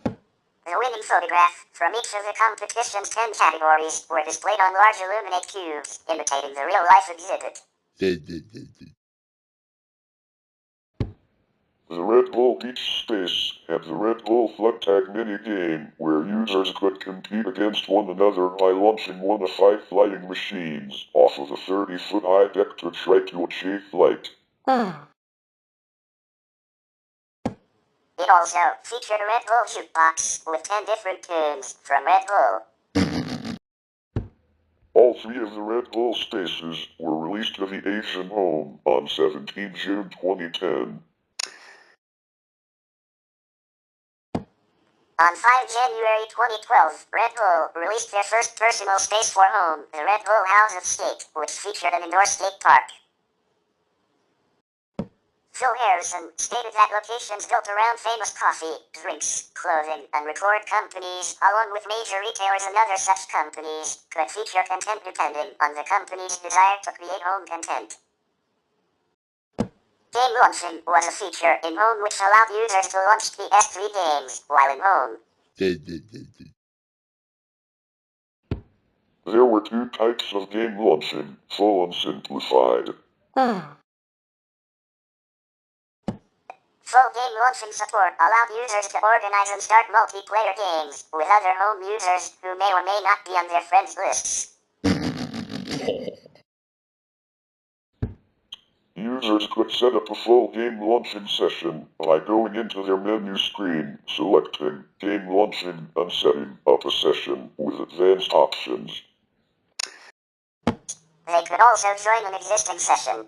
The winning photograph from each of the competition's 10 categories were displayed on large illuminate cubes, imitating the real-life exhibit. The Red Bull Beach space had the Red Bull Flood Tag mini-game, where users could compete against one another by launching one of 5 flying machines off of a 30-foot high deck to try to achieve flight. It also featured a Red Bull jukebox with 10 different tunes from Red Bull. All 3 of the Red Bull spaces were released to the Asian home on 17 June 2010. On 5 January 2012, Red Bull released their first personal space for home, the Red Bull House of Skate, which featured an indoor skate park. Phil Harrison stated that locations built around famous coffee, drinks, clothing, and record companies, along with major retailers and other such companies, could feature content depending on the company's desire to create home content. Game launching was a feature in home which allowed users to launch PS3 games while in home. There were two types of game launching, full and simplified. Full game launching support allowed users to organize and start multiplayer games with other home users who may or may not be on their friends' lists. Users could set up a full game launching session by going into their menu screen, selecting Game Launching, and setting up a session with advanced options. They could also join an existing session.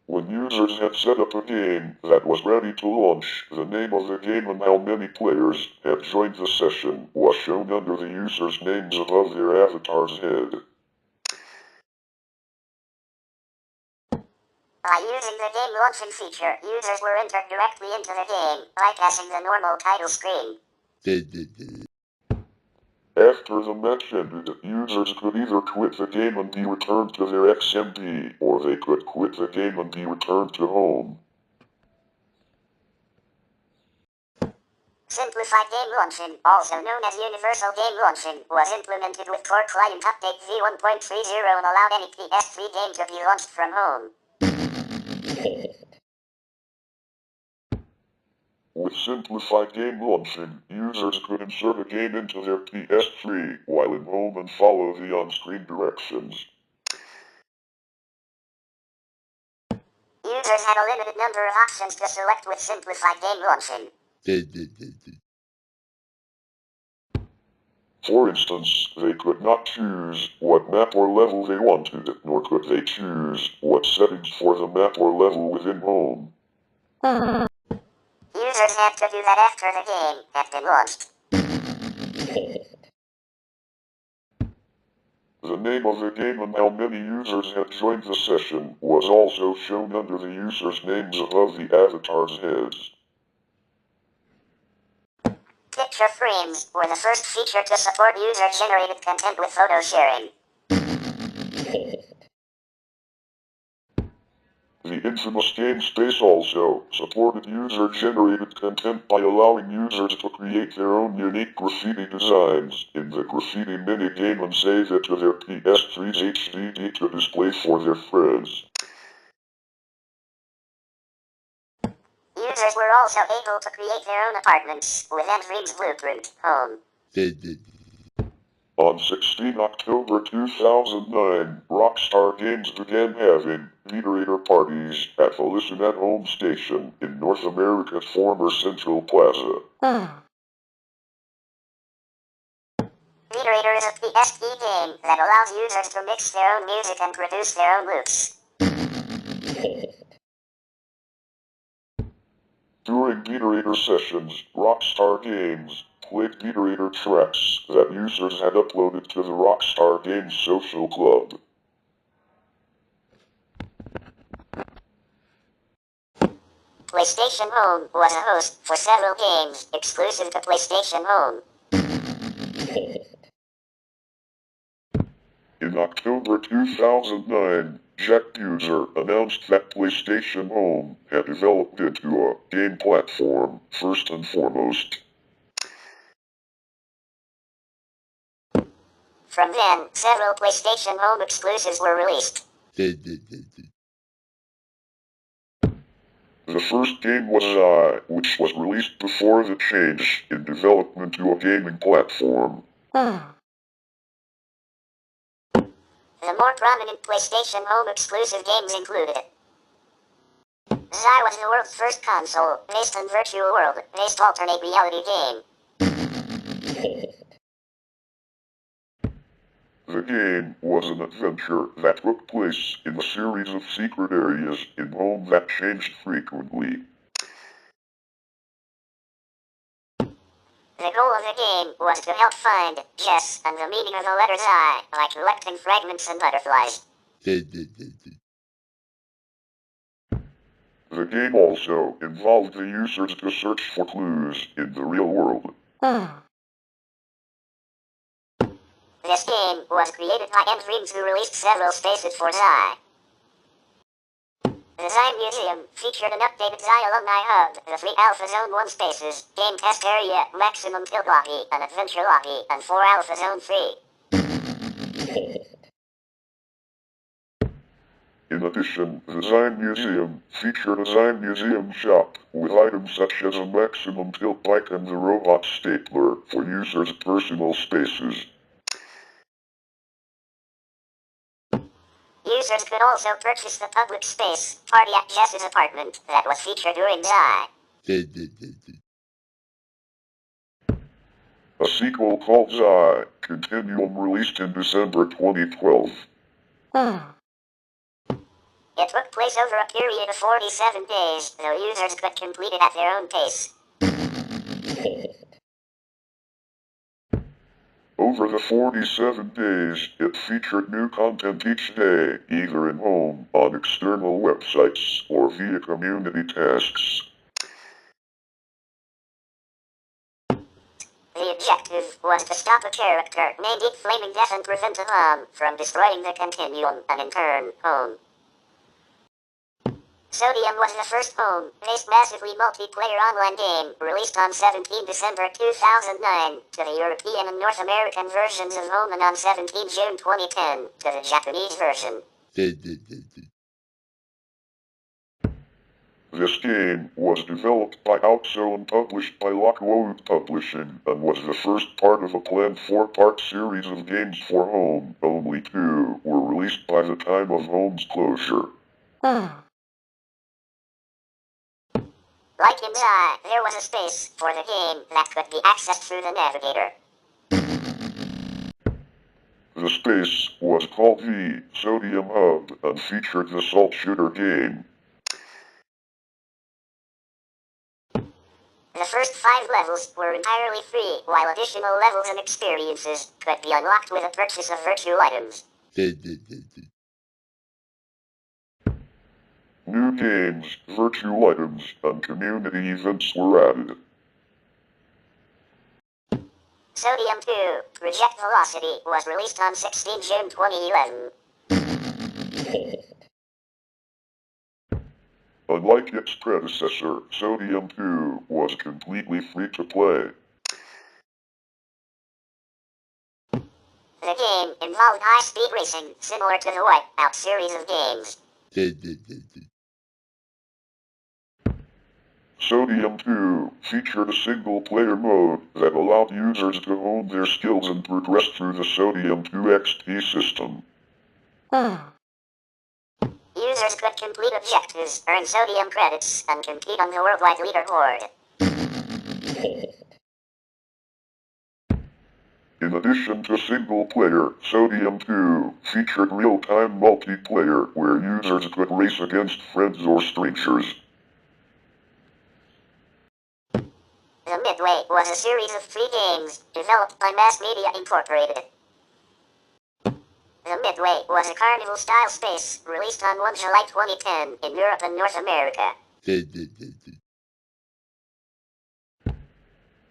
When users had set up a game that was ready to launch, the name of the game and how many players had joined the session was shown under the users' names above their avatar's head. By using the game launching feature, users were entered directly into the game, bypassing the normal title screen. After the match ended, users could either quit the game and be returned to their XMP, or they could quit the game and be returned to home. Simplified game launching, also known as universal game launching, was implemented with Core Client Update v1.30 and allowed any PS3 game to be launched from home. With simplified game launching, users could insert a game into their PS3 while in home and follow the on-screen directions. Users had a limited number of options to select with simplified game launching. For instance, they could not choose what map or level they wanted, nor could they choose what settings for the map or level within home. Users had to do that after the game had been launched. The name of the game and how many users had joined the session was also shown under the users' names above the avatars' heads. Picture frames were the first feature to support user-generated content with photo sharing. The infamous game Space also supported user-generated content by allowing users to create their own unique graffiti designs in the graffiti minigame and save it to their PS3's HDD to display for their friends. Users were also able to create their own apartments with Dream's blueprint home. On 16 October 2009, Rockstar Games began having Beaterator parties at the Listen at Home station in North America's former Central Plaza. Beaterator is a PSP game that allows users to mix their own music and produce their own loops. During Beaterator sessions, Rockstar Games played Beaterator tracks that users had uploaded to the Rockstar Games social club. PlayStation Home was a host for several games exclusive to PlayStation Home. In October 2009, Jack Buser announced that PlayStation Home had developed into a game platform, first and foremost. From then, several PlayStation Home exclusives were released. The first game was I, which was released before the change in development to a gaming platform. The more prominent PlayStation Home exclusive games included Xi was the world's first console-based and virtual world-based alternate reality game. The game was an adventure that took place in a series of secret areas in home that changed frequently. The goal of the game was to help find Jess and the meaning of the letters I by collecting fragments and butterflies. The game also involved the users to search for clues in the real world. This game was created by Dreams, who released several stages for Xi. The Design Museum featured an updated Xi Alumni Hub, the 3 Alpha Zone 1 spaces, game test area, maximum tilt lobby, an adventure lobby, and 4 Alpha Zone 3. In addition, the Design Museum featured a Design Museum shop with items such as a maximum tilt bike and the robot stapler for users' personal spaces. Users could also purchase the public space, Party at Jess's apartment, that was featured during Xi. A sequel called Xi Continuum released in December 2012. It took place over a period of 47 days, though users could complete it at their own pace. Over the 47 days, it featured new content each day, either in home, on external websites, or via community tasks. The objective was to stop a character named It Flaming Death and prevent a bomb from destroying the continuum, and in turn, home. Sodium was the first home-based massively multiplayer online game, released on 17 December 2009 to the European and North American versions of Home and on 17 June 2010 to the Japanese version. This game was developed by Outso and published by Lockwood Publishing, and was the first part of a planned 4-part series of games for Home. Only 2 were released by the time of Home's closure. Like in Xi, there was a space for the game that could be accessed through the navigator. The space was called the Sodium Hub and featured the Salt Shooter game. The first 5 levels were entirely free, while additional levels and experiences could be unlocked with a purchase of virtual items. New games, virtual items, and community events were added. Sodium 2, Project Velocity, was released on 16 June 2011. Unlike its predecessor, Sodium 2 was completely free to play. The game involved high-speed racing, similar to the Wipeout series of games. Sodium 2 featured a single-player mode that allowed users to hone their skills and progress through the Sodium 2 XP system. Users could complete objectives, earn Sodium credits, and compete on the worldwide leaderboard. In addition to single-player, Sodium 2 featured real-time multiplayer where users could race against friends or strangers. The Midway was a series of 3 games, developed by Mass Media Incorporated. The Midway was a carnival-style space, released on 1 July 2010 in Europe and North America.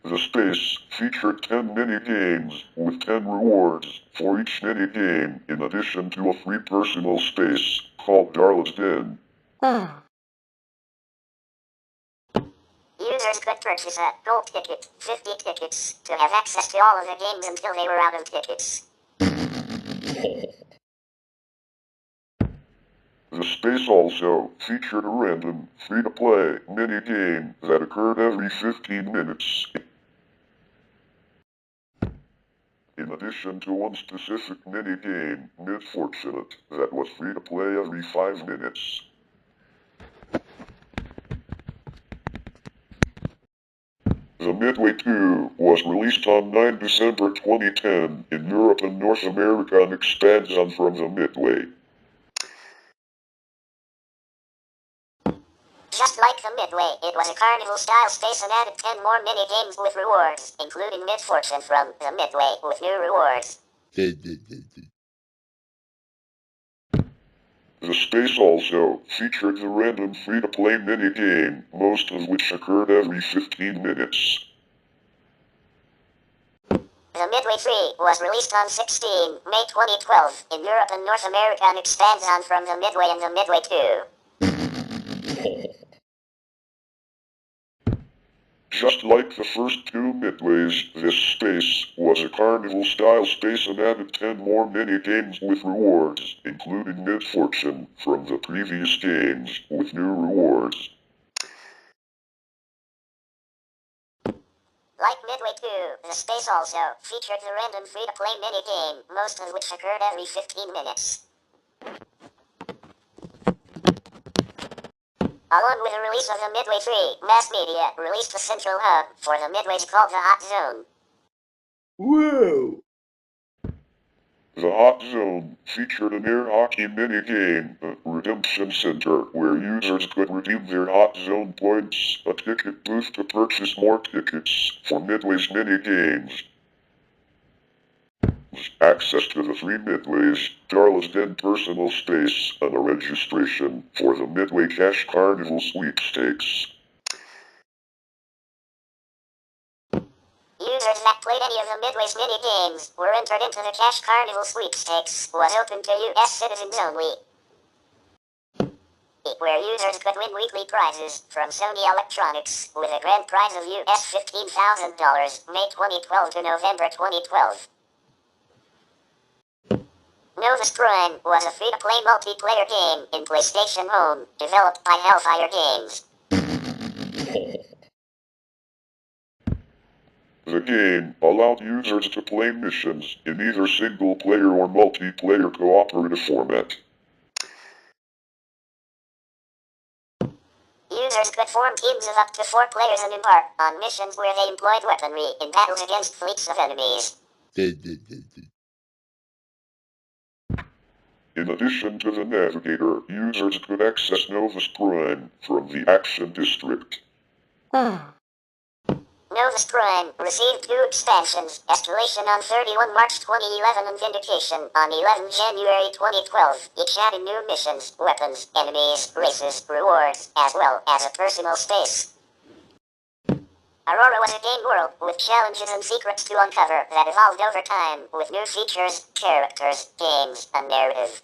The space featured 10 mini-games, with 10 rewards for each mini-game, in addition to a free personal space, called Darla's Den. Users could purchase a gold ticket, 50 tickets, to have access to all of the games until they were out of tickets. The space also featured a random, free-to-play mini-game that occurred every 15 minutes. In addition to one specific mini-game, Mid-Fortunate, that was free to play every 5 minutes. The Midway 2 was released on 9 December 2010 in Europe and North America and expands on from the Midway. Just like the Midway, it was a carnival-style space and added 10 more mini-games with rewards, including Mid-Fortune from the Midway with new rewards. The space also featured the random free-to-play mini-game, most of which occurred every 15 minutes. The Midway 3 was released on 16 May 2012 in Europe and North America and expands on from the Midway and the Midway 2. Just like the first two midways, this space was a carnival-style space and added 10 more mini-games with rewards, including mid-fortune from the previous games, with new rewards. Like Midway 2, the space also featured the random free-to-play mini-game, most of which occurred every 15 minutes. Along with the release of the Midway 3, Mass Media released a central hub for the Midways called the Hot Zone. Whoa! The Hot Zone featured an air hockey mini-game, Redemption Center, where users could redeem their Hot Zone points, a ticket booth to purchase more tickets for Midway's mini-games. Access to the 3 Midways, Darla's Den personal space, and a registration for the Midway Cash Carnival sweepstakes. Users that played any of the Midway's mini-games were entered into the Cash Carnival sweepstakes, was open to U.S. citizens only, where users could win weekly prizes from Sony Electronics, with a grand prize of U.S. $15,000, May 2012 to November 2012. Novus Prime was a free-to-play multiplayer game in PlayStation Home, developed by Hellfire Games. The game allowed users to play missions in either single-player or multiplayer cooperative format. Users could form teams of up to 4 players and embark on missions where they employed weaponry in battles against fleets of enemies. In addition to the navigator, users could access Novus Prime from the Action District. Novus Prime received 2 expansions, Escalation on 31 March 2011 and Vindication on 11 January 2012, each adding new missions, weapons, enemies, races, rewards, as well as a personal space. Aurora was a game world with challenges and secrets to uncover that evolved over time with new features, characters, games, and narrative.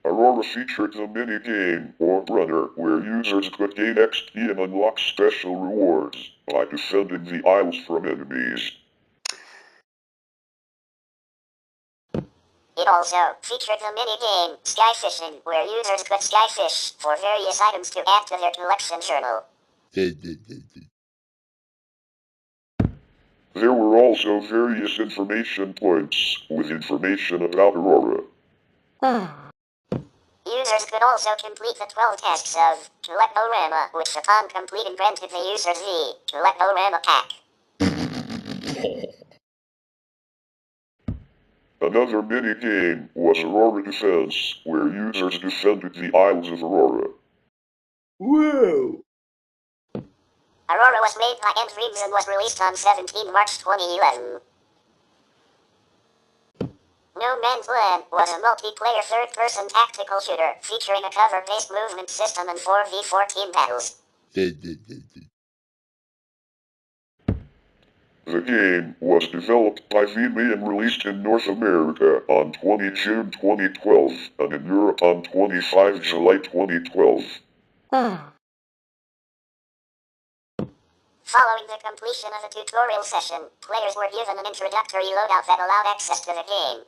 Aurora featured the mini-game, or Runner, where users could gain XP and unlock special rewards by defending the isles from enemies. It also featured the mini-game Sky Fishing, where users could sky fish for various items to add to their collection journal. There were also various information points with information about Aurora. Users could also complete the 12 tasks of Collectorama, which upon completing granted the users the Collectorama pack. Another mini-game was Aurora Defense, where users defended the Isles of Aurora. Whoa! Aurora was made by End Dreams and was released on 17 March 2011. No Man's Land was a multiplayer third-person tactical shooter featuring a cover-based movement system and 4v4 team battles. The game was developed by VME and released in North America on 20 June 2012 and in Europe on 25 July 2012. Following the completion of a tutorial session, players were given an introductory loadout that allowed access to the game.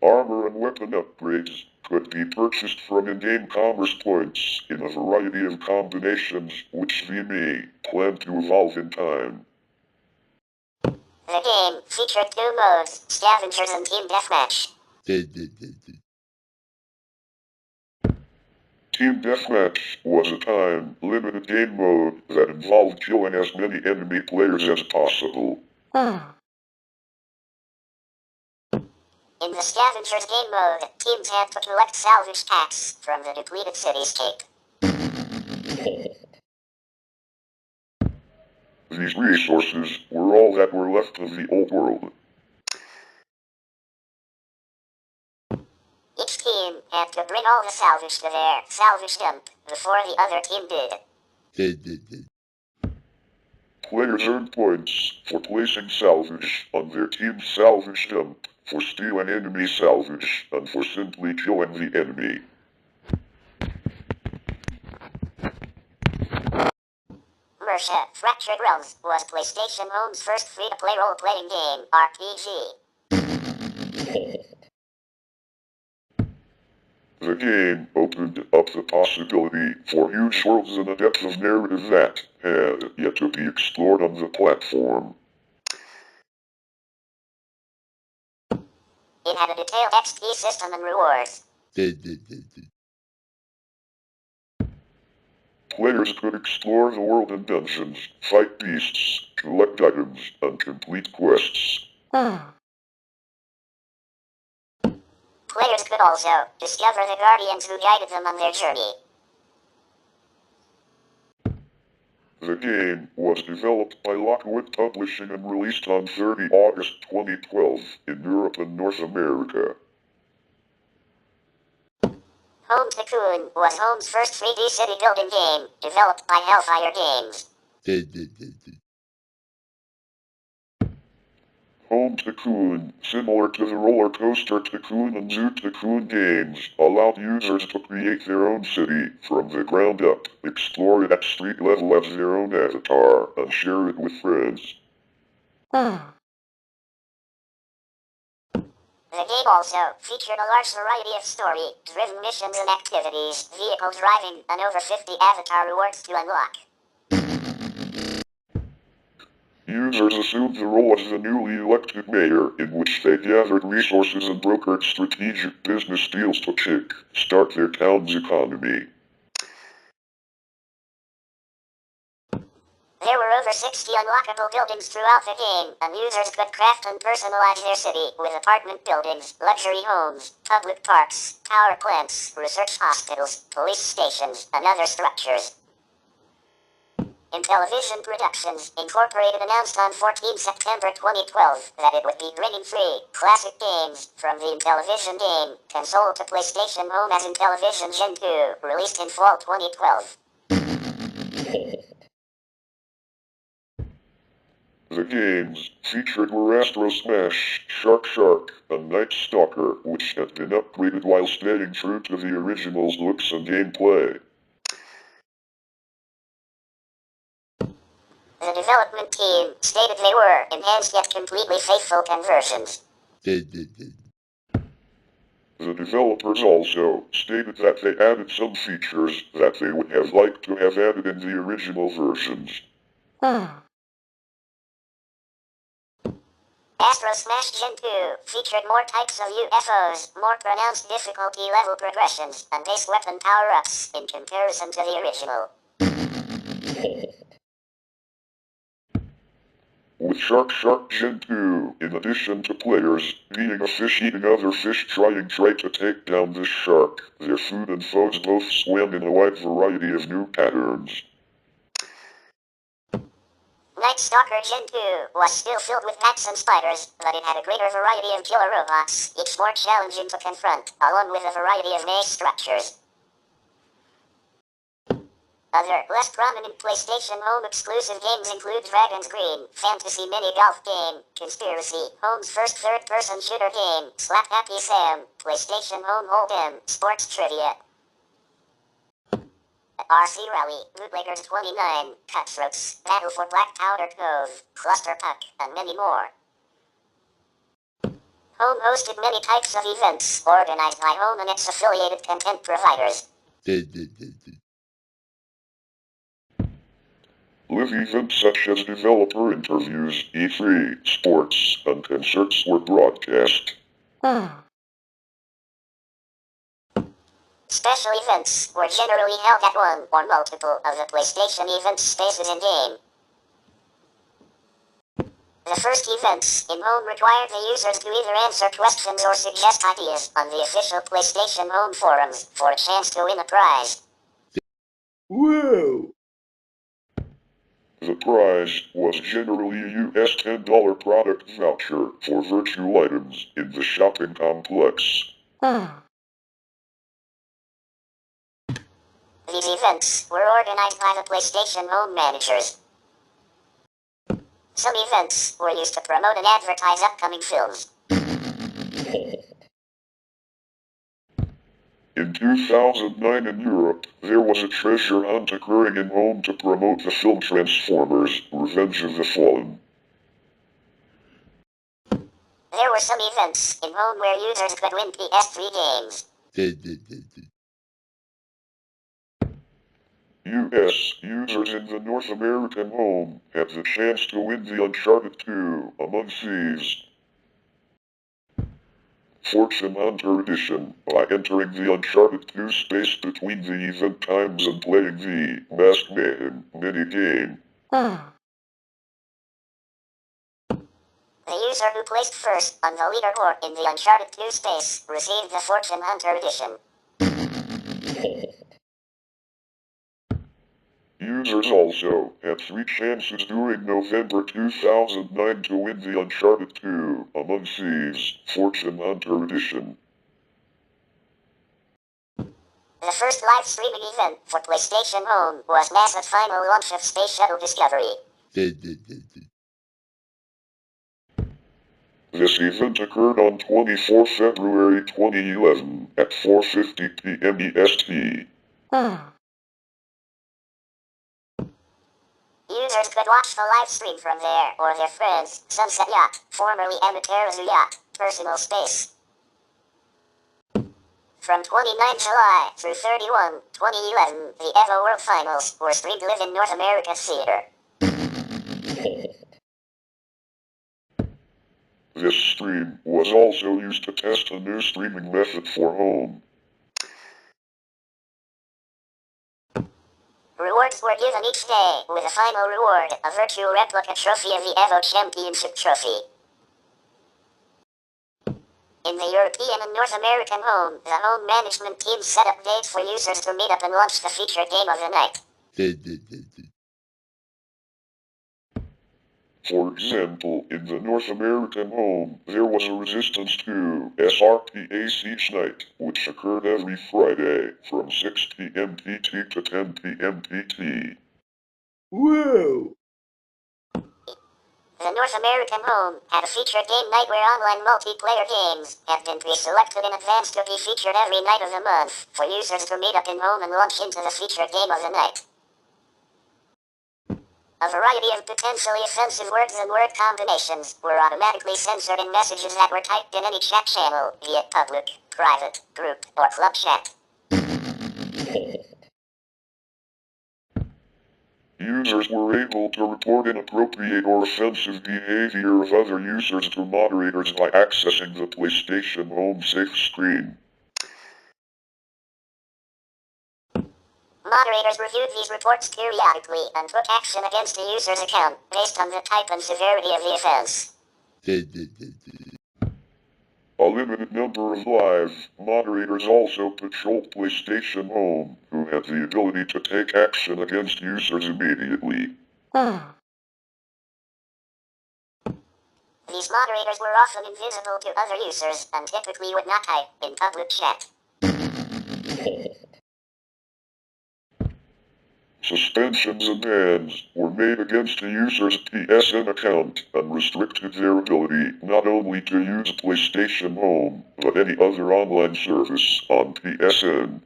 Armor and weapon upgrades could be purchased from in-game commerce points in a variety of combinations which VME planned to evolve in time. The game featured 2 modes, Scavengers and Team Deathmatch. Team Deathmatch was a time-limited game mode that involved killing as many enemy players as possible. In the Scavengers game mode, teams had to collect salvage packs from the depleted cityscape. These resources were all that were left of the old world. Each team had to bring all the salvage to their salvage dump before the other team did. Players earned points for placing salvage on their team's salvage dump for stealing enemy salvage, and for simply killing the enemy. Mercia, Fractured Realms was PlayStation Home's first free-to-play role-playing game, RPG. The game opened up the possibility for huge worlds and a depth of narrative that had yet to be explored on the platform. It had a detailed XP system and rewards. Players could explore the world and dungeons, fight beasts, collect items, and complete quests. Players could also discover the Guardians who guided them on their journey. The game was developed by Lockwood Publishing and released on 30 August 2012 in Europe and North America. Home Tycoon was Home's first 3D city building game, developed by Hellfire Games. Home Tycoon, similar to the Roller Coaster Tycoon and Zoo Tycoon games, allowed users to create their own city from the ground up, explore it at street level as their own avatar, and share it with friends. The game also featured a large variety of story-driven missions and activities, vehicle driving, and over 50 avatar rewards to unlock. Users assumed the role as the newly elected mayor, in which they gathered resources and brokered strategic business deals to kick-start their town's economy. There were over 60 unlockable buildings throughout the game, and users could craft and personalize their city with apartment buildings, luxury homes, public parks, power plants, research hospitals, police stations, and other structures. Intellivision Productions, Incorporated announced on 14 September 2012 that it would be bringing free classic games from the Intellivision game console to PlayStation Home as Intellivision Gen 2, released in fall 2012. The games featured were Astro Smash, Shark, and Night Stalker, which had been upgraded while staying true to the original's looks and gameplay. The development team stated they were enhanced yet completely faithful conversions. The developers also stated that they added some features that they would have liked to have added in the original versions. Astro Smash Gen 2 featured more types of UFOs, more pronounced difficulty level progressions, and base weapon power-ups in comparison to the original. With Shark Gen 2, in addition to players being a fish eating other fish trying to take down this shark, their food and foes both swam in a wide variety of new patterns. Night Stalker Gen 2 was still filled with bats and spiders, but it had a greater variety of killer robots, each more challenging to confront, along with a variety of maze structures. Other, less prominent PlayStation Home exclusive games include Dragon's Green, Fantasy Mini Golf Game, Conspiracy, Home's first third-person shooter game, Slap Happy Sam, PlayStation Home Hold'em, Sports Trivia, RC Rally, Bootleggers 29, Cutthroats, Battle for Black Powder Cove, Cluster Puck, and many more. Home hosted many types of events, organized by Home and its affiliated content providers. Live events such as developer interviews, E3, sports, and concerts were broadcast. Special events were generally held at one or multiple of the PlayStation event spaces in-game. The first events in Home required the users to either answer questions or suggest ideas on the official PlayStation Home forums for a chance to win a prize. Whoa! The prize was generally a US $10 product voucher for virtual items in the shopping complex. These events were organized by the PlayStation Home managers. Some events were used to promote and advertise upcoming films. In 2009 in Europe, there was a treasure hunt occurring in Rome to promote the film Transformers: Revenge of the Fallen. There were some events in Rome where users could win PS3 games. US users in the North American home had the chance to win the Uncharted 2 Among Thieves Fortune Hunter Edition by entering the Uncharted 2 space between the event times and playing the Masked Mayhem mini-game. The user who placed first on the leaderboard in the Uncharted 2 space received the Fortune Hunter Edition. Users also had 3 chances during November 2009 to win the Uncharted 2 Among Thieves Fortune Hunter Edition. The first live streaming event for PlayStation Home was NASA's final launch of Space Shuttle Discovery. This event occurred on 24 February 2011 at 4:50 p.m. EST. Users could watch the live stream from their or their friends' Sunset Yacht, formerly Amaterasu Yacht, personal space. From 29 July through 31, 2011, the EVO World Finals were streamed live in North America Theater. This stream was also used to test a new streaming method for home. Rewards were given each day, with a final reward, a virtual replica trophy of the EVO Championship Trophy. In the European and North American home, the home management team set up dates for users to meet up and launch the featured game of the night. For example, in the North American home, there was a Resistance 2 SRPA Siege Night, which occurred every Friday from 6 p.m. PT to 10 p.m. PT. Whoa! The North American home had a featured game night where online multiplayer games have been pre-selected in advance to be featured every night of the month for users to meet up in home and launch into the featured game of the night. A variety of potentially offensive words and word combinations were automatically censored in messages that were typed in any chat channel, be it public, private, group, or club chat. Users were able to report inappropriate or offensive behavior of other users to moderators by accessing the PlayStation Home Safe screen. Moderators reviewed these reports periodically and took action against a user's account based on the type and severity of the offense. A limited number of live moderators also patrolled PlayStation Home, who had the ability to take action against users immediately. These moderators were often invisible to other users and typically would not type in public chat. Suspensions and bans were made against a user's PSN account and restricted their ability not only to use PlayStation Home, but any other online service on PSN.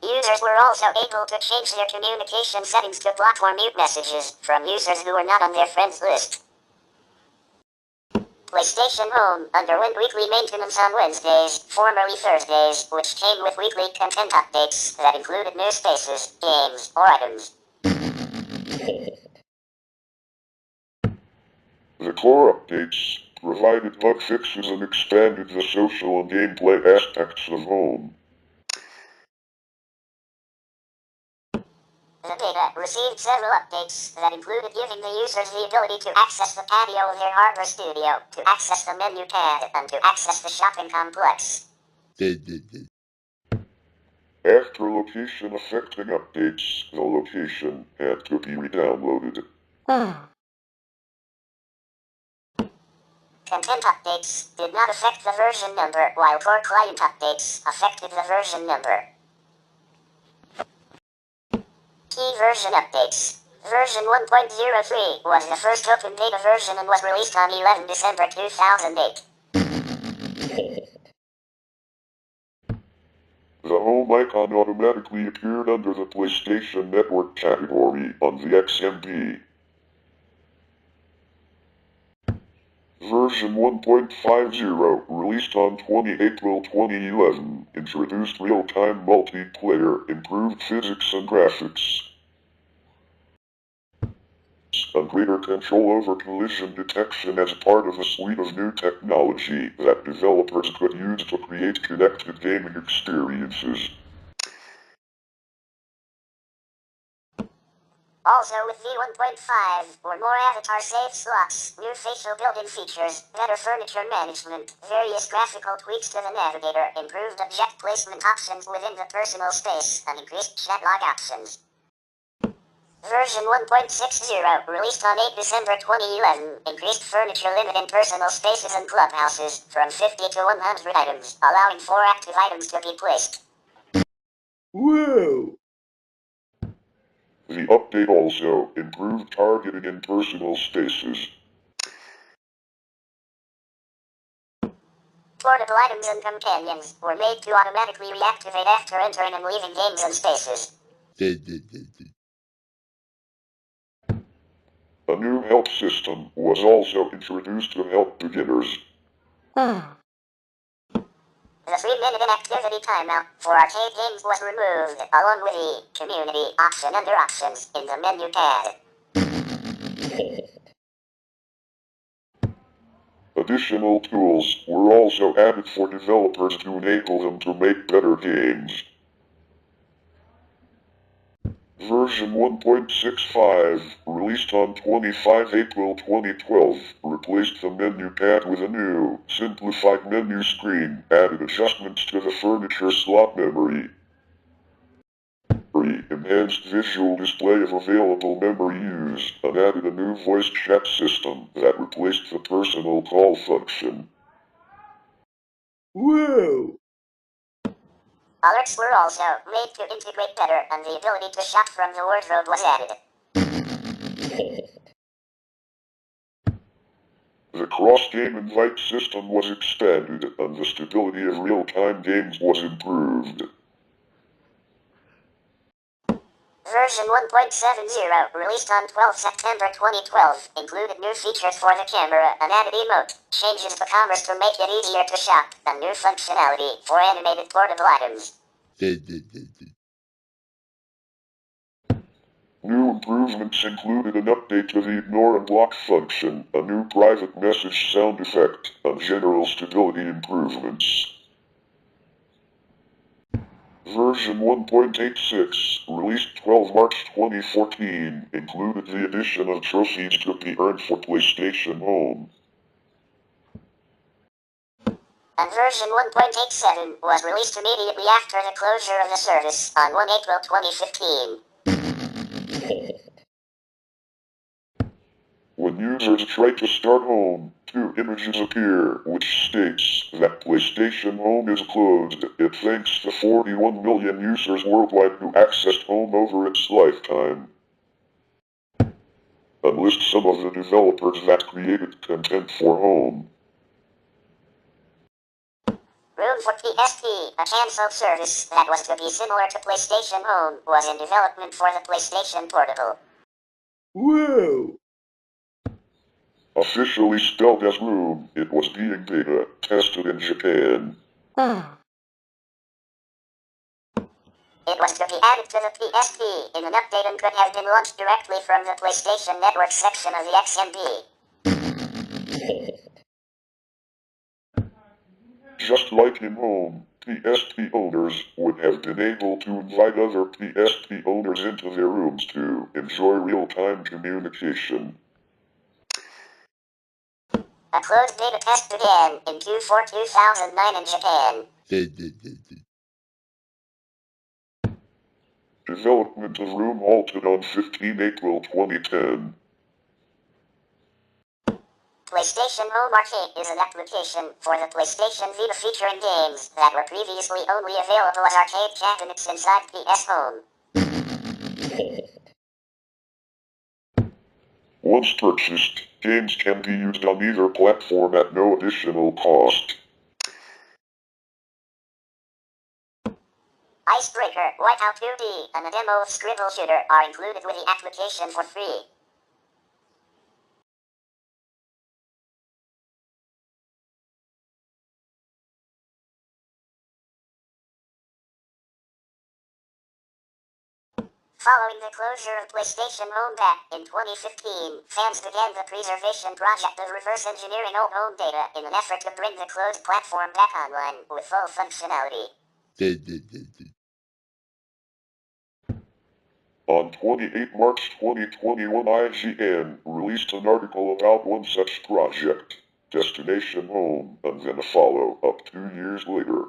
Users were also able to change their communication settings to block or mute messages from users who were not on their friends list. PlayStation Home underwent weekly maintenance on Wednesdays, formerly Thursdays, which came with weekly content updates that included new spaces, games, or items. The core updates provided bug fixes and expanded the social and gameplay aspects of Home. The beta received several updates that included giving the users the ability to access the patio of their hardware studio, to access the menu pad, and to access the shopping complex. After location affecting updates, the location had to be re-downloaded. Content updates did not affect the version number, while core client updates affected the version number. Key version updates. Version 1.03 was the first open beta version and was released on 11 December 2008. The home icon automatically appeared under the PlayStation Network category on the XMP. Version 1.50, released on 20 April 2011, introduced real-time multiplayer, improved physics and graphics, and greater control over collision detection as part of a suite of new technology that developers could use to create connected gaming experiences. Also with V1.5 were more avatar save slots, new facial built-in features, better furniture management, various graphical tweaks to the navigator, improved object placement options within the personal space, and increased chat log options. Version 1.60, released on 8 December 2011, increased furniture limit in personal spaces and clubhouses from 50 to 100 items, allowing 4 active items to be placed. Whoa! The update also improved targeting in personal spaces. Portable items and companions were made to automatically reactivate after entering and leaving games and spaces. A new help system was also introduced to help beginners. The 3-minute inactivity timeout for arcade games was removed, along with the community option under options in the menu pad. Additional tools were also added for developers to enable them to make better games. Version 1.65, released on 25 April 2012, replaced the menu pad with a new, simplified menu screen, added adjustments to the furniture slot memory, enhanced visual display of available memory use, and added a new voice chat system that replaced the personal call function. Whoa! Alerts were also made to integrate better, and the ability to shop from the wardrobe was added. The cross-game invite system was expanded, and the stability of real-time games was improved. Version 1.70, released on 12 September 2012, included new features for the camera, an added emote, changes to commerce to make it easier to shop, and new functionality for animated portable items. New improvements included an update to the ignore and block function, a new private message sound effect, and general stability improvements. Version 1.86, released 12 March 2014, included the addition of trophies to be earned for PlayStation Home. And version 1.87 was released immediately after the closure of the service on 1 April 2015. When users try to start Home, 2 images appear, which states that PlayStation Home is closed. It thanks the 41 million users worldwide who accessed Home over its lifetime, and lists some of the developers that created content for Home. Room for PSP, a cancelled service that was to be similar to PlayStation Home, was in development for the PlayStation Portable. Whoa! Officially spelled as Room, it was being beta tested in Japan. It was to be added to the PSP in an update and could have been launched directly from the PlayStation Network section of the XMP. Just like in Home, PSP owners would have been able to invite other PSP owners into their rooms to enjoy real-time communication. A closed beta test began in Q4 2009 in Japan. Development of Room halted on 15 April 2010. PlayStation Home Arcade is an application for the PlayStation Vita featuring games that were previously only available as arcade cabinets inside PS Home. Once purchased, games can be used on either platform at no additional cost. Icebreaker, Whiteout 2D, and a demo of Scribble Shooter are included with the application for free. Following the closure of PlayStation Home back in 2015, fans began the preservation project of reverse engineering old home data in an effort to bring the closed platform back online with full functionality. On 28 March 2021, IGN released an article about one such project, Destination Home, and then a follow-up 2 years later.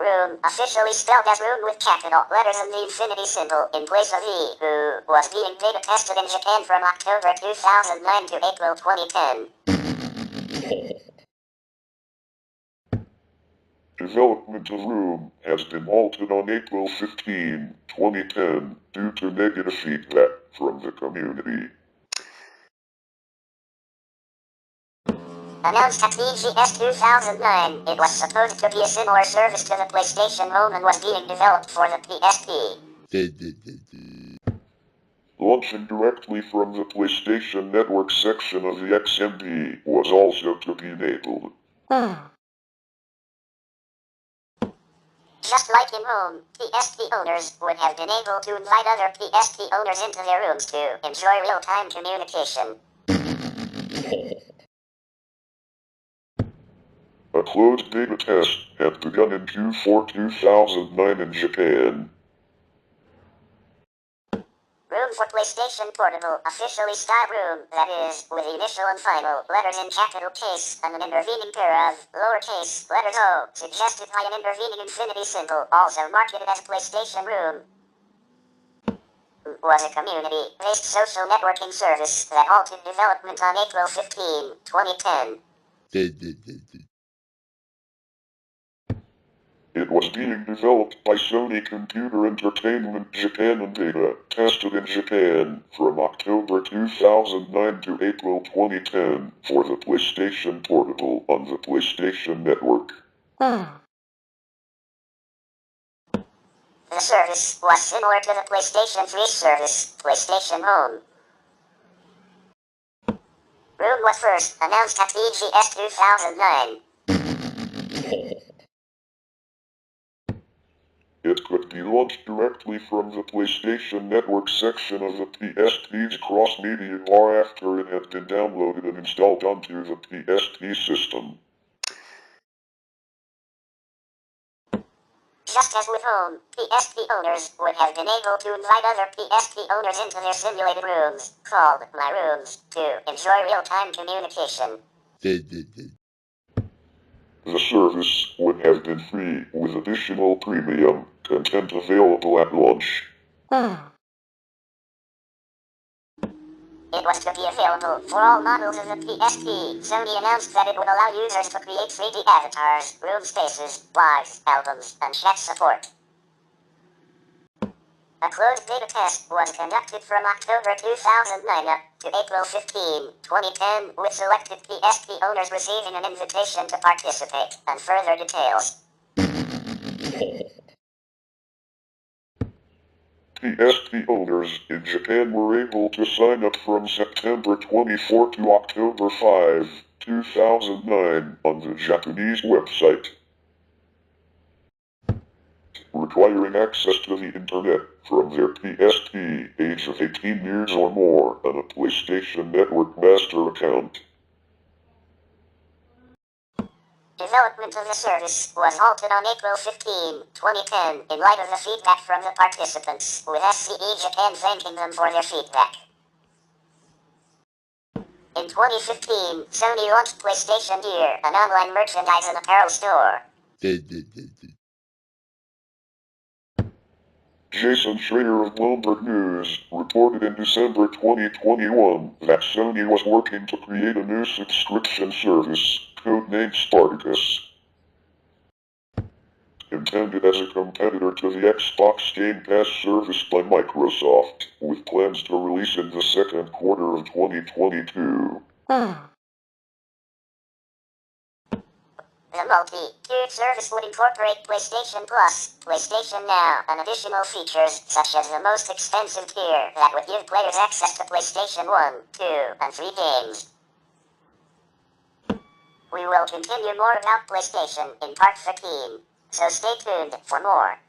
Room, officially spelled as room with capital letters and the infinity symbol in place of E, who was being beta tested in Japan from October 2009 to April 2010. Development of Room has been halted on April 15, 2010, due to negative feedback from the community. Announced at EGS 2009, it was supposed to be a similar service to the PlayStation Home and was being developed for the PSP. Launching directly from the PlayStation Network section of the XMB was also to be enabled. Just like in Home, PSP owners would have been able to invite other PSP owners into their rooms to enjoy real-time communication. A closed beta test had begun in Q4 2009 in Japan. Room for PlayStation Portable, officially styled room, that is, with the initial and final letters in capital case and an intervening pair of lowercase letters O, suggested by an intervening infinity symbol, also marketed as PlayStation Room, was a community-based social networking service that halted development on April 15, 2010. It was being developed by Sony Computer Entertainment Japan and beta tested in Japan from October 2009 to April 2010 for the PlayStation Portable on the PlayStation Network. The service was similar to the PlayStation 3 service, PlayStation Home. Room was first announced at EGS 2009. It could be launched directly from the PlayStation Network section of the PSP's cross-media bar after it had been downloaded and installed onto the PSP system. Just as with Home, PSP owners would have been able to invite other PSP owners into their simulated rooms, called My Rooms, to enjoy real-time communication. The service would have been free with additional premium content available at launch. It was to be available for all models of the PSP. Sony announced that it would allow users to create 3D avatars, room spaces, blogs, albums, and chat support. A closed beta test was conducted from October 2009 up to April 15, 2010, with selected PSP owners receiving an invitation to participate, and further details. PSP owners in Japan were able to sign up from September 24 to October 5, 2009 on the Japanese website, requiring access to the internet from their PSP, age of 18 years or more, and a PlayStation Network Master account. Development of the service was halted on April 15, 2010, in light of the feedback from the participants, with SCE Japan thanking them for their feedback. In 2015, Sony launched PlayStation Gear, an online merchandise and apparel store. Jason Schreier of Bloomberg News reported in December 2021 that Sony was working to create a new subscription service, codenamed Spartacus. intended as a competitor to the Xbox Game Pass service by Microsoft, with plans to release in the second quarter of 2022. The multi-tiered service would incorporate PlayStation Plus, PlayStation Now, and additional features such as the most expensive tier that would give players access to PlayStation 1, 2, and 3 games. We will continue more about PlayStation in Part 15, so stay tuned for more.